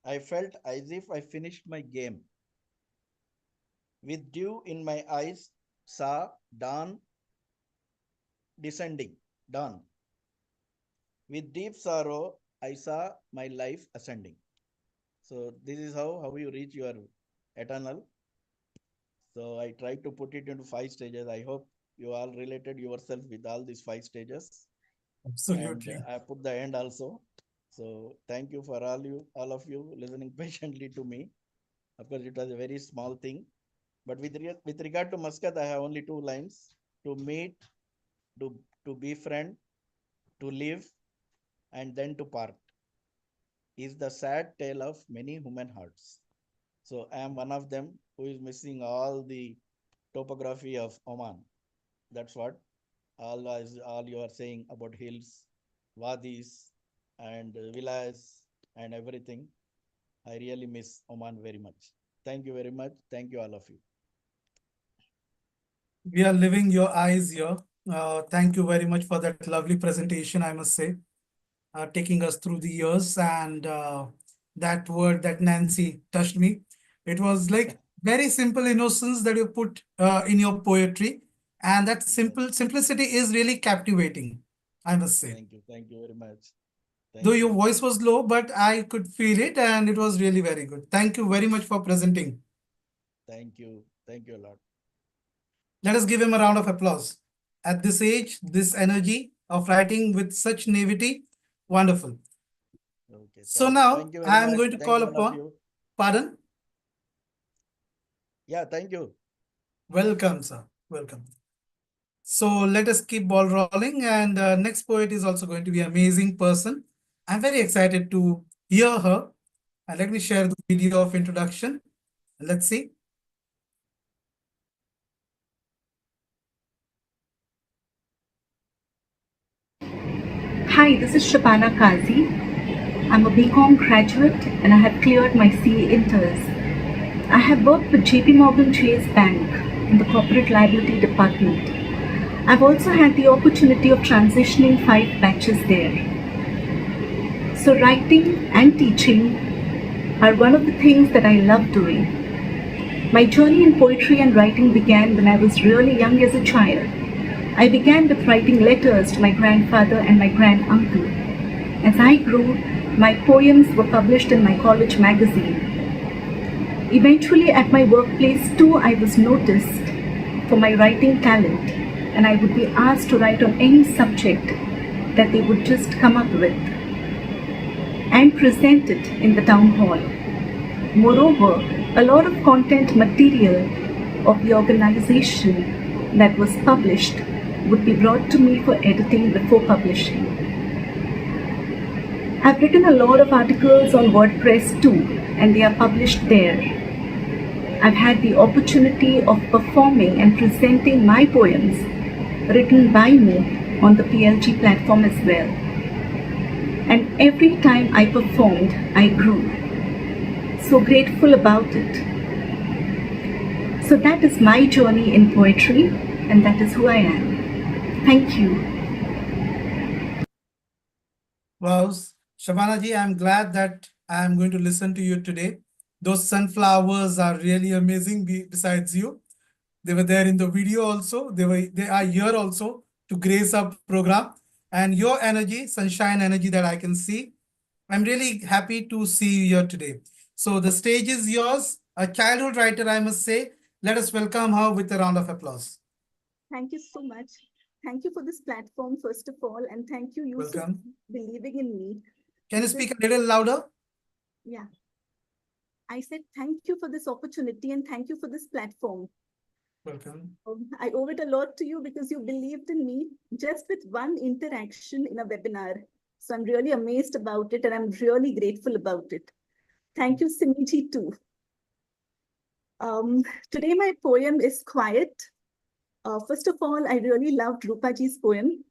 [SPEAKER 16] I felt as if I finished my game. With dew in my eyes, saw dawn descending, dawn. With deep sorrow, I saw my life ascending. So this is how you reach your eternal. So I tried to put it into 5 stages. I hope you all related yourself with all these 5 stages.
[SPEAKER 2] Absolutely.
[SPEAKER 16] And I put the end also. So thank you for all of you listening patiently to me. Of course, it was a very small thing. But with regard to Muscat, I have only 2 lines: to meet, to befriend, to live, and then to part. Is the sad tale of many human hearts. So I am one of them who is missing all the topography of Oman. That's what all you are saying about hills, wadis, and villas and everything. I really miss Oman very much. Thank you very much. Thank you all of you.
[SPEAKER 2] We are living your eyes here. Thank you very much for that lovely presentation, I must say, taking us through the years. And that word that Nancy touched me. It was like very simple innocence that you put in your poetry. And that simplicity is really captivating, I must say.
[SPEAKER 16] Thank you very much.
[SPEAKER 2] Though your voice was low, but I could feel it and it was really very good. Thank you very much for presenting.
[SPEAKER 16] Thank you a lot.
[SPEAKER 2] Let us give him a round of applause. At this age, this energy of writing with such naivety, wonderful.
[SPEAKER 16] Okay.
[SPEAKER 2] So now I am
[SPEAKER 16] much.
[SPEAKER 2] going to call upon, pardon?
[SPEAKER 16] Yeah, thank you.
[SPEAKER 2] Welcome, sir. Welcome. So let us keep ball rolling, and next poet is also going to be an amazing person. I'm very excited to hear her. And let me share the video of introduction. Let's see.
[SPEAKER 17] Hi, this is Shabana Kazi. I'm a BCom graduate and I have cleared my CA Inters. I have worked with JP Morgan Chase Bank in the Corporate Liability Department. I've also had the opportunity of transitioning 5 batches there. So writing and teaching are one of the things that I love doing. My journey in poetry and writing began when I was really young as a child. I began with writing letters to my grandfather and my granduncle. As I grew, my poems were published in my college magazine. Eventually, at my workplace too, I was noticed for my writing talent, and I would be asked to write on any subject that they would just come up with and present it in the town hall. Moreover, a lot of content material of the organization that was published would be brought to me for editing before publishing. I've written a lot of articles on WordPress too, and they are published there. I've had the opportunity of performing and presenting my poems written by me on the PLG platform as well. And every time I performed, I grew. So grateful about it. So that is my journey in poetry, and that is who I am. Thank you.
[SPEAKER 2] Wow, Shabana ji, I'm glad that I'm going to listen to you today. Those sunflowers are really amazing besides you. They were there in the video also. They are here also to grace our program. And your energy, sunshine energy that I can see. I'm really happy to see you here today. So the stage is yours. A childhood writer, I must say. Let us welcome her with a round of applause.
[SPEAKER 18] Thank you so much. Thank you for this platform, first of all, and thank you, Yusuf,
[SPEAKER 2] Welcome.
[SPEAKER 18] for believing in me.
[SPEAKER 2] Can you speak a little louder?
[SPEAKER 18] Yeah. I said thank you for this opportunity and thank you for this platform.
[SPEAKER 2] Welcome.
[SPEAKER 18] I owe it a lot to you because you believed in me just with one interaction in a webinar. So I'm really amazed about it and I'm really grateful about it. Thank you, Simiji, too. Today my poem is Quiet. First of all, I really loved Rupaji's poem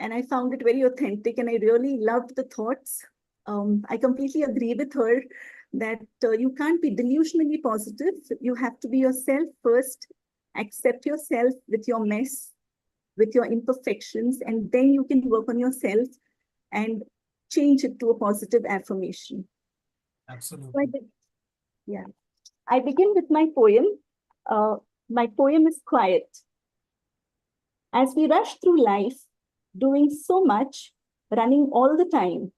[SPEAKER 18] and I found it very authentic and I really loved the thoughts. I completely agree with her that you can't be delusionally positive. You have to be yourself first, accept yourself with your mess, with your imperfections, and then you can work on yourself and change it to a positive affirmation.
[SPEAKER 2] Absolutely.
[SPEAKER 18] So I begin with my poem. My poem is Quiet. As we rush through life, doing so much, running all the time,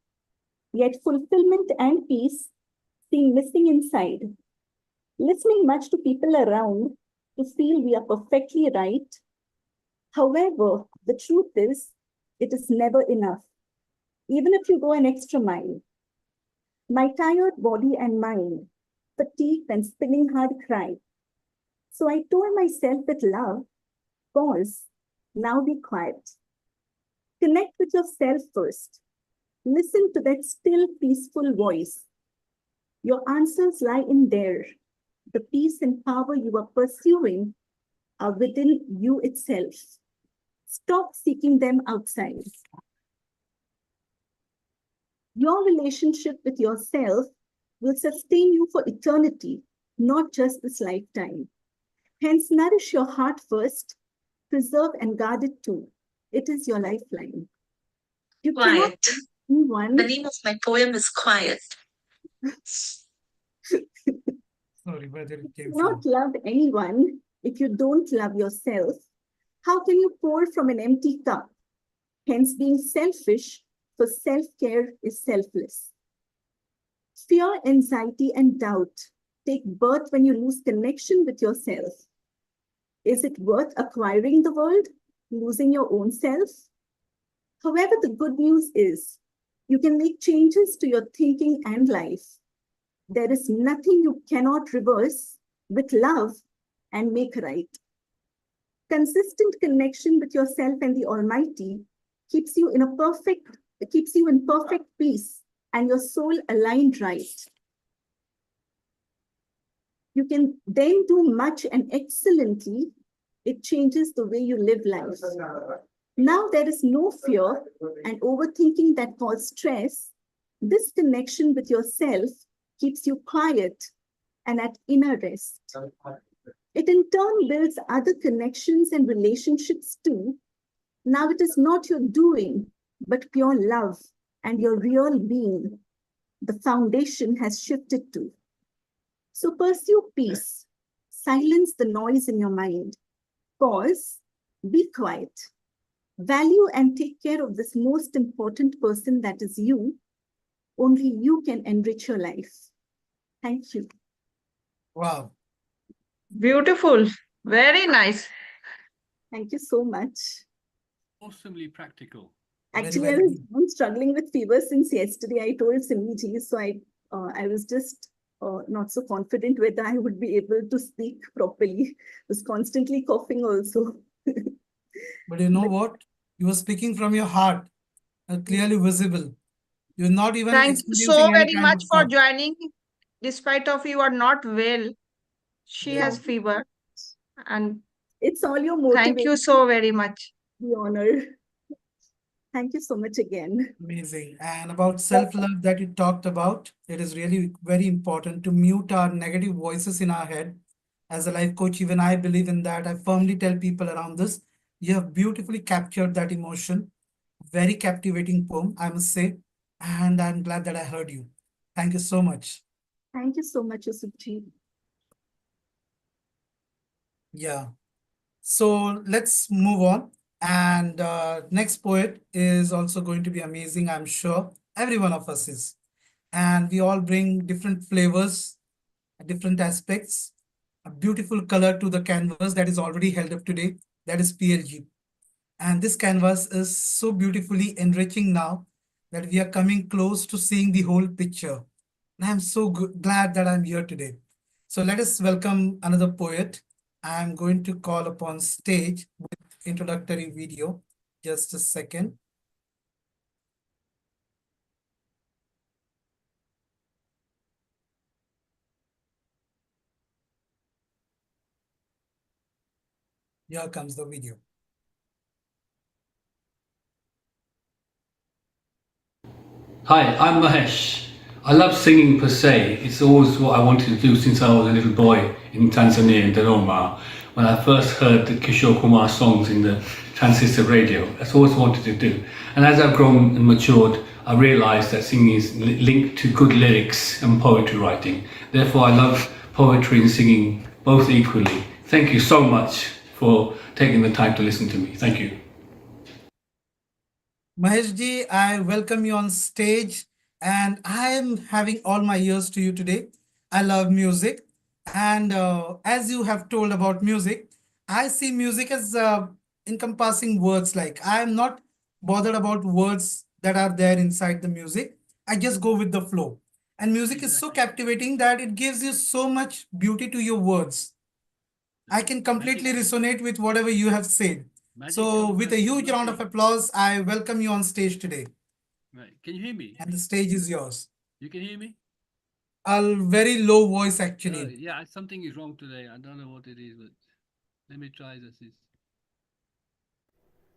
[SPEAKER 18] yet fulfillment and peace seem missing inside. Listening much to people around to feel we are perfectly right. However, the truth is, it is never enough, even if you go an extra mile. My tired body and mind, fatigued and spinning hard, cry. So I told myself with love, pause, now be quiet. Connect with yourself first. Listen to that still, peaceful voice. Your answers lie in there. The peace and power you are pursuing are within you itself. Stop seeking them outside. Your relationship with yourself will sustain you for eternity, not just this lifetime. Hence, nourish your heart first, preserve and guard it too. It is your lifeline. You
[SPEAKER 3] Quiet.
[SPEAKER 18] Anyone.
[SPEAKER 3] The name of my poem is Quiet.
[SPEAKER 2] Sorry, where did it came
[SPEAKER 18] Not
[SPEAKER 2] from?
[SPEAKER 18] love anyone if you don't love yourself. How can you pour from an empty cup? Hence, being selfish for self-care is selfless. Fear, anxiety, and doubt take birth when you lose connection with yourself. Is it worth acquiring the world, losing your own self? However, the good news is you can make changes to your thinking and life. There is nothing you cannot reverse with love and make right. Consistent connection with yourself and the Almighty keeps you in perfect peace and your soul aligned right. You can then do much and excellently. It changes the way you live life. Now there is no fear and overthinking that causes stress. This connection with yourself keeps you quiet and at inner rest. It in turn builds other connections and relationships too. Now it is not your doing, but pure love and your real being. The foundation has shifted to. So pursue peace. Silence the noise in your mind. Pause. Be quiet. Value and take care of this most important person that is you. Only you can enrich your life. Thank you.
[SPEAKER 2] Wow.
[SPEAKER 4] Beautiful. Very nice.
[SPEAKER 18] Thank you so much.
[SPEAKER 9] Awesomely practical.
[SPEAKER 18] Actually, I was struggling with fever since yesterday. I told Simiji, so I was just not so confident whether I would be able to speak properly. I was constantly coughing also.
[SPEAKER 2] But you know what? You were speaking from your heart, clearly visible. You're not even
[SPEAKER 4] Thank you so
[SPEAKER 2] experiencing any
[SPEAKER 4] very
[SPEAKER 2] kind
[SPEAKER 4] much
[SPEAKER 2] of
[SPEAKER 4] for
[SPEAKER 2] cough.
[SPEAKER 4] joining. Despite of you are not well, she
[SPEAKER 2] Yeah.
[SPEAKER 4] has fever. And
[SPEAKER 18] it's all your motivation.
[SPEAKER 4] Thank you so very much.
[SPEAKER 18] The honor. Thank you so much again.
[SPEAKER 2] Amazing. And about self-love that you talked about, it is really very important to mute our negative voices in our head As a life coach, even I believe in that. I firmly tell people around this, you have beautifully captured that emotion. Very captivating poem, I must say. And I'm glad that I heard you. Thank you so much.
[SPEAKER 18] Thank you so much, Yusufji.
[SPEAKER 2] Yeah. So let's move on. And next poet is also going to be amazing, I'm sure. Every one of us is. And we all bring different flavors, different aspects, a beautiful color to the canvas that is already held up today. That is PLG. And this canvas is so beautifully enriching now that we are coming close to seeing the whole picture. And I'm so glad that I'm here today. So let us welcome another poet. I'm going to call upon stage with introductory video. Just a second. Here comes the video.
[SPEAKER 19] Hi, I'm Mahesh. I love singing per se. It's always what I wanted to do since I was a little boy in Tanzania, in Dodoma. When I first heard the Kishore Kumar songs in the transistor radio, that's always wanted to do. And as I've grown and matured, I realized that singing is linked to good lyrics and poetry writing. Therefore, I love poetry and singing both equally. Thank you so much for taking the time to listen to me. Thank you.
[SPEAKER 2] Mahesh ji, I welcome you on stage and I am having all my ears to you today. I love music. And as you have told about music, I see music as encompassing words. Like I am not bothered about words that are there inside the music. I just go with the flow. And music is so captivating that it gives you so much beauty to your words. I can completely resonate with whatever you have said. So with a huge round of applause, I welcome you on stage today.
[SPEAKER 9] Right. Can you hear me?
[SPEAKER 2] And the stage is yours.
[SPEAKER 9] You can hear me?
[SPEAKER 2] A very low voice, actually.
[SPEAKER 9] Yeah, something is wrong today. I don't know what it is, but let me try this.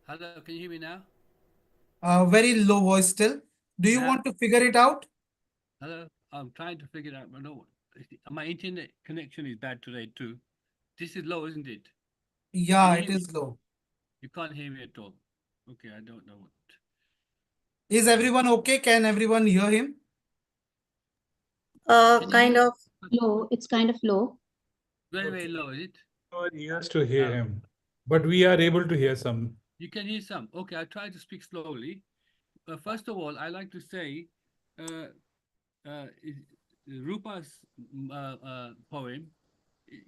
[SPEAKER 9] Hello, can you hear me now?
[SPEAKER 2] Very low voice still. Do you want to figure it out?
[SPEAKER 9] Hello, I'm trying to figure it out. But no, my internet connection is bad today too. This is low, isn't it?
[SPEAKER 2] Yeah, it is low.
[SPEAKER 9] You can't hear me at all. Okay, I don't know what.
[SPEAKER 2] Is everyone okay? Can everyone hear him?
[SPEAKER 10] Kind of.
[SPEAKER 18] Low. It's kind of low.
[SPEAKER 9] Very low, is it?
[SPEAKER 13] He has to hear him, but we are able to hear some.
[SPEAKER 9] You can hear some. Okay, I'll try to speak slowly. First of all, I like to say Rupa's poem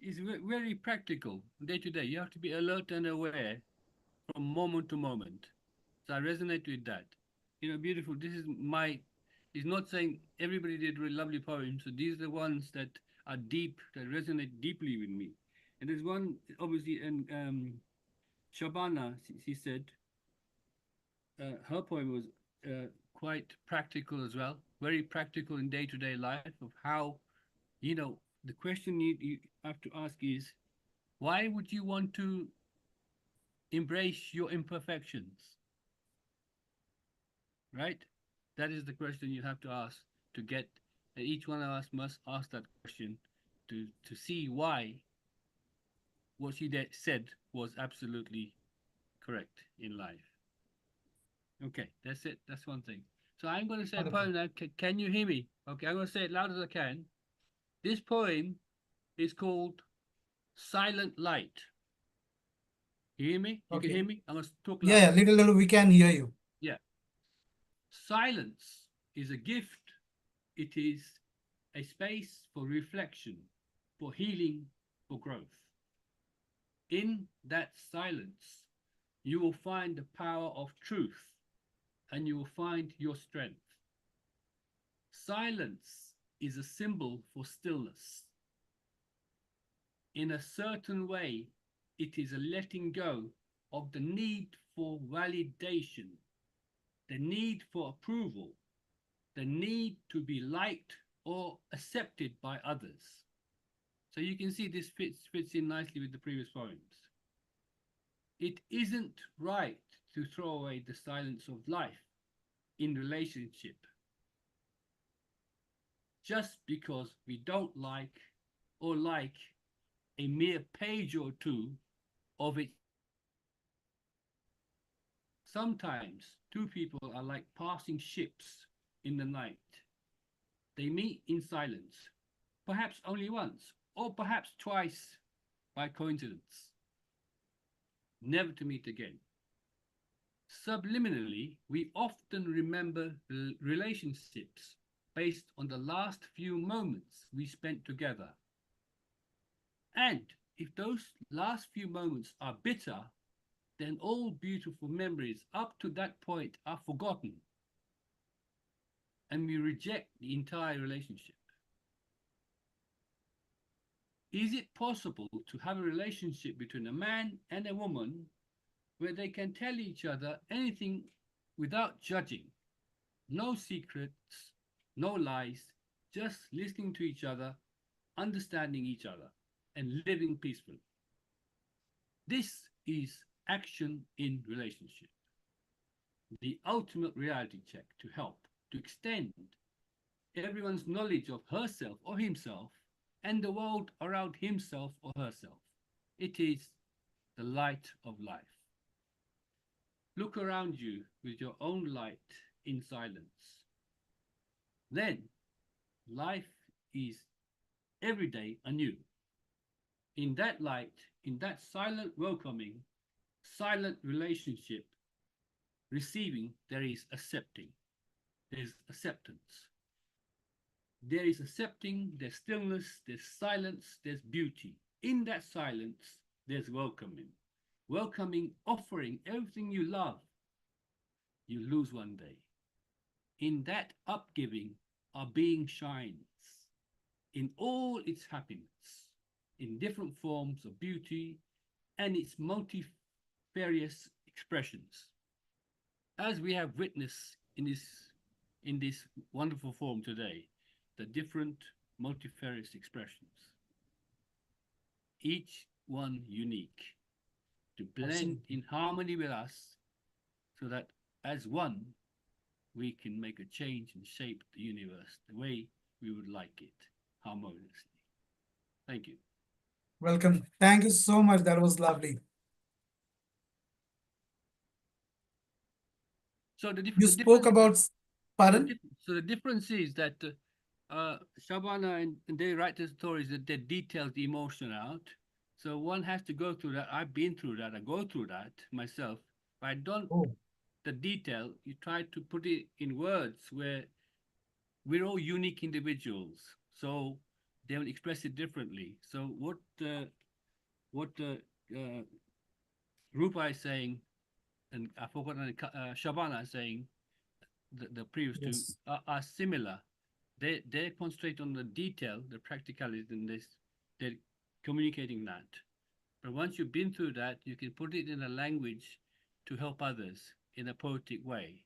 [SPEAKER 9] is very practical, day to day. You have to be alert and aware from moment to moment. So I resonate with that. Beautiful. This is he's not saying everybody did really lovely poems. So these are the ones that are deep, that resonate deeply with me. And there's one, obviously, and Shabana, she said, her poem was quite practical as well, very practical in day-to-day life of how, the question you have to ask is, why would you want to embrace your imperfections? Right? That is the question you have to ask to get, each one of us must ask that question to see why what she said was absolutely correct in life. Okay, that's it. That's one thing. So I'm going to say a poem now. Can you hear me? Okay, I'm going to say it loud as I can. This poem is called Silent Light. You hear me? You can hear me? I'm going to talk loud.
[SPEAKER 2] Yeah, little we can hear you.
[SPEAKER 9] Yeah. Silence is a gift. It is a space for reflection, for healing, for growth. In that silence, you will find the power of truth and you will find your strength. Silence is a symbol for stillness. In a certain way, it is a letting go of the need for validation, the need for approval, the need to be liked or accepted by others. So you can see this fits in nicely with the previous poems. It isn't right to throw away the silence of life in relationship just because we don't like or like a mere page or two of it. Sometimes two people are like passing ships in the night. They meet in silence, perhaps only once, or perhaps twice by coincidence, never to meet again. Subliminally, we often remember relationships based on the last few moments we spent together. And if those last few moments are bitter, then all beautiful memories up to that point are forgotten, and we reject the entire relationship. Is it possible to have a relationship between a man and a woman where they can tell each other anything without judging? No secrets, no lies, just listening to each other, understanding each other, and living peacefully. This is action in relationship, the ultimate reality check to help to extend everyone's knowledge of herself or himself and the world around himself or herself. It is the light of life. Look around you with your own light in silence. Then life is every day anew. In that light, in that silent welcoming, silent relationship, receiving, there is accepting. There's acceptance. There is accepting, there's stillness, there's silence, there's beauty. In that silence, there's welcoming. Welcoming, offering everything you love, you lose one day. In that upgiving, our being shines in all its happiness, in different forms of beauty and its multifarious expressions. As we have witnessed in this wonderful form today, the different multifarious expressions, each one unique, to blend in harmony with us so that as one, we can make a change and shape the universe the way we would like it, harmoniously. Thank you.
[SPEAKER 2] Welcome. Thank you so much. That was lovely.
[SPEAKER 9] So
[SPEAKER 2] You spoke about, pardon?
[SPEAKER 9] So the difference is that Shabana and they write the stories that they detail the emotion out. So one has to go through that. I've been through that. I go through that myself. But I don't, the detail, you try to put it in words where we're all unique individuals. So they will express it differently. So what Rupa is saying, and I forgot Shabana is saying, the previous two are similar. They concentrate on the detail, the practicality in this. They're communicating that. But once you've been through that, you can put it in a language to help others in a poetic way.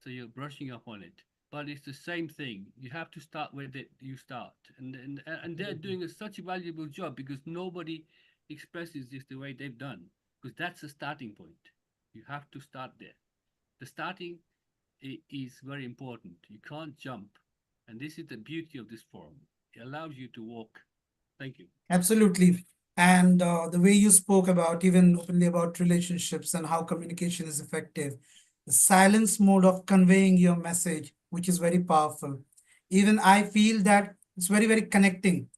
[SPEAKER 9] So you're brushing up on it. But it's the same thing. You have to start where you start. And they're doing such a valuable job because nobody expresses this the way they've done. Because that's the starting point. You have to start there. The starting is very important. You can't jump. And this is the beauty of this forum. It allows you to walk. Thank you.
[SPEAKER 2] Absolutely. And the way you spoke about, even openly about relationships and how communication is effective, the silence mode of conveying your message, which is very powerful. Even I feel that it's very, very connecting.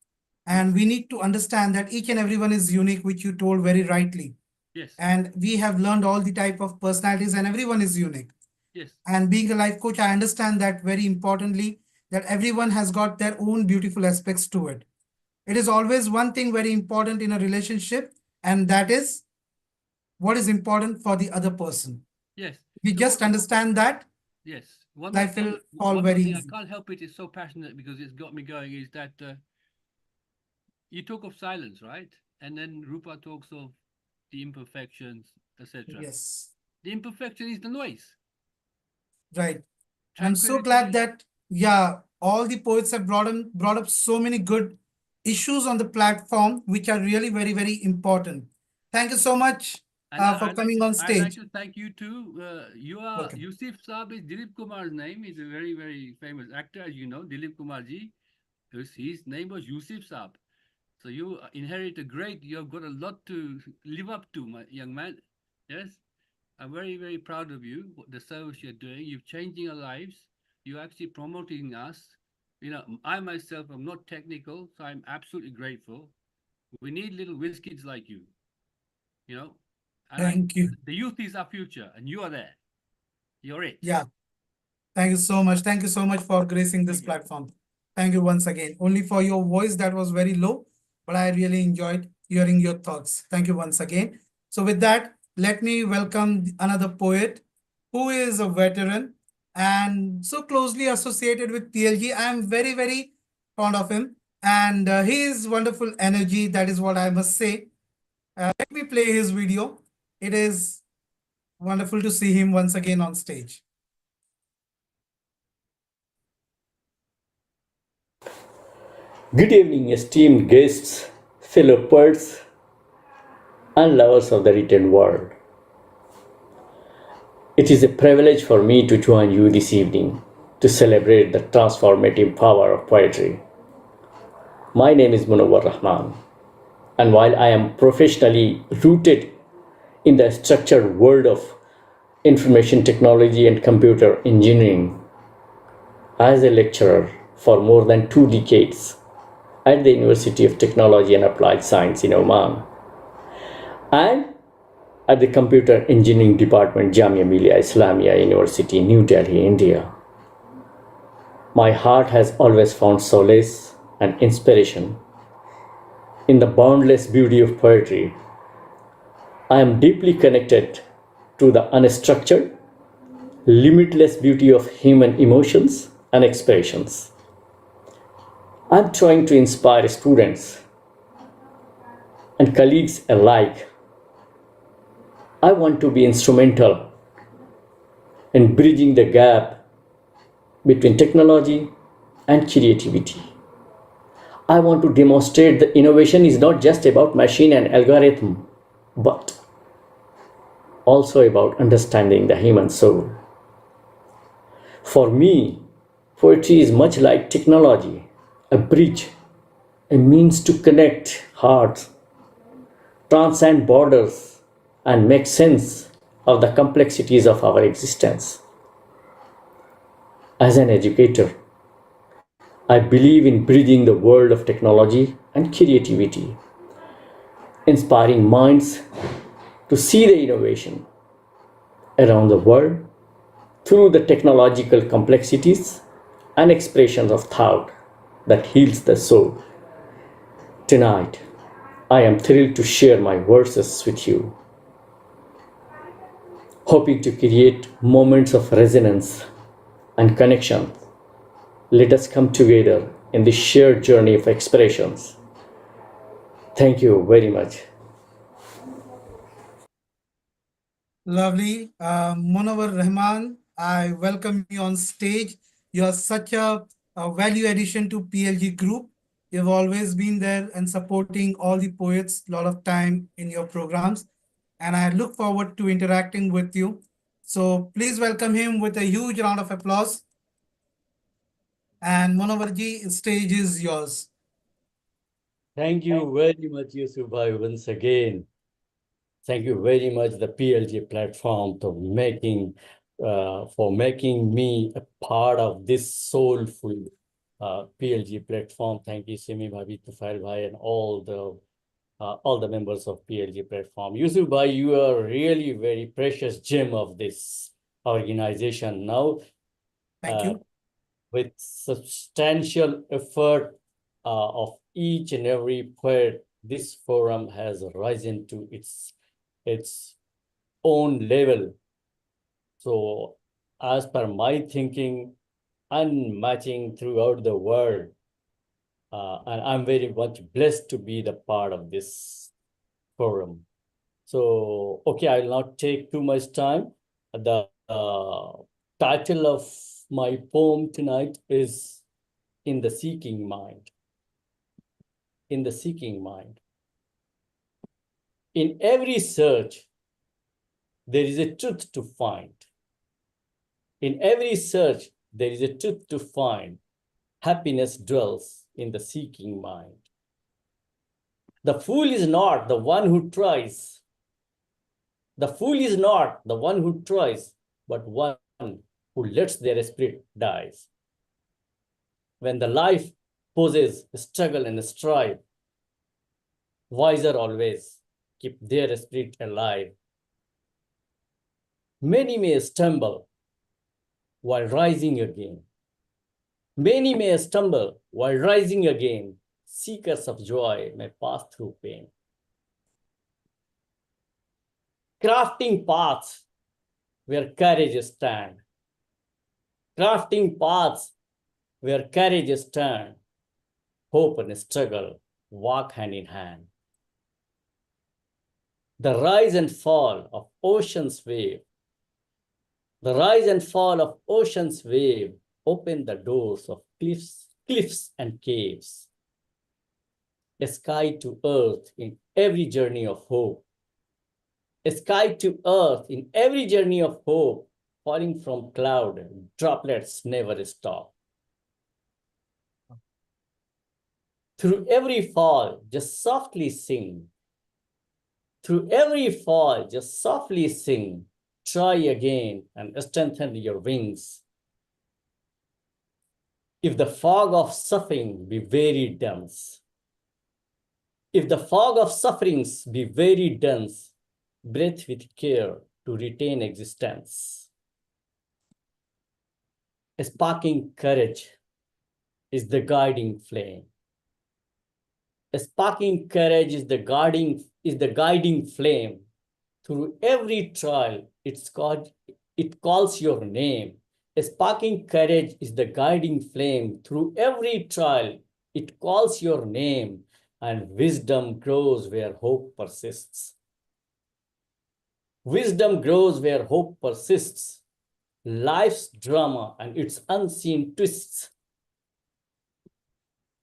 [SPEAKER 2] And we need to understand that each and everyone is unique, which you told very rightly.
[SPEAKER 9] Yes.
[SPEAKER 2] And we have learned all the type of personalities and everyone is unique.
[SPEAKER 9] Yes.
[SPEAKER 2] And being a life coach, I understand that very importantly, that everyone has got their own beautiful aspects to it. It is always one thing very important in a relationship, and that is what is important for the other person.
[SPEAKER 9] Yes.
[SPEAKER 2] We just understand that.
[SPEAKER 9] Yes.
[SPEAKER 2] Life will fall very
[SPEAKER 9] easy.
[SPEAKER 2] easy.
[SPEAKER 9] I can't help it. It's so passionate because it's got me going. Is that you talk of silence, right? And then Rupa talks of the imperfections, etc.
[SPEAKER 2] Yes.
[SPEAKER 9] The imperfection is the noise.
[SPEAKER 2] Right. And I'm so glad that, yeah, all the poets have brought up so many good issues on the platform, which are really very, very important. Thank you so much for coming on stage.
[SPEAKER 9] I'd like to thank you too. You are
[SPEAKER 2] Welcome.
[SPEAKER 9] Yusuf Saab is Dilip Kumar's name. He's a very, very famous actor, as you know, Dilip Kumarji. His name was Yusuf Saab. So you inherit a great, you've got a lot to live up to, my young man. Yes. I'm very, very proud of you, the service you're doing. You're changing our lives. You're actually promoting us. You know, I myself am not technical, so I'm absolutely grateful. We need little whiz kids like you, you know. And
[SPEAKER 2] Thank you.
[SPEAKER 9] the youth is our future, and you are there. You're it.
[SPEAKER 2] Yeah. Thank you so much. Thank you so much for gracing this platform. Thank you once again. Only for your voice that was very low, but I really enjoyed hearing your thoughts. Thank you once again. So with that, let me welcome another poet who is a veteran and so closely associated with PLG. I am very, very fond of him. And his wonderful energy, that is what I must say. Let me play his video. It is wonderful to see him once again on stage.
[SPEAKER 20] Good evening, esteemed guests, fellow poets, and lovers of the written word. It is a privilege for me to join you this evening to celebrate the transformative power of poetry. My name is Munawar Rahman, and while I am professionally rooted in the structured world of information technology and computer engineering, as a lecturer for more than 2 decades at the University of Technology and Applied Science in Oman, and at the Computer Engineering Department, Jamia Millia Islamia University, New Delhi, India. My heart has always found solace and inspiration in the boundless beauty of poetry. I am deeply connected to the unstructured, limitless beauty of human emotions and expressions. I'm trying to inspire students and colleagues alike. I want to be instrumental in bridging the gap between technology and creativity. I want to demonstrate that innovation is not just about machine and algorithm, but also about understanding the human soul. For me, poetry is much like technology, a bridge, a means to connect hearts, transcend borders, and make sense of the complexities of our existence. As an educator, I believe in bridging the world of technology and creativity, inspiring minds to see the innovation around the world through the technological complexities and expressions of thought that heals the soul. Tonight, I am thrilled to share my verses with you, hoping to create moments of resonance and connection. Let us come together in this shared journey of expressions. Thank you very much.
[SPEAKER 2] Lovely. Munawar Rahman, I welcome you on stage. You are such a value addition to PLG Group. You've always been there and supporting all the poets a lot of time in your programs. And I look forward to interacting with you. So please welcome him with a huge round of applause. And Munawarji, stage is yours.
[SPEAKER 20] Thank you very much, Yusuf Bhai, once again. Thank you very much, the PLG platform, for making me a part of this soulful PLG platform. Thank you, Simi Bhabi, Tufail Bhai, and all the members of PLG platform. Yusuf Bhai, you are really very precious gem of this organization now.
[SPEAKER 2] Thank you.
[SPEAKER 20] With substantial effort of each and every poet, this forum has risen to its own level. So as per my thinking, unmatching throughout the world. And I'm very much blessed to be the part of this forum. So, okay, I'll not take too much time. The title of my poem tonight is In the Seeking Mind. In the Seeking Mind. In every search, there is a truth to find. In every search, there is a truth to find. Happiness dwells in the seeking mind. The fool is not the one who tries. The fool is not the one who tries, but one who lets their spirit die. When the life poses struggle and strife, wiser always keep their spirit alive. Many may stumble while rising again. Many may stumble while rising again. Seekers of joy may pass through pain. Crafting paths where courage stands. Crafting paths where courage stands. Hope and struggle walk hand in hand. The rise and fall of ocean's wave. The rise and fall of ocean's wave open the doors of cliffs and caves. A sky to earth in every journey of hope. A sky to earth in every journey of hope, falling from cloud, droplets never stop. Through every fall, just softly sing. Through every fall, just softly sing. Try again and strengthen your wings. If the fog of suffering be very dense, if the fog of sufferings be very dense, breathe with care to retain existence. A sparking courage is the guiding flame. A sparking courage is the guiding flame. Through every trial, it calls your name. A sparking courage is the guiding flame. Through every trial, it calls your name, and wisdom grows where hope persists. Wisdom grows where hope persists. Life's drama and its unseen twists.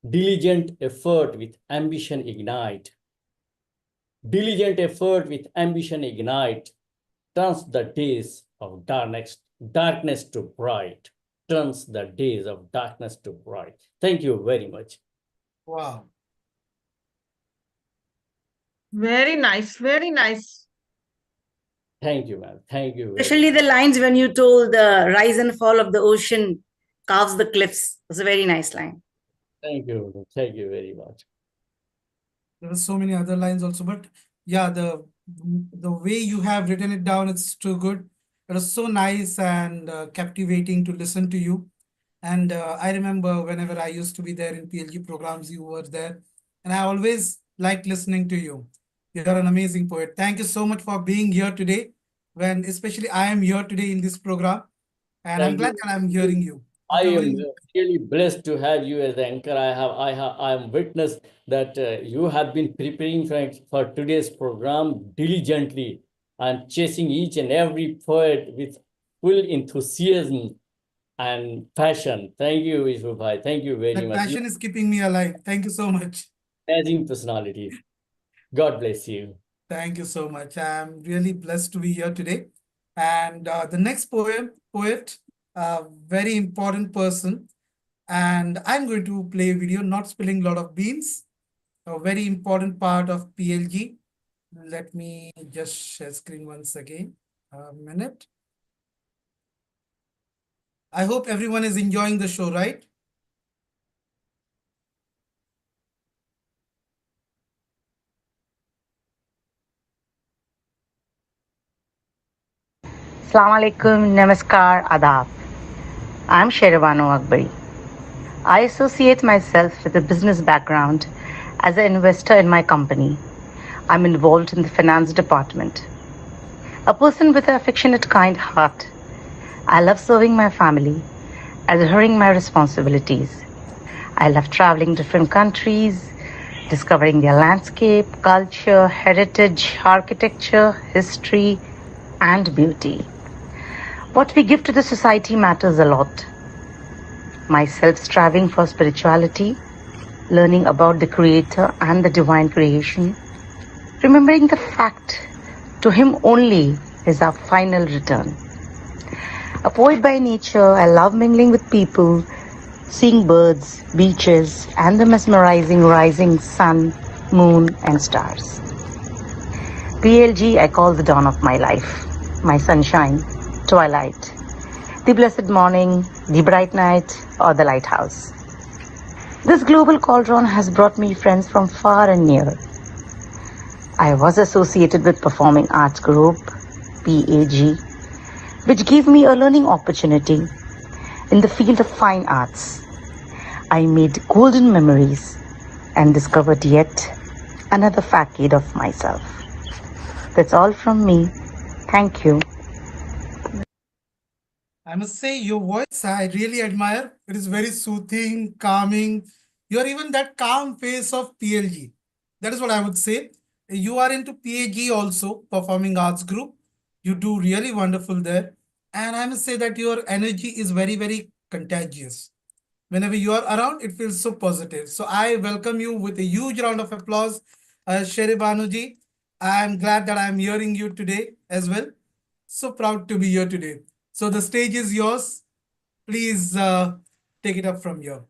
[SPEAKER 20] Diligent effort with ambition ignite. Diligent effort with ambition ignite. Turns the days of darkness to bright. Turns the days of darkness to bright. Thank you very much.
[SPEAKER 2] Wow.
[SPEAKER 4] Very nice, very nice.
[SPEAKER 20] Thank you, ma'am. Thank you.
[SPEAKER 10] Especially the lines when you told the rise and fall of the ocean carves the cliffs. It's a very nice line.
[SPEAKER 20] Thank you. Thank you very much.
[SPEAKER 2] There are so many other lines also, but yeah, the way you have written it down, it's too good. It was so nice and captivating to listen to you. And I remember whenever I used to be there in PLG programs, you were there. And I always liked listening to you. You're an amazing poet. Thank you so much for being here today. When especially I am here today in this program. And I'm glad that I'm hearing you.
[SPEAKER 20] I am really blessed to have you as the anchor. I am witness that you have been preparing for today's program diligently and chasing each and every poet with full enthusiasm and passion. Thank you, Vishwabhai. Thank you very much.
[SPEAKER 2] Passion is keeping me alive. Thank you so much.
[SPEAKER 20] Amazing personality. God bless you.
[SPEAKER 2] Thank you so much. I'm really blessed to be here today. And the next poet, very important person. And I'm going to play a video, not spilling a lot of beans. A very important part of PLG. Let me just share screen once again. A minute. I hope everyone is enjoying the show, right?
[SPEAKER 11] Assalamu alaikum, namaskar, adab. I'm Sherbano Akbari. I associate myself with a business background as an investor in my company. I'm involved in the finance department. A person with an affectionate, kind heart. I love serving my family, adhering my responsibilities. I love traveling different countries, discovering their landscape, culture, heritage, architecture, history, and beauty. What we give to the society matters a lot. Myself striving for spirituality, learning about the Creator and the divine creation, remembering the fact to Him only is our final return. A poet by nature, I love mingling with people, seeing birds, beaches, and the mesmerizing rising sun moon, and stars. PLG I call the dawn of my life, my sunshine, twilight, the blessed morning, the bright night, or the lighthouse. This global cauldron has brought me friends from far and near. I was associated with Performing Arts Group, PAG, which gave me a learning opportunity in the field of fine arts. I made golden memories and discovered yet another facade of myself. That's all from me. Thank you.
[SPEAKER 2] I must say, your voice I really admire. It is very soothing, calming. You are even that calm face of PLG. That is what I would say. You are into PAG also, Performing Arts Group. You do really wonderful there. And I must say that your energy is very, very contagious. Whenever you are around, it feels so positive. So I welcome you with a huge round of applause, Sherry Banuji. I am glad that I am hearing you today as well. So proud to be here today. So the stage is yours. Please take it up from here.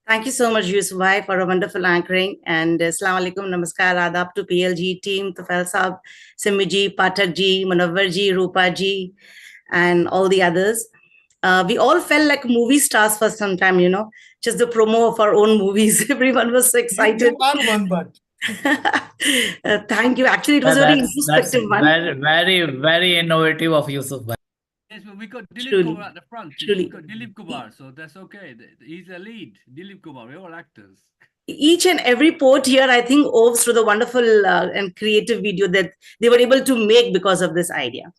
[SPEAKER 10] Thank you so much, Yusuf Bhai, for a wonderful anchoring. And Assalamu alaikum, namaskar, adab to PLG team, Tufail Saab, Simi ji, Pathak ji, Munawwar ji, Rupa ji, and all the others. We all felt like movie stars for some time, just the promo of our own movies. Everyone was so excited.
[SPEAKER 2] You are one, but.
[SPEAKER 10] Thank you. Actually, it was a very introspective one.
[SPEAKER 1] Very innovative of Yusuf Bhai.
[SPEAKER 9] Yes, but we got Dilip
[SPEAKER 10] Truly.
[SPEAKER 9] Kumar at the front.
[SPEAKER 10] Truly.
[SPEAKER 9] We got Dilip Kumar, so that's okay. He's a lead. Dilip Kumar, we're all actors.
[SPEAKER 10] Each and every poet here, I think, owes to the wonderful and creative video that they were able to make because of this idea.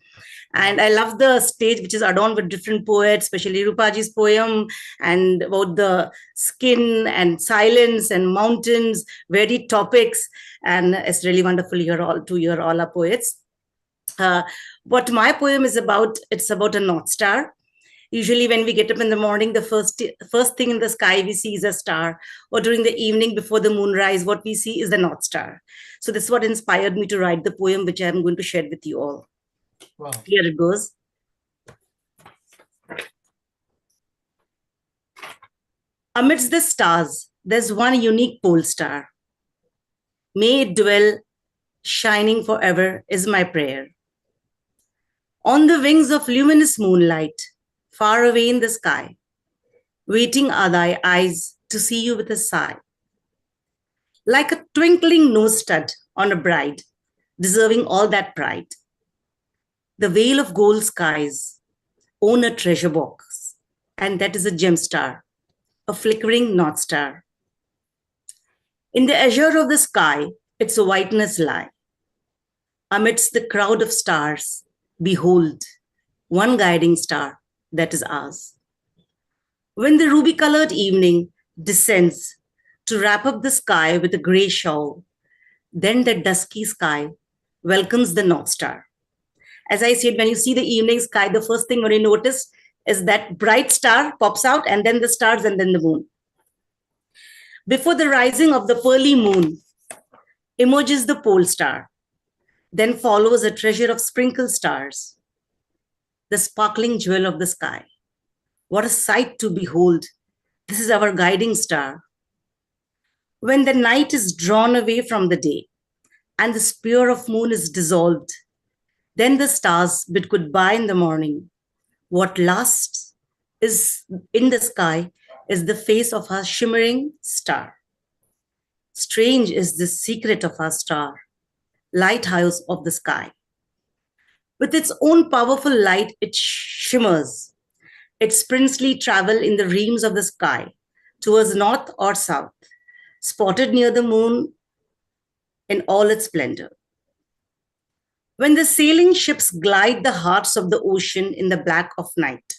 [SPEAKER 10] And I love the stage, which is adorned with different poets, especially Rupaji's poem and about the skin and silence and mountains, varied topics. And it's really wonderful to hear all our poets. What my poem is about, it's about a North Star. Usually when we get up in the morning, the first thing in the sky we see is a star. Or during the evening before the moonrise, what we see is the North Star. So this is what inspired me to write the poem, which I'm going to share with you all.
[SPEAKER 2] Wow.
[SPEAKER 10] Here it goes. Amidst the stars, there's one unique pole star. May it dwell, shining forever, is my prayer. On the wings of luminous moonlight, far away in the sky, waiting are thy eyes to see you with a sigh. Like a twinkling nose stud on a bride, deserving all that pride. The veil of gold skies own a treasure box, and that is a gem star, a flickering North Star. In the azure of the sky, its whiteness lie. Amidst the crowd of stars, behold, one guiding star that is ours. When the ruby-colored evening descends to wrap up the sky with a gray shawl, then the dusky sky welcomes the North Star. As I said, when you see the evening sky, the first thing when you notice is that bright star pops out, and then the stars, and then the moon. Before the rising of the pearly moon emerges the pole star, then follows a treasure of sprinkled stars, the sparkling jewel of the sky. What a sight to behold. This is our guiding star. When the night is drawn away from the day and the spear of moon is dissolved, then the stars bid goodbye in the morning. What lasts is in the sky is the face of our shimmering star. Strange is the secret of our star, lighthouse of the sky. With its own powerful light, it shimmers. Its princely travel in the realms of the sky, towards north or south, spotted near the moon in all its splendor. When the sailing ships glide the hearts of the ocean in the black of night,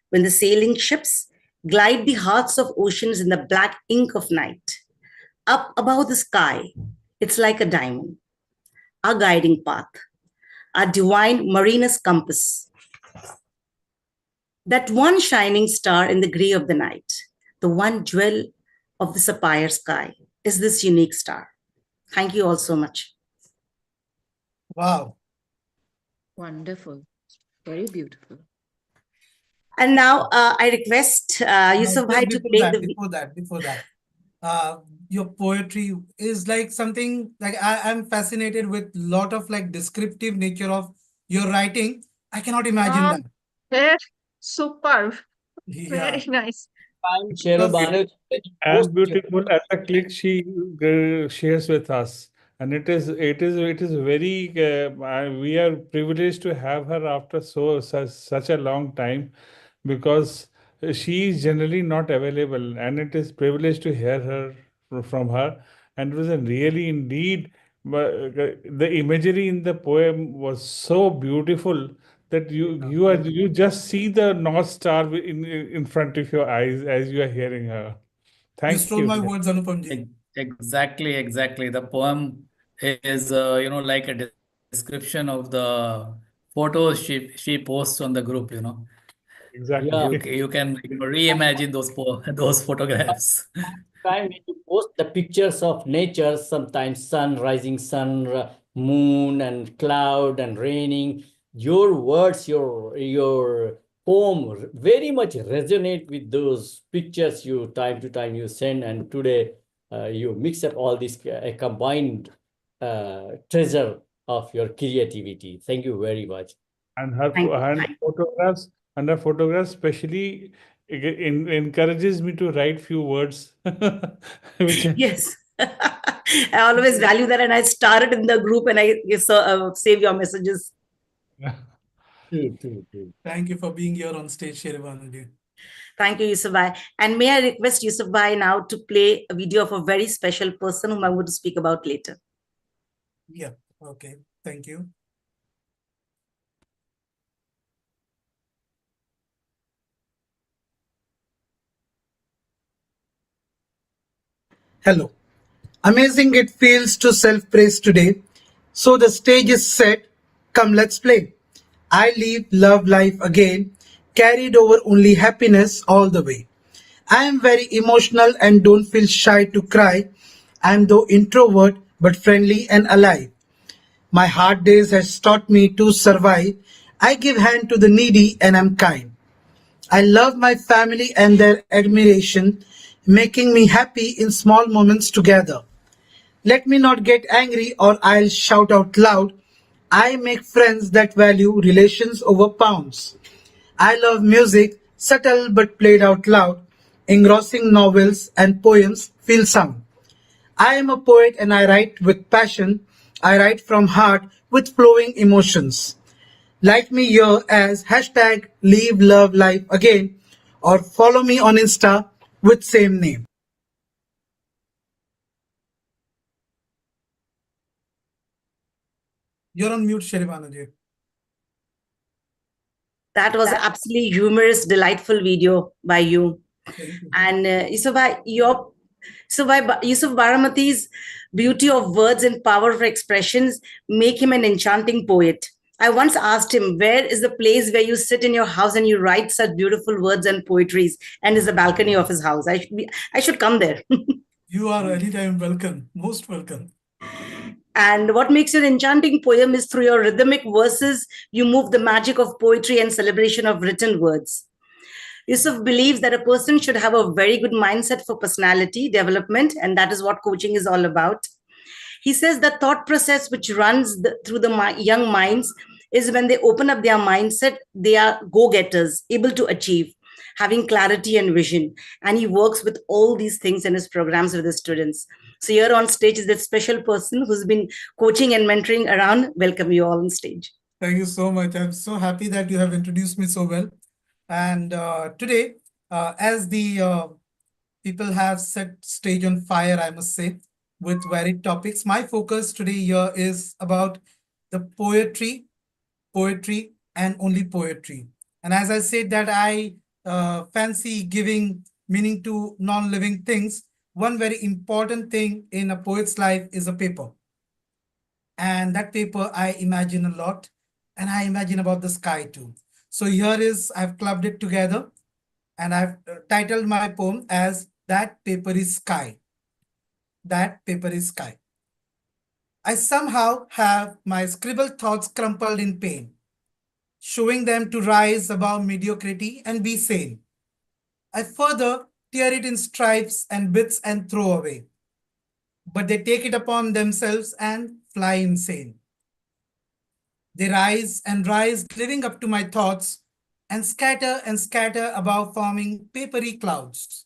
[SPEAKER 10] when the sailing ships glide the hearts of oceans in the black ink of night, up above the sky, it's like a diamond, our guiding path, our divine marinus compass. That one shining star in the gray of the night, the one jewel of the sapphire sky, is this unique star. Thank you all so much.
[SPEAKER 2] Wow.
[SPEAKER 5] Wonderful. Very beautiful.
[SPEAKER 10] And now I request Yusuf Bhai to play the...
[SPEAKER 2] Before that. uh, your poetry is like something like I'm fascinated with lot of like descriptive nature of your writing. I cannot imagine that.
[SPEAKER 4] Very superb.
[SPEAKER 2] Yeah.
[SPEAKER 4] Very nice.
[SPEAKER 21] I'm Share Banu.
[SPEAKER 13] And beautiful as a click she shares with us, and it is very we are privileged to have her after such a long time, because she is generally not available, and it is privileged to hear her from her. And it was a really indeed the imagery in the poem was so beautiful that you just see the North Star in front of your eyes as you are hearing her.
[SPEAKER 2] You
[SPEAKER 13] Thank
[SPEAKER 2] stole
[SPEAKER 13] you.
[SPEAKER 2] my words, Anupamji.
[SPEAKER 1] Exactly, exactly. The poem is, like a description of the photos she posts on the group.
[SPEAKER 13] Exactly.
[SPEAKER 21] Yeah.
[SPEAKER 1] You can reimagine those photographs.
[SPEAKER 21] Time when you post the pictures of nature, sometimes sun, rising sun, moon, and cloud, and raining, your words, your poem very much resonate with those pictures you time to time you send, and today you mix up all this a combined treasure of your creativity. Thank you very much.
[SPEAKER 13] And her
[SPEAKER 10] Thank you.
[SPEAKER 13] photographs especially encourages me to write few words, which
[SPEAKER 10] Yes. I always value that, and I started in the group, and I save your messages.
[SPEAKER 2] Thank you for being here on stage, Sheribanu.
[SPEAKER 10] Thank you, Yusuf Bhai. And may I request Yusuf Bhai now to play a video of a very special person whom I'm going to speak about later.
[SPEAKER 2] Yeah. Okay. Thank you. Hello. Amazing it feels to self-praise today. So the stage is set. Come, let's play. I live, love life again. Carried over only happiness all the way. I am very emotional and don't feel shy to cry. I am though introvert but friendly and alive. My hard days has taught me to survive. I give hand to the needy and am kind. I love my family and their admiration, making me happy in small moments together. Let me not get angry or I'll shout out loud. I make friends that value relations over pounds. I love music, subtle but played out loud. Engrossing novels and poems feel sound. I am a poet and I write with passion. I write from heart with flowing emotions. Like me here as hashtag Live Love Life Again or follow me on Insta with same name. You're on mute, Sheribanu.
[SPEAKER 10] That was absolutely humorous, delightful video by you. And Yusuf Baramati's beauty of words and power of expressions make him an enchanting poet. I once asked him, where is the place where you sit in your house and you write such beautiful words and poetries? And is the balcony of his house. I should come there.
[SPEAKER 2] You are anytime welcome, most welcome.
[SPEAKER 10] And what makes your enchanting poem is through your rhythmic verses, you move the magic of poetry and celebration of written words. Yusuf believes that a person should have a very good mindset for personality development, and that is what coaching is all about. He says the thought process which runs through the young minds is when they open up their mindset, they are go-getters, able to achieve, having clarity and vision. And he works with all these things in his programs with his students. So here on stage is that special person who's been coaching and mentoring around. Welcome you all on stage.
[SPEAKER 2] Thank you so much. I'm so happy that you have introduced me so well. And today, as the people have set stage on fire, I must say, with varied topics, my focus today here is about the poetry, and only poetry. And as I said that I fancy giving meaning to non-living things, one very important thing in a poet's life is a paper. And that paper I imagine a lot, and I imagine about the sky too. So here is, I've clubbed it together and I've titled my poem as That Paper is Sky. That paper is sky. I somehow have my scribbled thoughts crumpled in pain, showing them to rise above mediocrity and be sane. I further tear it in stripes and bits and throw away. But they take it upon themselves and fly insane. They rise and rise, living up to my thoughts, and scatter above, forming papery clouds.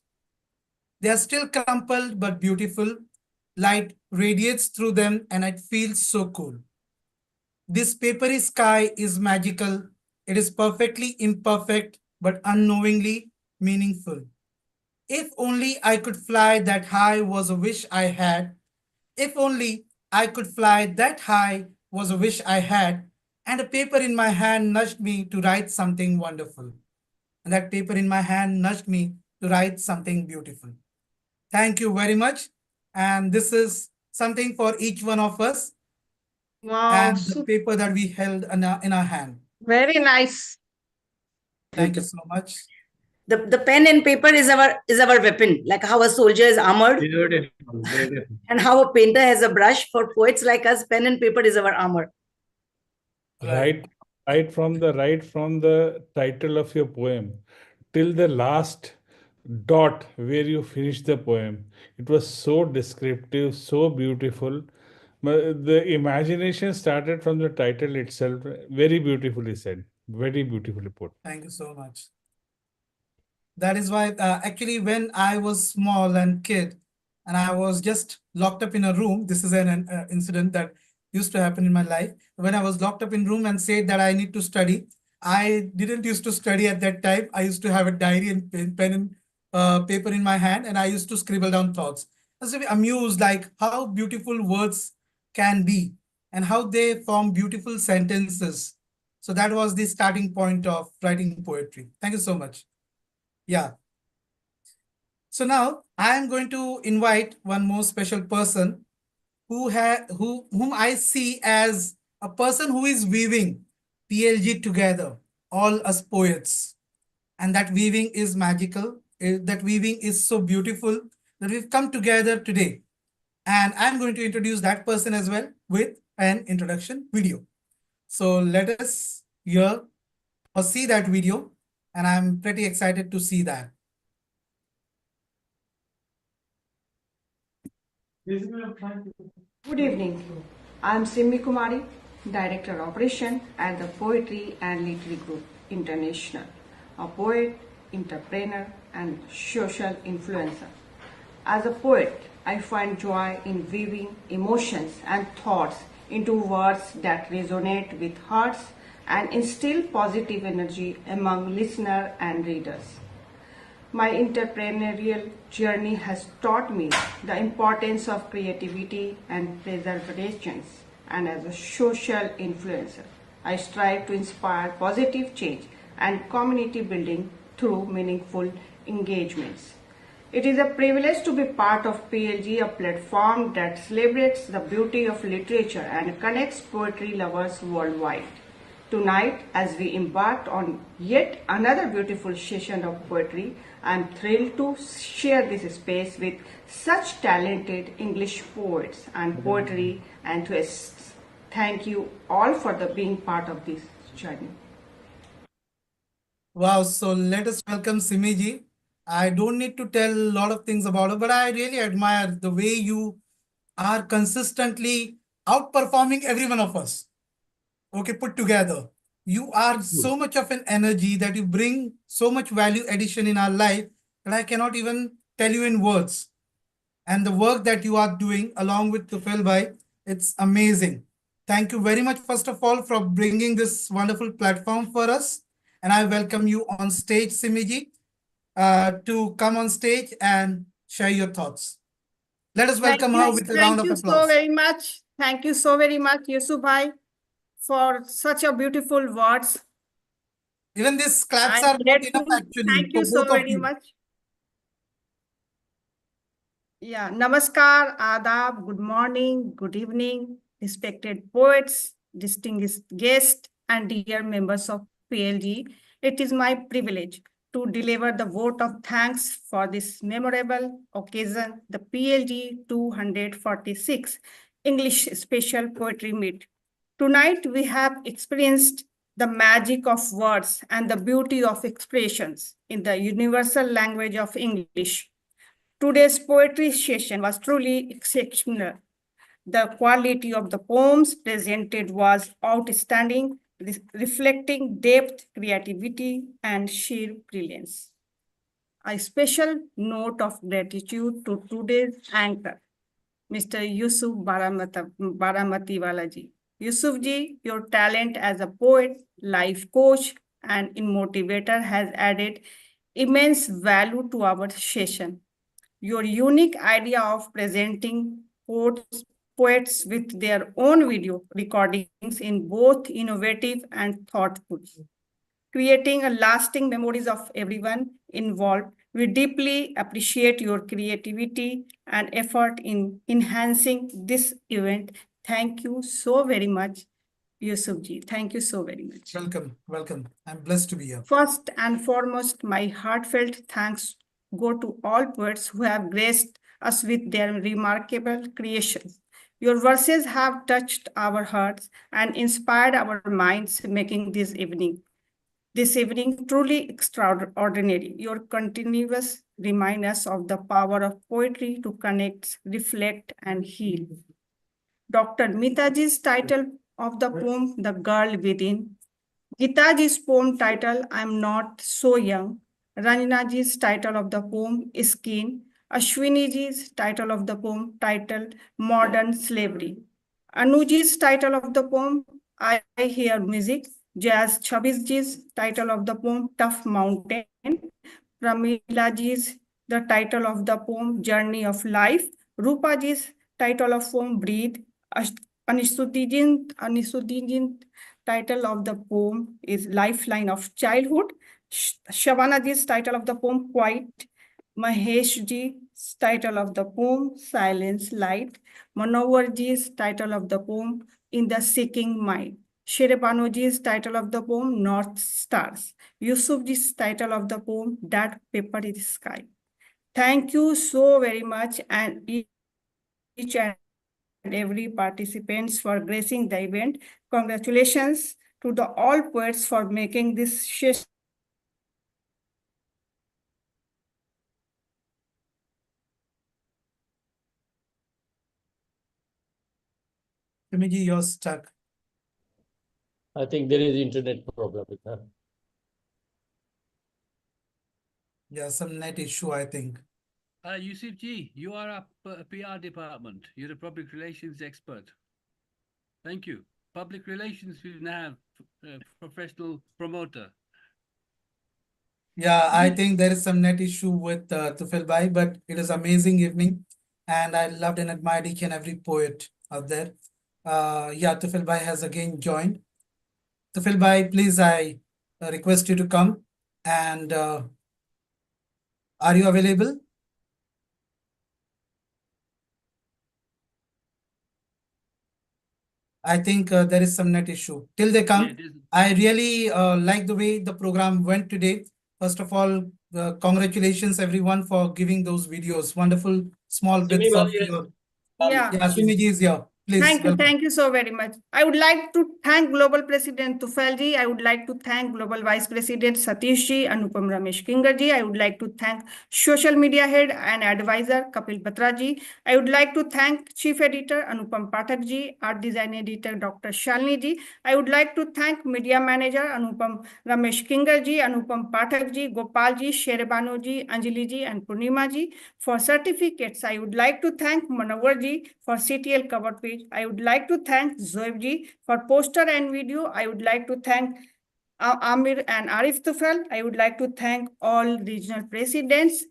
[SPEAKER 2] They are still crumpled but beautiful. Light radiates through them and it feels so cool. This papery sky is magical. It is perfectly imperfect but unknowingly meaningful. If only I could fly that high was a wish I had. If only I could fly that high was a wish I had. And a paper in my hand nudged me to write something wonderful. And that paper in my hand nudged me to write something beautiful. Thank you very much. And this is something for each one of us.
[SPEAKER 4] Wow,
[SPEAKER 2] And the paper that we held in our hand.
[SPEAKER 4] very nice.
[SPEAKER 2] Thank you so much.
[SPEAKER 10] The pen and paper is our weapon, like how a soldier is armored.
[SPEAKER 21] Beautiful, beautiful.
[SPEAKER 10] And how a painter has a brush. For poets like us, pen and paper is our armor.
[SPEAKER 13] Right from the title of your poem till the last dot where you finish the poem. It was so descriptive, so beautiful. The imagination started from the title itself. Very beautifully said. Very beautifully put.
[SPEAKER 2] Thank you so much. That is why, actually, when I was small and kid, and I was just locked up in a room, this is an incident that used to happen in my life. When I was locked up in room and said that I need to study, I didn't used to study at that time. I used to have a diary and pen and paper in my hand, and I used to scribble down thoughts. I was very amused, like how beautiful words can be and how they form beautiful sentences. So that was the starting point of writing poetry. Thank you so much. Yeah. So now I am going to invite one more special person whom I see as a person who is weaving PLG together, all us poets. And that weaving is magical. That weaving is so beautiful that we've come together today. And I'm going to introduce that person as well with an introduction video. So let us hear or see that video. And I'm pretty excited to see that.
[SPEAKER 6] Good evening. I'm Simmi Kumari, Director Operation at the Poetry and Literary Group International, a poet, entrepreneur, and social influencer. As a poet, I find joy in weaving emotions and thoughts into words that resonate with hearts and instill positive energy among listeners and readers. My entrepreneurial journey has taught me the importance of creativity and preservation, and as a social influencer, I strive to inspire positive change and community building through meaningful engagements. It is a privilege to be part of PLG, a platform that celebrates the beauty of literature and connects poetry lovers worldwide. Tonight, as we embark on yet another beautiful session of poetry, I am thrilled to share this space with such talented English poets and poetry enthusiasts. Thank you all for being part of this journey.
[SPEAKER 2] Wow, so let us welcome Simiji. I don't need to tell a lot of things about her, but I really admire the way you are consistently outperforming every one of us. Okay, put together. You are so much of an energy that you bring so much value addition in our life that I cannot even tell you in words. And the work that you are doing along with Tufel Bhai, it's amazing. Thank you very much, first of all, for bringing this wonderful platform for us. And I welcome you on stage, Simiji, to come on stage and share your thoughts. Let us welcome her with a round of applause.
[SPEAKER 22] Thank you so very much. Thank you so very much, Yusuf Bhai, for such a beautiful words.
[SPEAKER 2] Even these claps are not enough actually.
[SPEAKER 22] Thank you so very much. Yeah, namaskar, adab, good morning, good evening, respected poets, distinguished guests, and dear members of PLG. It is my privilege to deliver the vote of thanks for this memorable occasion, the PLG 246 English Special Poetry Meet. Tonight, we have experienced the magic of words, and the beauty of expressions in the universal language of English. Today's poetry session was truly exceptional. The quality of the poems presented was outstanding, reflecting depth, creativity, and sheer brilliance. A special note of gratitude to today's anchor, Mr. Yusuf Baramatiwala ji. Yusuf ji, your talent as a poet, life coach, and motivator has added immense value to our session. Your unique idea of presenting poets with their own video recordings in both innovative and thoughtful, creating a lasting memories of everyone involved. We deeply appreciate your creativity and effort in enhancing this event. Thank you so very much, Yusuf ji. Thank you so very much.
[SPEAKER 2] Welcome, welcome. I'm blessed to be here.
[SPEAKER 22] First and foremost, my heartfelt thanks go to all poets who have graced us with their remarkable creations. Your verses have touched our hearts and inspired our minds, making this evening truly extraordinary. Your continuous remind us of the power of poetry to connect, reflect, and heal. Dr. Mitaji's title of the poem, The Girl Within. Gitaji's poem title, I'm Not So Young. Ranjanaji's title of the poem, Skin. Ashwiniji's title of the poem, titled Modern Slavery. Anuji's title of the poem, I Hear Music. Jazz Chabisji's title of the poem, Tough Mountain. Pramilaji's the title of the poem, Journey of Life. Rupaji's title of poem, Breathe. Anisuddin's title of the poem is Lifeline of Childhood. Shavanaji's title of the poem, Quiet. Maheshji's title of the poem, Silence Light. Manowarji's title of the poem, In the Seeking Mind. Sherebanuji's title of the poem, North Stars. Yusufji's title of the poem, That Paper is Sky. Thank you so very much, and each and every participants for gracing the event. Congratulations to the all poets for making this session.
[SPEAKER 2] Timiji, you're stuck.
[SPEAKER 21] I think there is internet problem with her.
[SPEAKER 2] Yeah, some net issue, I think.
[SPEAKER 9] Yusuf Ji, you are a PR department. You're a public relations expert. Thank you. Public relations, we now have professional promoter.
[SPEAKER 2] Yeah, I think there is some net issue with Tufel Bhai, but it is amazing evening, and I loved and admired each and every poet out there. Yeah, Tufel Bhai has again joined. Tufel Bhai, please, I request you to come, and are you available? I think there is some net issue. Till they come, I really like the way the program went today. First of all, congratulations everyone for giving those videos. Wonderful small bits of your.
[SPEAKER 22] Yeah.
[SPEAKER 2] Yeah, Simiji is here. Please.
[SPEAKER 22] Thank you so very much. I would like to thank Global President Tufel-ji. I would like to thank Global Vice President Satish-ji, Anupam Ramesh Kingar-ji. I would like to thank Social Media Head and Advisor Kapil Batra-ji. I would like to thank Chief Editor Anupam Pathak-ji, Art Design Editor Dr. Shalini-ji. I would like to thank Media Manager Anupam Ramesh Kingar-ji, Anupam Pathak-ji, Gopal-ji, Sherebanu-ji, Anjali-ji, and Purnima-ji. For certificates, I would like to thank Manohar-ji for CTL cover page. I would like to thank Zoeb-ji for poster and video. I would like to thank Amir and Arif Tufel. I would like to thank all regional presidents.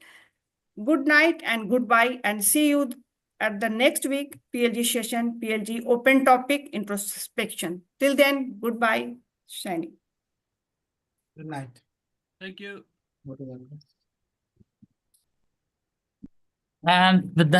[SPEAKER 22] Good night and goodbye, and see you at the next week PLG session, PLG open topic introspection. Till then, goodbye. Shiny.
[SPEAKER 2] Good night.
[SPEAKER 9] Thank you.
[SPEAKER 1] And with that,